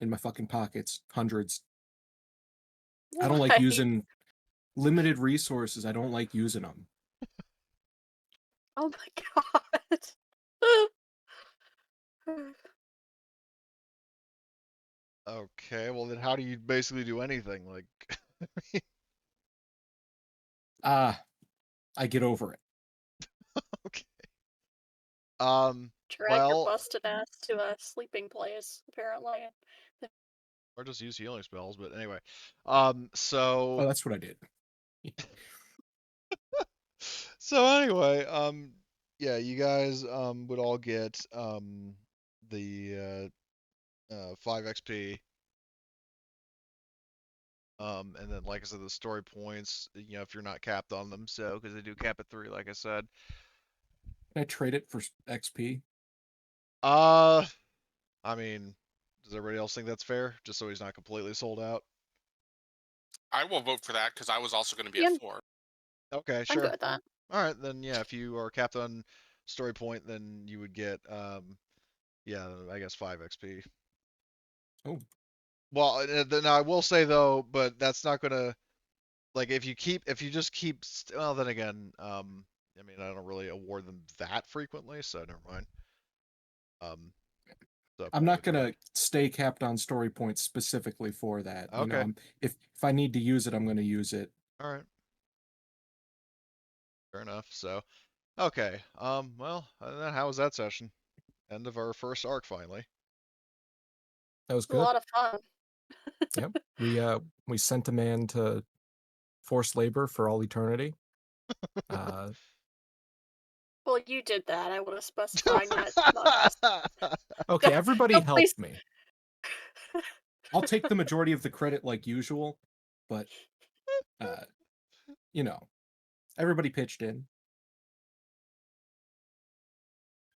in my fucking pockets, hundreds. I don't like Why? using limited resources. I don't like using them. Oh my god. Okay, well then how do you basically do anything? Like, I get over it. okay. Drag your Well, busted ass to a sleeping place, apparently. or just use healing spells, but anyway. Oh, So that's what I did. so anyway, yeah, you guys would all get the 5 XP. And then like I said, the story points, if you're not capped on them, so because they do cap at 3, like I said. Can I trade it for XP? Uh, I mean, does everybody else think that's fair? Just so he's not completely sold out. I will vote for that because I was also going to be Yeah, at 4. Okay, I'm sure. good with that. All right, then yeah, if you are capped on story point, then you would get yeah, I guess 5 XP. Oh, Well, then I will say though, but that's not gonna like if you just keep well, then again, I mean, I don't really award them that frequently, so never mind. So I'm not with you. gonna stay capped on story points specifically for that. Okay. If I need to use it, I'm gonna use it. All right. Fair enough. So, okay. Well, other than that, how was that session? End of our first arc finally. That was It was a good. lot of fun. Yep. We sent a man to forced labor for all eternity. Well, you did that. I would have specified not us. Okay, everybody Don't please. helped me. I'll take the majority of the credit like usual, but everybody pitched in.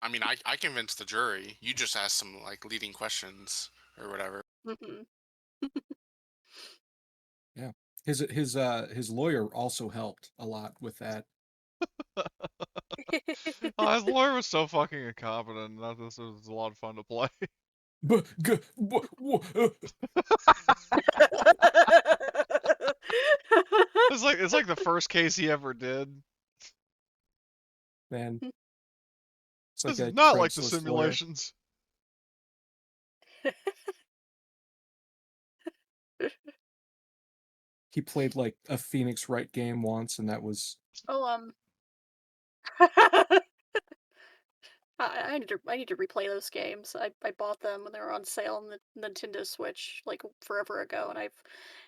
I mean, I convinced the jury. You just asked some like leading questions or whatever. Mhm. Yeah. His lawyer also helped a lot with that. Oh, his lawyer was so fucking incompetent. That this was a lot of fun to play. It's like the first case he ever did. Man, it's like This is a not like the Craigslist lawyer. simulations. He played like a Phoenix Wright game once, and that was Oh, I need to replay those games. I bought them when they were on sale on the Nintendo Switch like forever ago, and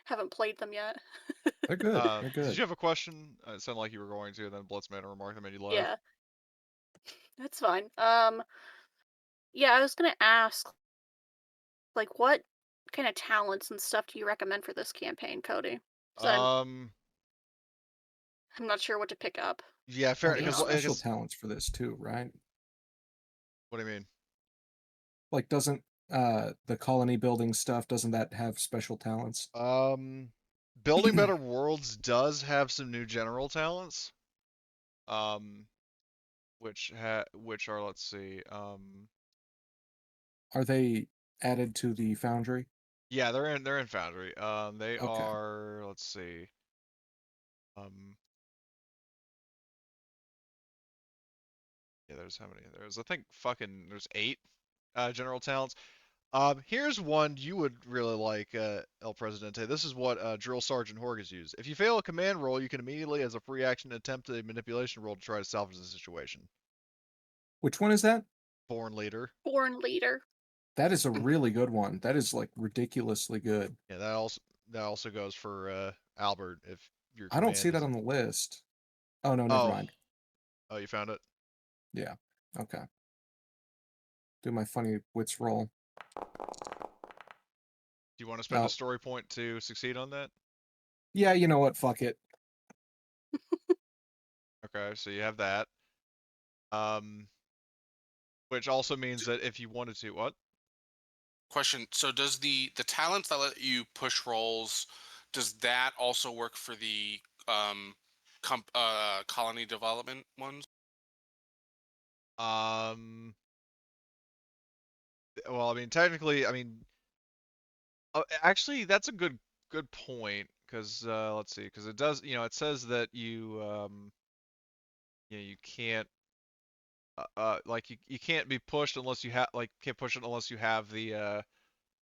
haven't played them yet. they're good. They're Did good. you have a question? It sounded like you were going to, and then Blitz made a remark that made you laugh. Yeah, that's fine. Yeah, I was gonna ask, like, what kind of talents and stuff do you recommend for this campaign, Cody? 'Cause I'm not sure what to pick up, Yeah, Oh, fair. to be there's Because special honest. talents for this too, right? what do you mean? Like, doesn't the colony building stuff, doesn't that have special talents? Building Better Worlds does have some new general talents. Um, which are, let's see. Are they added to the Foundry? Yeah, they're in Foundry. They Okay. are, let's see. Yeah, there's how many? I think there's 8 general talents. Here's one you would really like, El Presidente. This is what Drill Sergeant Horgus used. If you fail a command roll, you can immediately, as a free action, attempt a manipulation roll to try to salvage the situation. Which one is that? Born Leader. Born leader. That is a really good one. That is like ridiculously good. Yeah, that also goes for Albert if your I don't see command that is. on the list. Oh no, never Oh, mind. oh, you found it. Yeah. Okay. Do my funny wits roll. Do you want to spend a Oh, story point to succeed on that? yeah, you know what? Fuck it. Okay, so you have that. Um, which also means that if you wanted to, what? Question. So does the talents that let you push rolls, does that also work for the colony development ones? Um, well, I mean, technically, I mean, actually, that's a good point because let's see, because it does, it says that you can't like you can't be pushed unless you have like can't push it unless you have the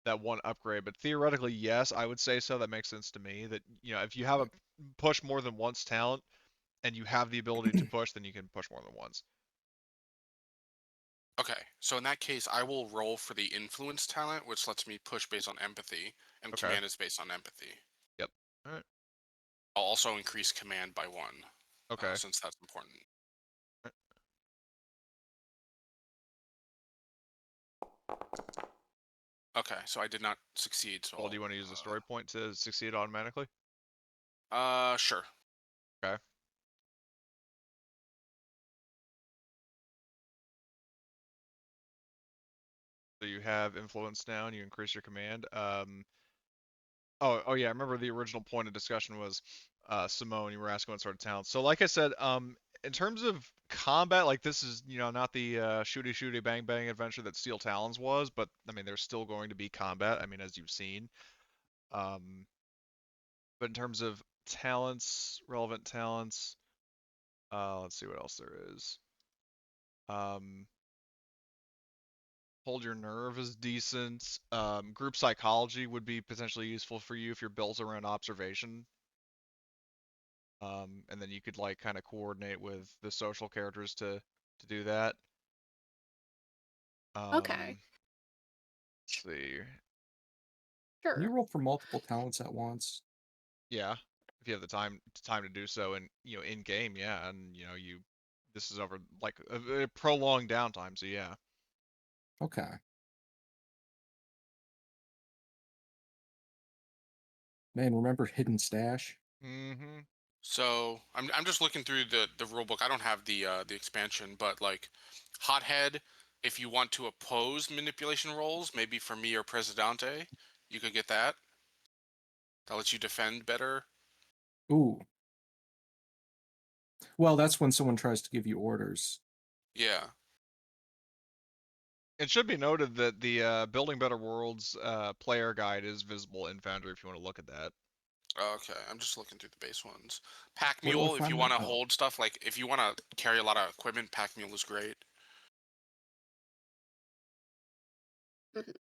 that one upgrade. But theoretically, yes, I would say so. That makes sense to me. That if you have a push more than once talent and you have the ability to push, then you can push more than once. Okay, so in that case, I will roll for the influence talent, which lets me push based on empathy, and Okay. command is based on empathy. Yep. All right. I'll also increase command by 1, Okay. since that's important. Okay, so I did not succeed. So Well, do you want to use the story point to succeed automatically? Sure. Okay. So you have influence now, and you increase your command. Oh yeah, I remember the original point of discussion was Simone. You were asking what sort of talents. So like I said, in terms of combat, like this is not the shooty bang bang adventure that Steel Talons was, but I mean there's still going to be combat. I mean as you've seen. Um, but in terms of talents, relevant talents, let's see what else there is. Um, Hold Your Nerve is decent. Group Psychology would be potentially useful for you if you're built around observation. And then you could like kind of coordinate with the social characters to do that. Okay, Let's see. Can you sure. roll for multiple talents at once? Yeah, if you have the time to do so, and in game, yeah, and this is over like a prolonged downtime, so yeah. Okay. Man, remember Hidden Stash? Mm-hmm. So I'm just looking through the rule book. I don't have the expansion, but like Hothead, if you want to oppose manipulation rolls, maybe for me or Presidente, you could get that. That lets you defend better. Ooh. Well, that's when someone tries to give you orders. Yeah. It should be noted that the Building Better Worlds player guide is visible in Foundry if you want to look at that. Okay, I'm just looking through the base ones. Pack Where do I Mule, if you find want that? to Oh. hold stuff, like if you want to carry a lot of equipment, Pack Mule is great. Mhm.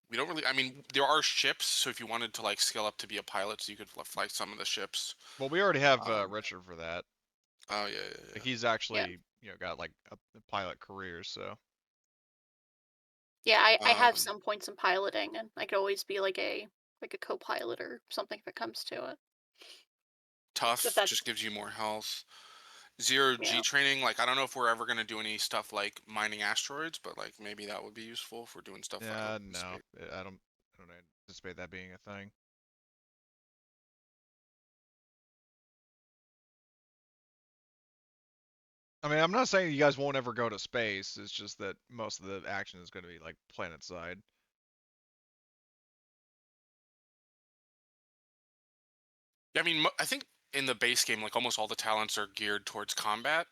We don't really. I mean, there are ships, so if you wanted to like scale up to be a pilot, so you could fly some of the ships. Well, we already have Um, Richard for that. Oh yeah, Like yeah. he's actually, got like a pilot career, so. Yeah, I have Um, some points in piloting, and I could always be like a co-pilot or something if it comes to it. If tough that's just gives you more health. Zero G yeah. training, like I don't know if we're ever gonna do any stuff like mining asteroids, but like maybe that would be useful if we're doing stuff out Yeah, of no, space. I don't anticipate that being a thing. I mean, I'm not saying you guys won't ever go to space. It's just that most of the action is going to be like planet side. Yeah, I mean, I think in the base game, like almost all the talents are geared towards combat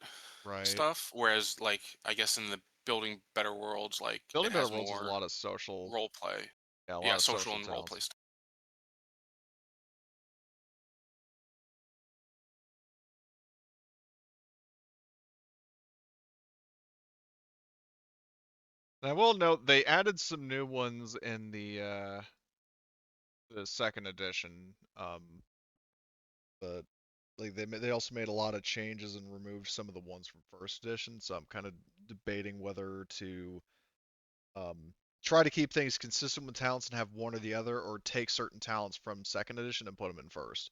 Right. stuff, whereas like I guess in the building better worlds, like it Building Better has Worlds is a more lot of social, role play. yeah, a Yeah, lot of social social and role play talents. stuff. And I will note they added some new ones in the second edition. The like they also made a lot of changes and removed some of the ones from first edition. So I'm kind of debating whether to um, try to keep things consistent with talents and have one or the other, or take certain talents from second edition and put them in first.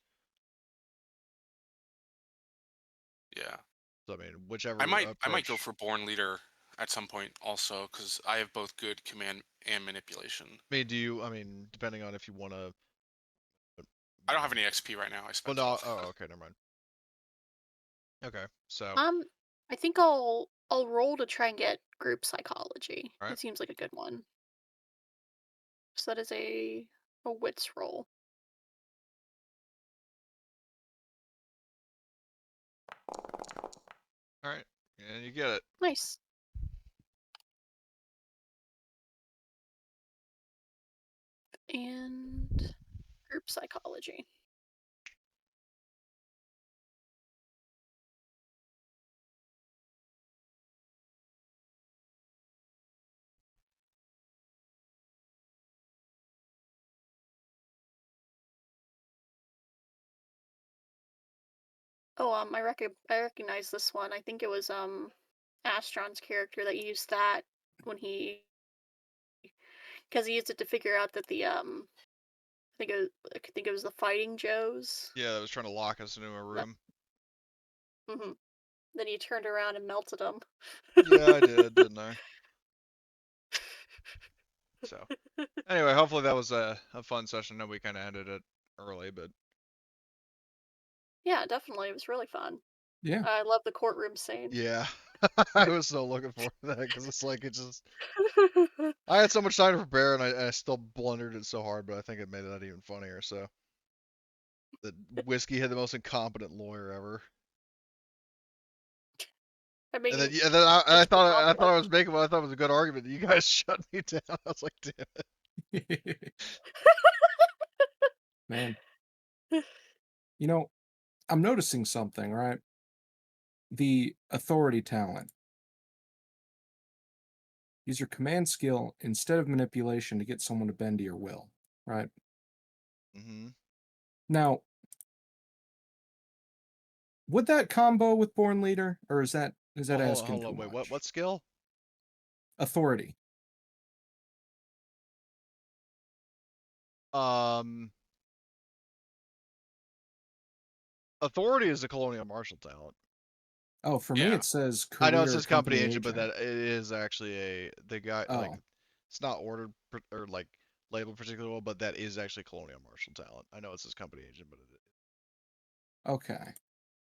Yeah. So I mean, I whichever might go approach. for Born Leader at some point also because I have both good command and manipulation. I mean, do you? I mean, depending on if you want to. I don't have any XP right now. I Well, spent it. no. Oh, okay, never mind. Okay, so I think I'll roll to try and get group psychology. all right. That seems like a good one. So that is a wits roll. All right, and you get it. Nice. And group psychology. Oh, I recognize this one. I think it was Astron's character that used that when because he used it to figure out that the I think it was the Fighting Joes. Yeah, that was trying to lock us into a That, room. then he turned around and melted them. Yeah, I did, didn't I? So anyway, hopefully that was a fun session. I know we kind of ended it early, but Yeah, definitely. It was really fun. Yeah. I love the courtroom scene. yeah, I was so looking forward to that because it's like it just. I had so much time to prepare, and I still blundered it so hard, but I think it made that even funnier. So the whiskey had the most incompetent lawyer ever. I mean, And then I it's thought I complex. thought I was making what I thought was a good argument. You guys shut me down. I was like, damn it. Man, you know, I'm noticing something, right? The authority talent. Use your command skill instead of manipulation to get someone to bend to your will, right? Mm-hmm. Now, would that combo with Born Leader, or is that Well, asking hold too on, wait, much? what skill? Authority. Um, Authority is a colonial martial talent. Oh, for me Yeah. it says I know it career says company company agent, but agent. that it is actually the guy like Oh, it's not ordered or like labeled particularly well, but that is actually colonial martial talent. I know it says company agent, but okay.